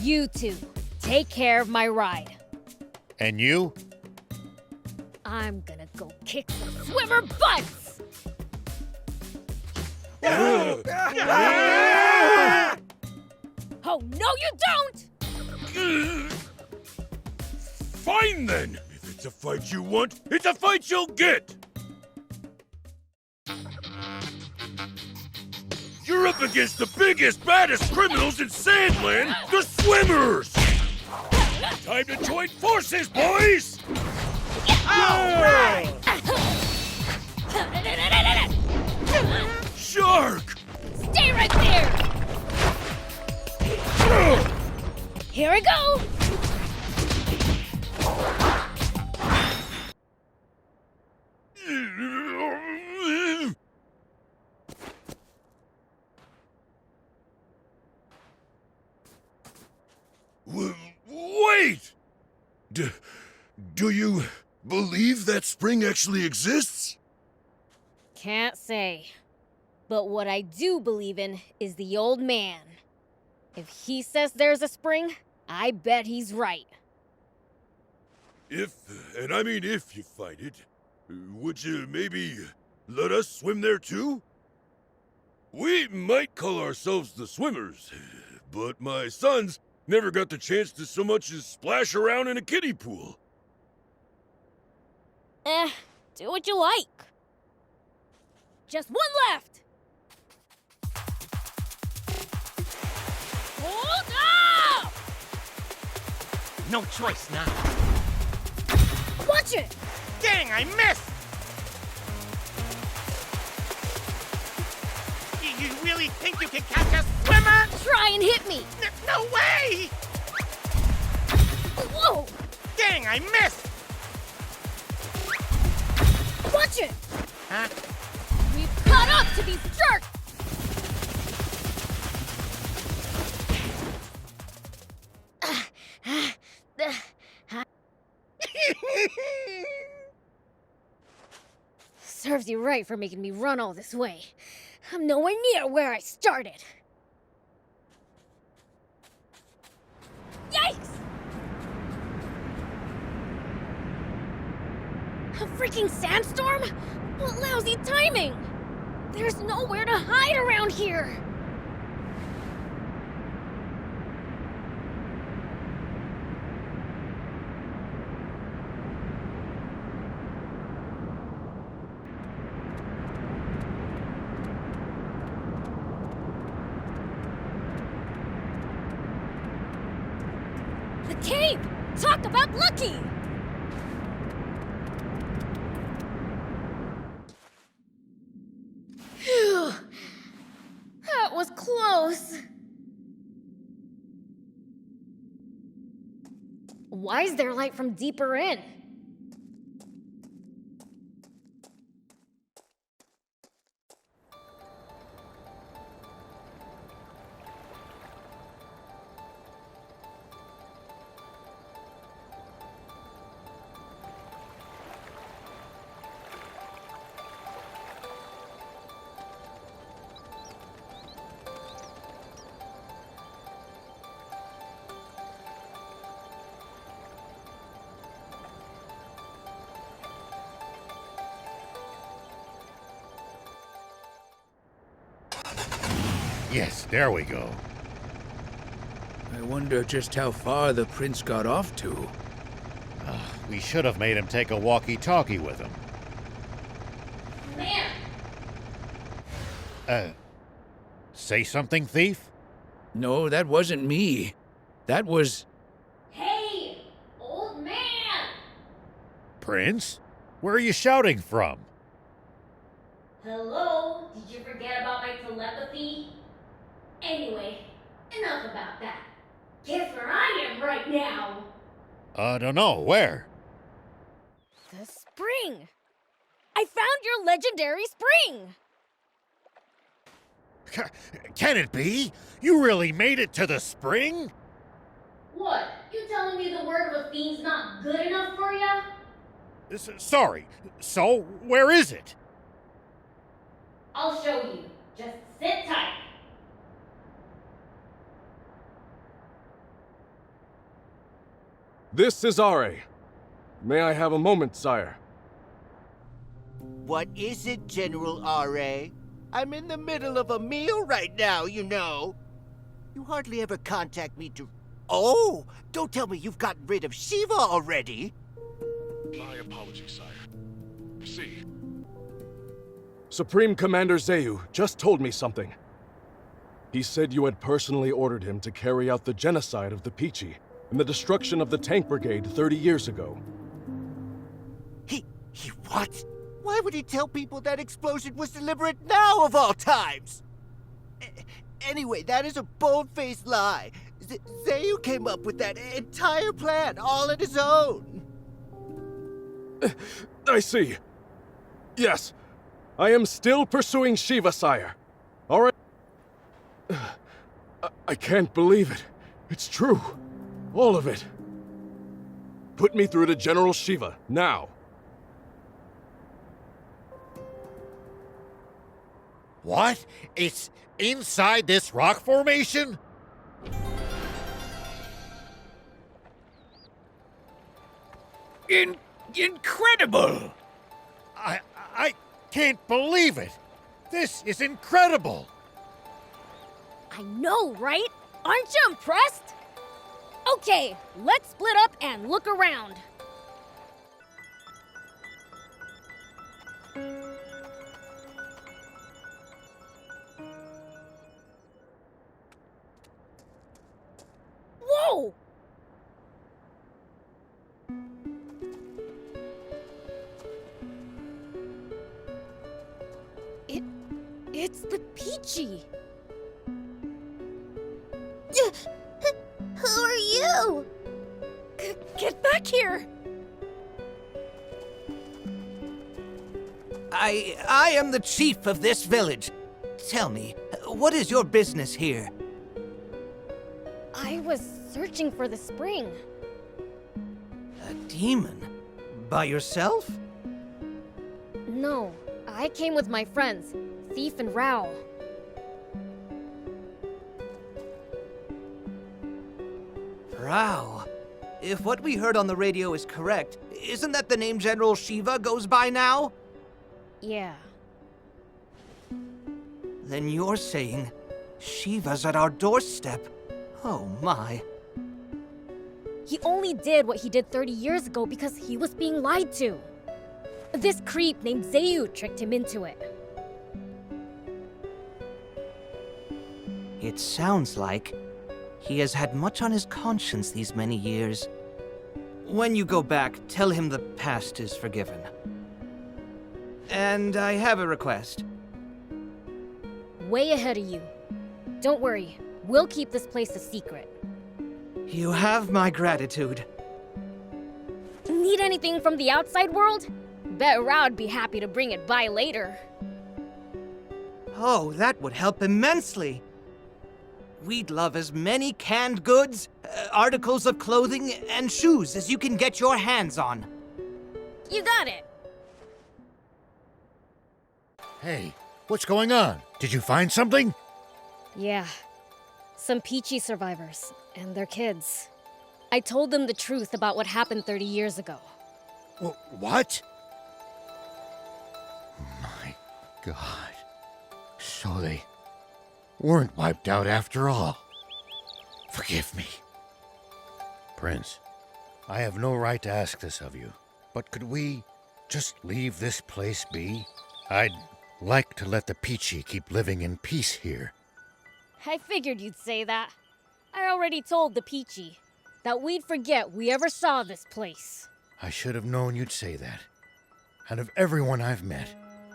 You two, take care of my ride. And you? I'm gonna go kick some swimmer butts! Oh, no you don't! Fine then! If it's a fight you want, it's a fight you'll get! You're up against the biggest, baddest criminals in Sandland, the Swimmers! Time to join forces, boys! Alright! Shark! Stay right there! Here I go! Wait! Do you believe that spring actually exists? Can't say. But what I do believe in is the old man. If he says there's a spring, I bet he's right. If you find it, would you maybe let us swim there too? We might call ourselves the Swimmers, but my sons never got the chance to so much as splash around in a kiddie pool. Do what you like. Just one left! Hold up! No choice now. Watch it! Dang, I missed! You really really think you can catch a swimmer? Try and hit me! No way! Whoa! Dang, I missed! Watch it! Huh? We've caught up to these jerks! Serves you right for making me run all this way. I'm nowhere near where I started. Yikes! A freaking sandstorm? What lousy timing! There's nowhere to hide around here! The cave! Talk about lucky! Phew. That was close. Why is there light from deeper in? Yes, there we go. I wonder just how far the prince got off to. We should have made him take a walkie-talkie with him. Man! Say something, thief? No, that wasn't me. That was... Hey! Old man! Prince? Where are you shouting from? Hello? Did you forget about my telepathy? Anyway, enough about that. Guess where I am right now? Don't know. Where? The spring! I found your legendary spring! Can it be? You really made it to the spring? What? You telling me the word of a fiend's not good enough for ya? Sorry. So, where is it? I'll show you. Just sit tight. This is Are. May I have a moment, sire? What is it, General R.A.? I'm in the middle of a meal right now, you know. You hardly ever contact me to... Oh! Don't tell me you've gotten rid of Shiva already! My apologies, sire. See. Supreme Commander Zeyu just told me something. He said you had personally ordered him to carry out the genocide of the Peachy and the destruction of the tank brigade 30 years ago. He what? Why would he tell people that explosion was deliberate now of all times? Anyway, that is a bold-faced lie. Zeyu came up with that entire plan all on his own. I see. Yes, I am still pursuing Shiva, sire. All right. I can't believe it. It's true. All of it. Put me through to General Shiva, now. What? It's inside this rock formation? Incredible! I can't believe it. This is incredible. I know, right? Aren't you impressed? Okay, let's split up and look around. Whoa! It's the Peachy. I am the chief of this village. Tell me, what is your business here? I was searching for the spring. A demon? By yourself? No, I came with my friends, Thief and Rao. Rao. If what we heard on the radio is correct, isn't that the name General Shiva goes by now? Yeah. Then you're saying Shiva's at our doorstep. Oh my. He only did what he did 30 years ago because he was being lied to. This creep named Zayu tricked him into it. It sounds like he has had much on his conscience these many years. When you go back, tell him the past is forgiven. And I have a request. Way ahead of you. Don't worry, we'll keep this place a secret. You have my gratitude. Need anything from the outside world? Bet Rao'd be happy to bring it by later. Oh, that would help immensely. We'd love as many canned goods, articles of clothing, and shoes as you can get your hands on. You got it! Hey, what's going on? Did you find something? Yeah. Some Peachy survivors, and their kids. I told them the truth about what happened 30 years ago. What? My God. So they weren't wiped out after all. Forgive me. Prince, I have no right to ask this of you, but could we just leave this place be? I'd like to let the Peachy keep living in peace here. I figured you'd say that. I already told the Peachy that we'd forget we ever saw this place. I should have known you'd say that. Out of everyone I've met,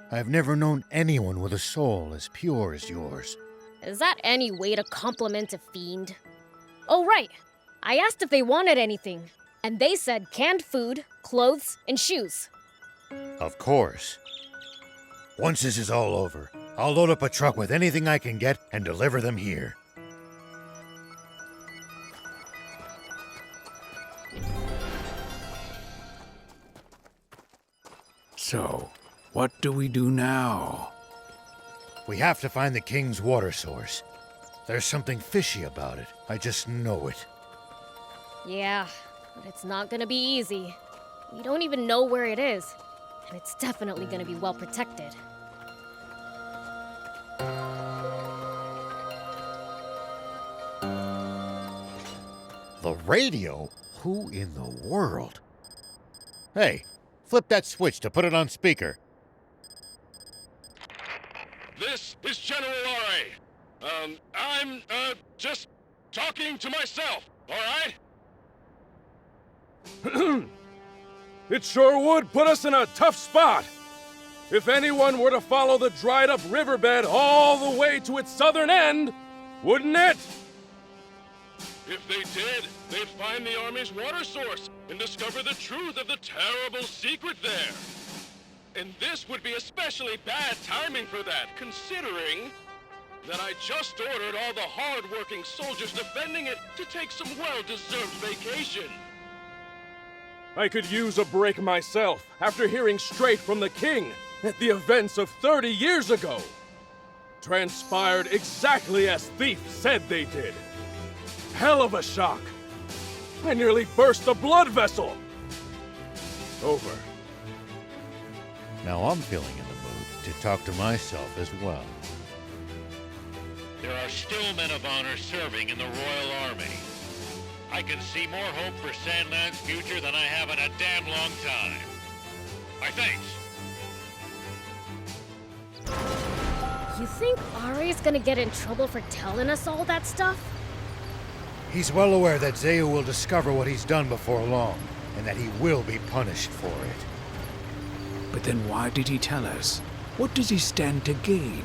I've never known anyone with a soul as pure as yours. Is that any way to compliment a fiend? Oh, right. I asked if they wanted anything, and they said canned food, clothes, and shoes. Of course. Once this is all over, I'll load up a truck with anything I can get and deliver them here. So, what do we do now? We have to find the king's water source. There's something fishy about it. I just know it. Yeah, but it's not gonna be easy. We don't even know where it is, and it's definitely gonna be well protected. The radio? Who in the world? Hey, flip that switch to put it on speaker. This is General R.A. I'm, just talking to myself, all right? It sure would put us in a tough spot. If anyone were to follow the dried-up riverbed all the way to its southern end, wouldn't it? If they did, they'd find the Army's water source and discover the truth of the terrible secret there. And this would be especially bad timing for that, considering that I just ordered all the hard-working soldiers defending it to take some well-deserved vacation. I could use a break myself after hearing straight from the king that the events of 30 years ago transpired exactly as Thief said they did. Hell of a shock. I nearly burst a blood vessel. Over. Now I'm feeling in the mood to talk to myself as well. There are still men of honor serving in the Royal Army. I can see more hope for Sandland's future than I have in a damn long time. My thanks. You think Ari's gonna get in trouble for telling us all that stuff? He's well aware that Zayu will discover what he's done before long, and that he will be punished for it. But then why did he tell us? What does he stand to gain?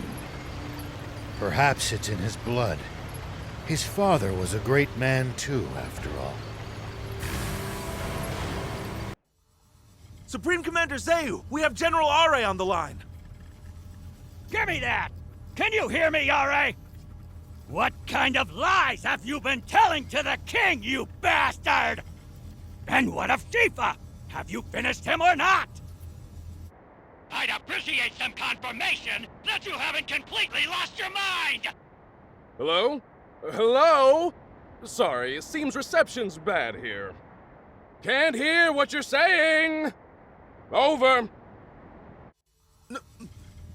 Perhaps it's in his blood. His father was a great man too, after all. Supreme Commander Zayu, we have General Are on the line. Give me that! Can you hear me, Yare? What kind of lies have you been telling to the king, you bastard? And what of Shifa? Have you finished him or not? I'd appreciate some confirmation that you haven't completely lost your mind! Hello? Hello? Sorry, it seems reception's bad here. Can't hear what you're saying! Over.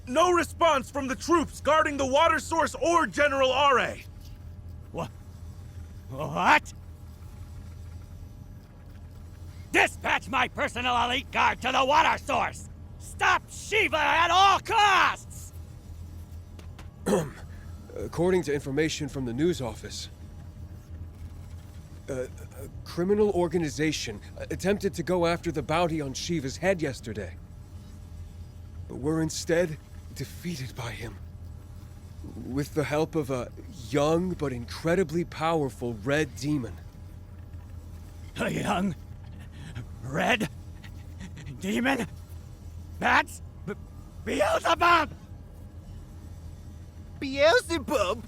No response from the troops guarding the water source or General Are. What? Dispatch my personal elite guard to the water source! Stop Shiva at all costs! According to information from the news office, a criminal organization attempted to go after the bounty on Shiva's head yesterday. But were instead defeated by him. With the help of a young but incredibly powerful red demon. A young red demon? That's Beelzebub! Beelzebub?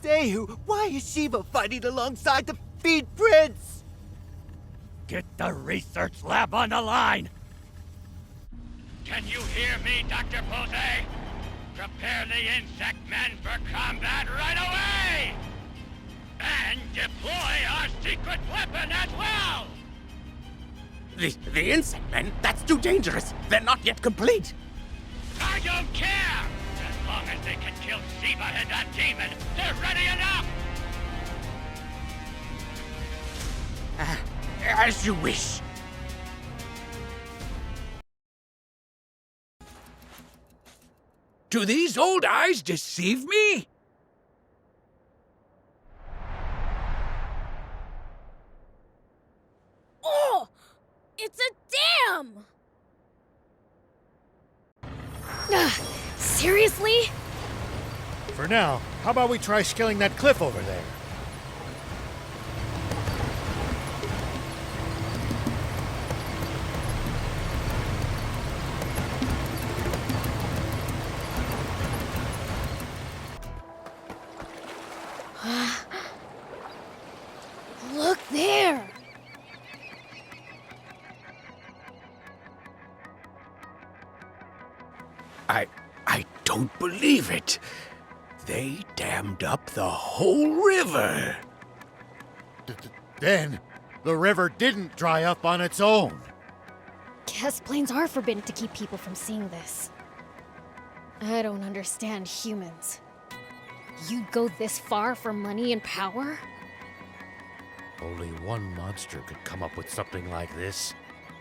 Zayu, why is Shiva fighting alongside the Feed Prince? Get the research lab on the line! Can you hear me, Dr. Pose? Prepare the insect men for combat right away! And deploy our secret weapon as well! The insect men? That's too dangerous. They're not yet complete. I don't care! As long as they can kill Shiva and that demon, they're ready enough! As you wish. Do these old eyes deceive me? Oh! It's a dam! Seriously? For now, how about we try scaling that cliff over there? Look there! I don't believe it. They dammed up the whole river. Then, the river didn't dry up on its own. Guess planes are forbidden to keep people from seeing this. I don't understand humans. You'd go this far for money and power? Only one monster could come up with something like this.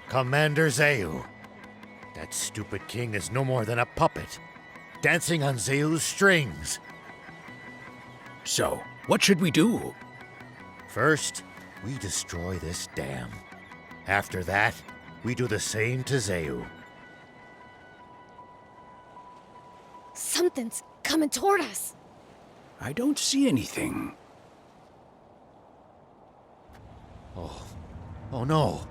Commander Zayu. That stupid king is no more than a puppet, dancing on Zayu's strings. So, what should we do? First, we destroy this dam. After that, we do the same to Zayu. Something's coming toward us. I don't see anything. Oh no.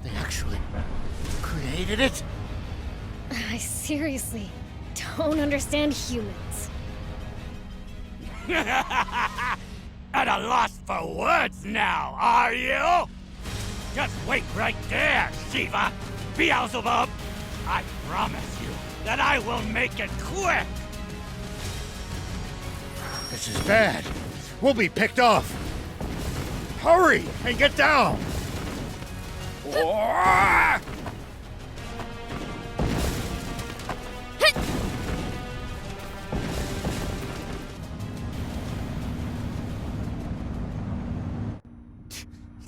They actually created it? I seriously don't understand humans. At a loss for words now, are you? Just wait right there, Shiva! Beelzebub! I promise you that I will make it quick! This is bad. We'll be picked off. Hurry and get down!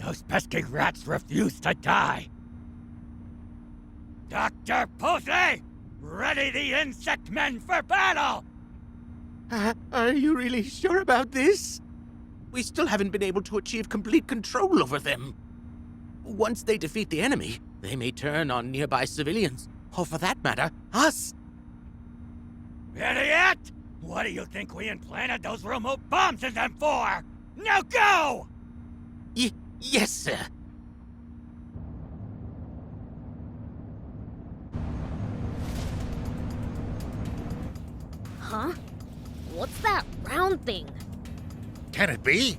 Those pesky rats refuse to die. Dr. Pose! Ready the insect men for battle! Are you really sure about this? We still haven't been able to achieve complete control over them. Once they defeat the enemy, they may turn on nearby civilians. Or for that matter, Us? Idiot! What do you think we implanted those remote bombs in them for? Now go! Yes, sir. Huh? What's that round thing? Can it be?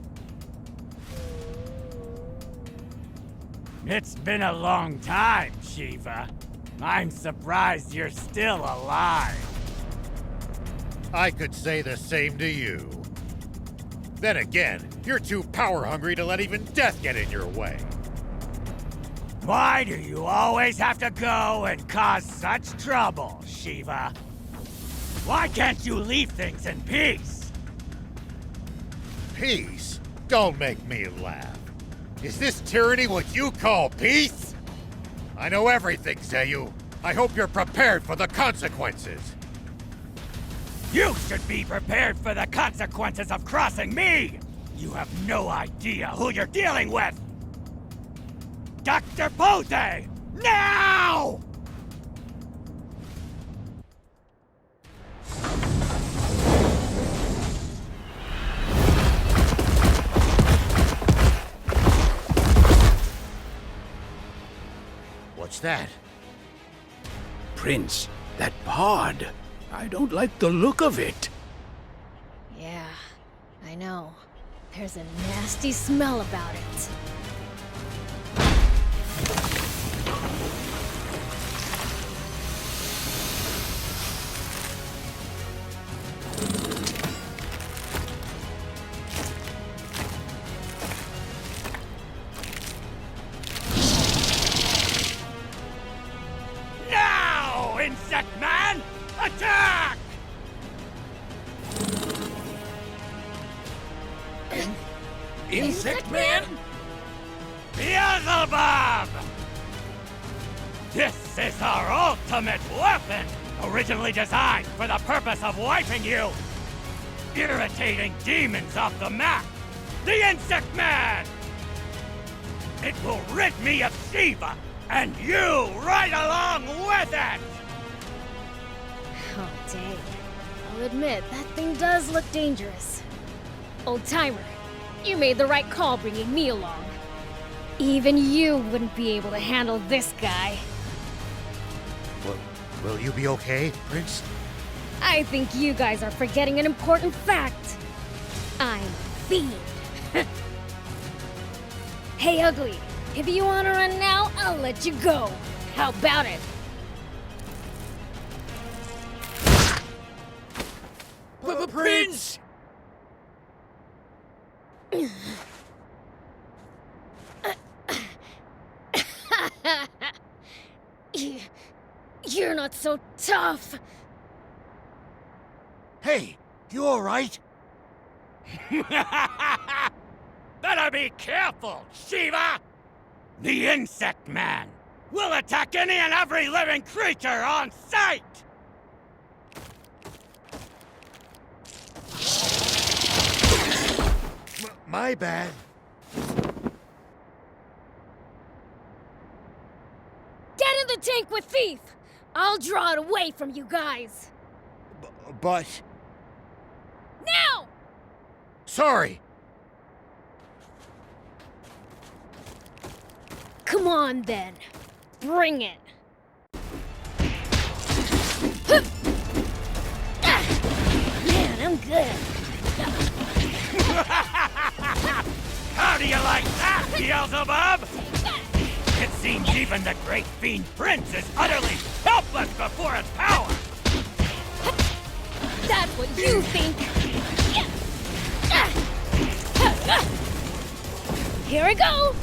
It's been a long time, Shiva. I'm surprised you're still alive. I could say the same to you. Then again, you're too power-hungry to let even death get in your way. Why do you always have to go and cause such trouble, Shiva? Why can't you leave things in peace? Peace? Don't make me laugh. Is this tyranny what you call peace? I know everything, Zayu. I hope you're prepared for the consequences. You should be prepared for the consequences of crossing me! You have no idea who you're dealing with! Dr. Pose! Now! What's that? Prince, that pod. I don't like the look of it. Yeah, I know. There's a nasty smell about it. Now, Insect Man! Attack! Insect Man? Beelzebub! This is our ultimate weapon! Originally designed for the purpose of wiping you! Irritating demons off the map! The Insect Man! It will rid me of Shiva, and you right along with it! Oh, dang. I'll admit, that thing does look dangerous. Old timer, you made the right call bringing me along. Even you wouldn't be able to handle this guy. Will you be okay, Prince? I think you guys are forgetting an important fact. I'm a fiend. Hey, Ugly, if you want to run now, I'll let you go. How about it? Prince! You're not so tough. Hey, you all right? Better be careful, Shiva! The Insect Man will attack any and every living creature on sight! My bad. Get in the tank with Thief! I'll draw it away from you guys. But... Now! Sorry! Come on, then. Bring it. Man, I'm good. How do you like that, Beelzebub? It seems even the great fiend Prince is utterly helpless before its power! That's what you think! Here I go!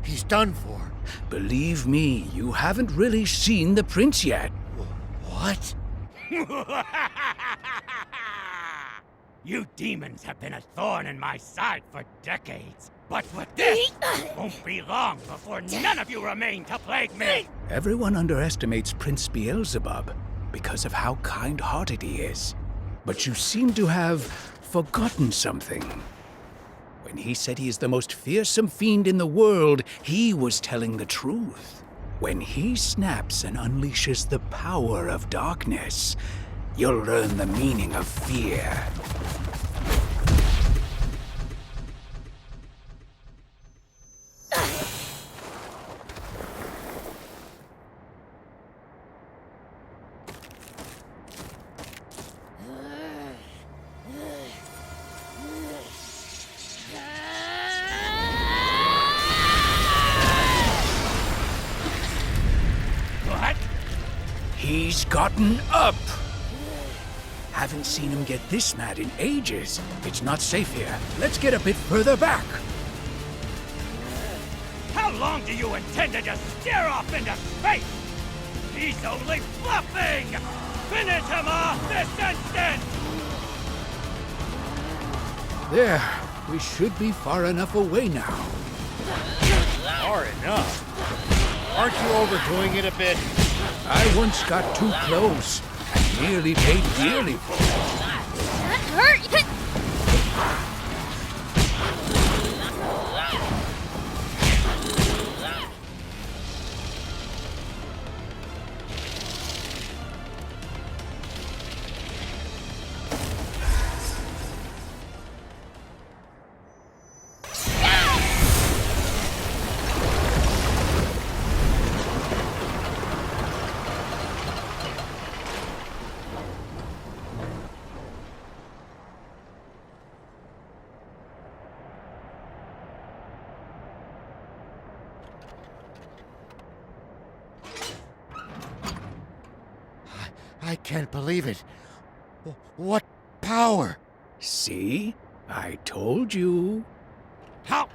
He's done for. Believe me, you haven't really seen the prince yet. What? You demons have been a thorn in my side for decades. But with this, won't be long before none of you remain to plague me! Everyone underestimates Prince Beelzebub because of how kind-hearted he is. But you seem to have forgotten something. When he said he is the most fearsome fiend in the world, he was telling the truth. When he snaps and unleashes the power of darkness, you'll learn the meaning of fear. What? He's gotten up! Haven't seen him get this mad in ages. It's not safe here. Let's get a bit further back. How long do you intend to just stare off into space? He's only bluffing! Finish him off this instant! There. We should be far enough away now. Far enough? Aren't you overdoing it a bit? I once got too close and nearly paid dearly for it. That hurt! I can't believe it. What power? See? I told you. How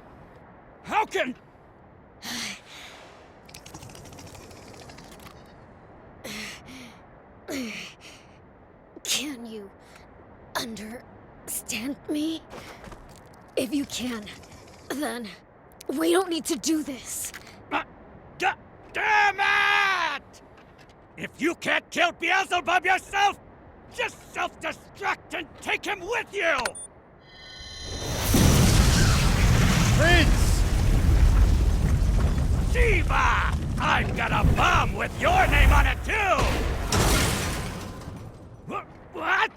can... Can you understand me? If you can, then we don't need to do this. Damn it! If you can't kill Beelzebub yourself, just self-destruct and take him with you! Prince! Shiva! I've got a bomb with your name on it, too! What?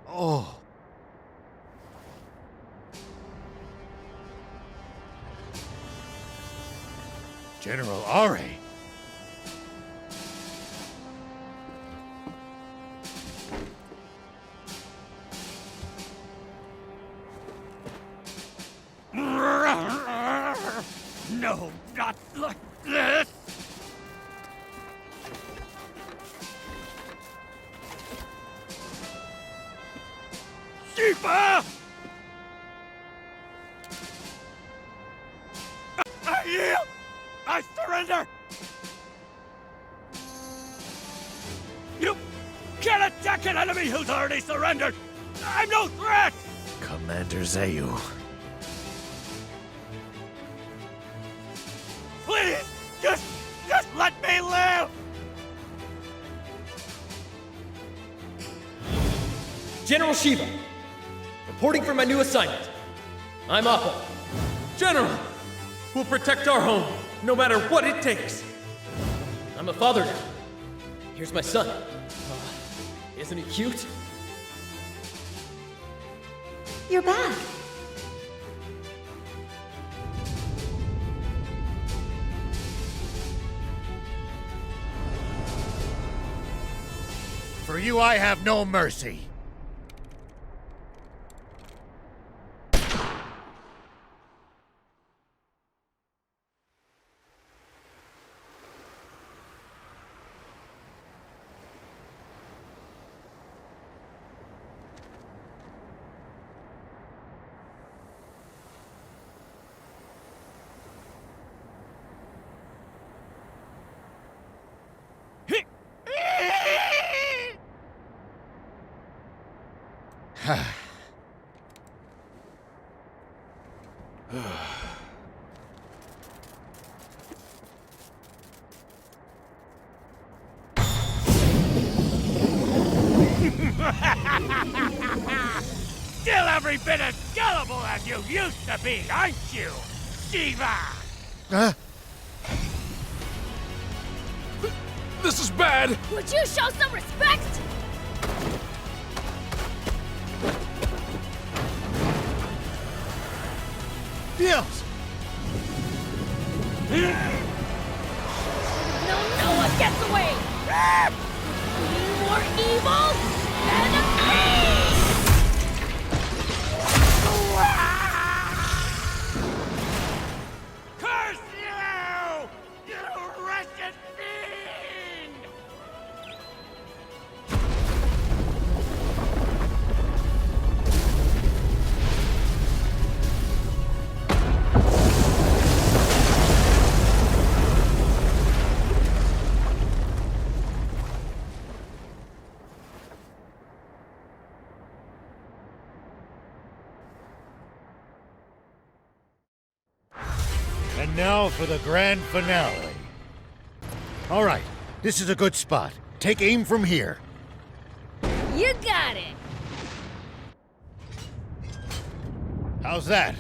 Oh. General Are. No, not like this! Shiva! I yield! I surrender! You can't attack an enemy who's already surrendered! I'm no threat! Commander Zayu. Please! Just let me live! General Shiva, reporting for my new assignment. I'm Appa. General! We'll protect our home, no matter what it takes. I'm a father now. Here's my son. Isn't he cute? You're back. For you, I have no mercy. Still every bit as gullible as you used to be, aren't you, Shiva? This is bad! Would you show some respect? Dios! No one gets away! More evil than me! Curse you! You wretched fiend! And now for the grand finale. All right, this is a good spot. Take aim from here. You got it! How's that?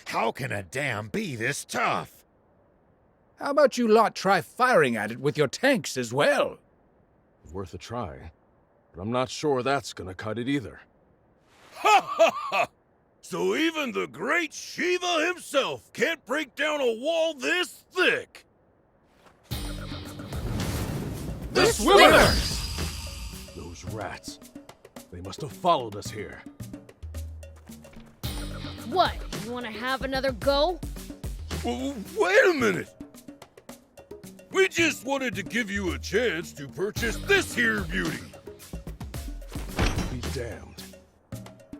How can a dam be this tough? How about you lot try firing at it with your tanks as well? Worth a try, but I'm not sure that's gonna cut it either. Ha ha ha! So even the great Shiva himself can't break down a wall this thick! The swimmers! Those rats. They must have followed us here. What, you wanna have another go? Wait a minute! We just wanted to give you a chance to purchase this here beauty. Be damned.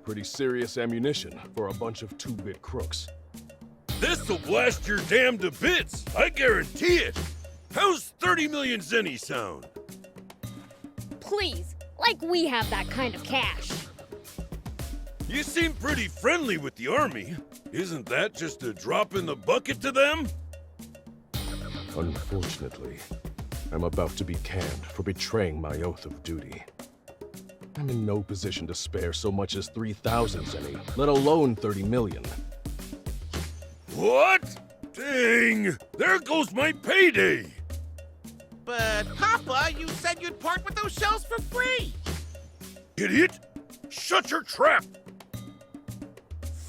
Pretty serious ammunition for a bunch of two-bit crooks. This'll blast your dam to bits, I guarantee it. How's 30 million zenny sound? Please, like we have that kind of cash. You seem pretty friendly with the army. Isn't that just a drop in the bucket to them? Unfortunately, I'm about to be canned for betraying my oath of duty. I'm in no position to spare so much as 3,000 zenny, let alone 30 million. What? Dang! There goes my payday! But, Papa, you said you'd part with those shells for free! Idiot! Shut your trap!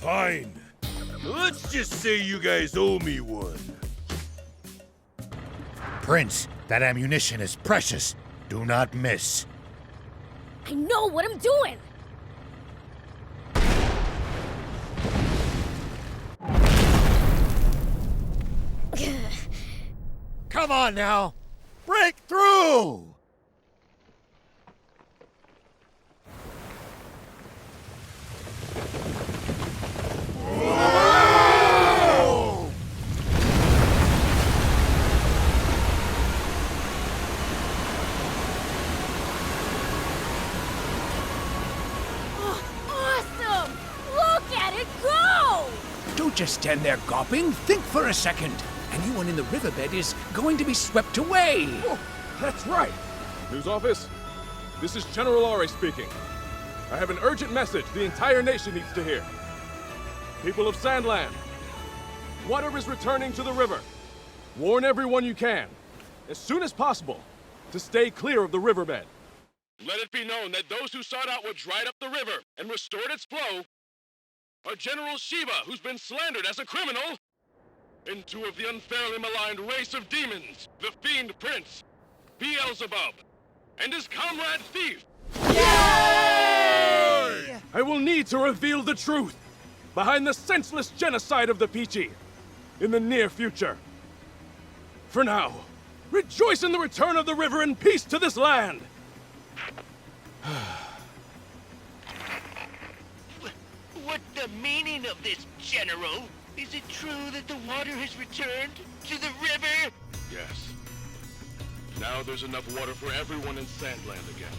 Fine. Let's just say you guys owe me one. Prince, that ammunition is precious. Do not miss. I know what I'm doing! Come on now! Break through! Awesome! Look at it go! Don't just stand there gawping. Think for a second. Anyone in the riverbed is going to be swept away. Oh, that's right. News office, this is General Ari speaking. I have an urgent message the entire nation needs to hear. People of Sandland, water is returning to the river. Warn everyone you can, as soon as possible, to stay clear of the riverbed. Let it be known that those who sought out what dried up the river and restored its flow are General Shiva, who's been slandered as a criminal, and two of the unfairly maligned race of demons, the Fiend Prince, Beelzebub, and his comrade Thief. Yay! I will need to reveal the truth behind the senseless genocide of the Peachy in the near future. For now, rejoice in the return of the river and peace to this land! What's the meaning of this, General? Is it true that the water has returned to the river? Yes. Now there's enough water for everyone in Sandland again.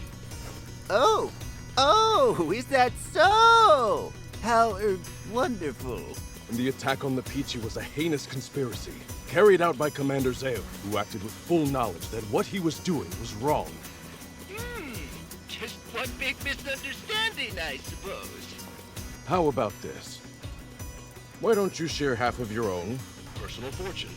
Oh! Oh, is that so? How, wonderful. And the attack on the Peachy was a heinous conspiracy, carried out by Commander Zeo, who acted with full knowledge that what he was doing was wrong. Just one big misunderstanding, I suppose. How about this? Why don't you share half of your own? Personal fortune.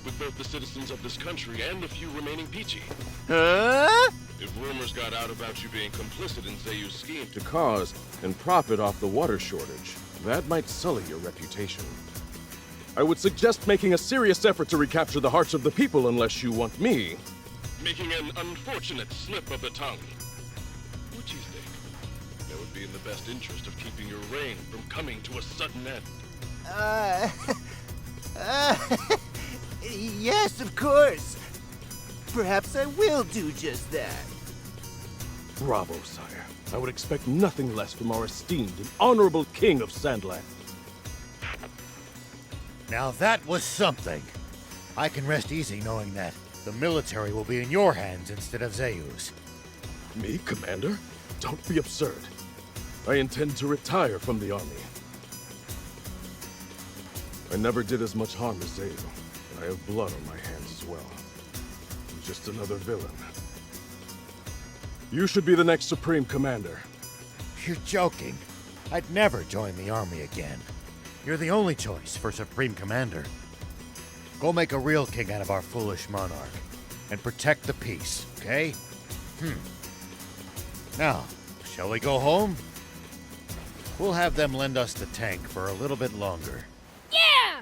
With both the citizens of this country and the few remaining Peachy. Huh? If rumors got out about you being complicit in Zeyu's scheme To cause and profit off the water shortage, that might sully your reputation. I would suggest making a serious effort to recapture the hearts of the people unless you want me. making an unfortunate slip of the tongue. What do you think? That would be in the best interest of keeping your reign from coming to a sudden end. Yes, of course. Perhaps I will do just that. Bravo, sire. I would expect nothing less from our esteemed and honorable king of Sandland. Now that was something. I can rest easy knowing that the military will be in your hands instead of Zeyu's. Me, Commander? Don't be absurd. I intend to retire from the army. I never did as much harm as Zeyu, but I have blood on my hands as well. I'm just another villain. You should be the next Supreme Commander. You're joking. I'd never join the army again. You're the only choice for Supreme Commander. Go make a real king out of our foolish monarch, and protect the peace, okay? Now, shall we go home? We'll have them lend us the tank for a little bit longer. Yeah!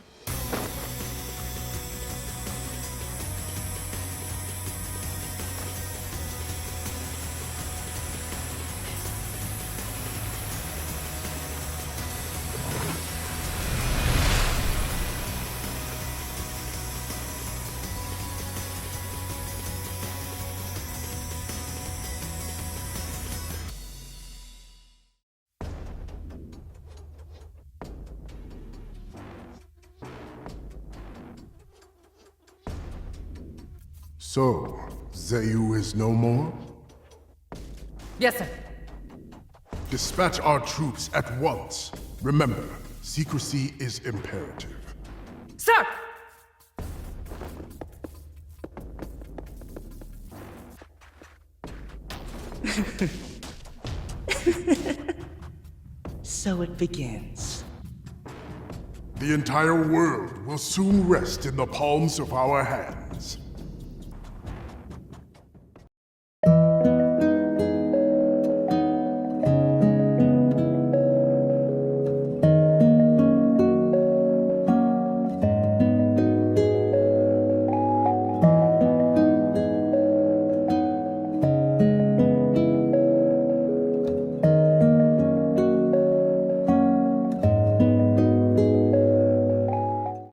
So, Zeyu is no more? Yes, sir. Dispatch our troops at once. Remember, secrecy is imperative. Sir! So it begins. The entire world will soon rest in the palms of our hands.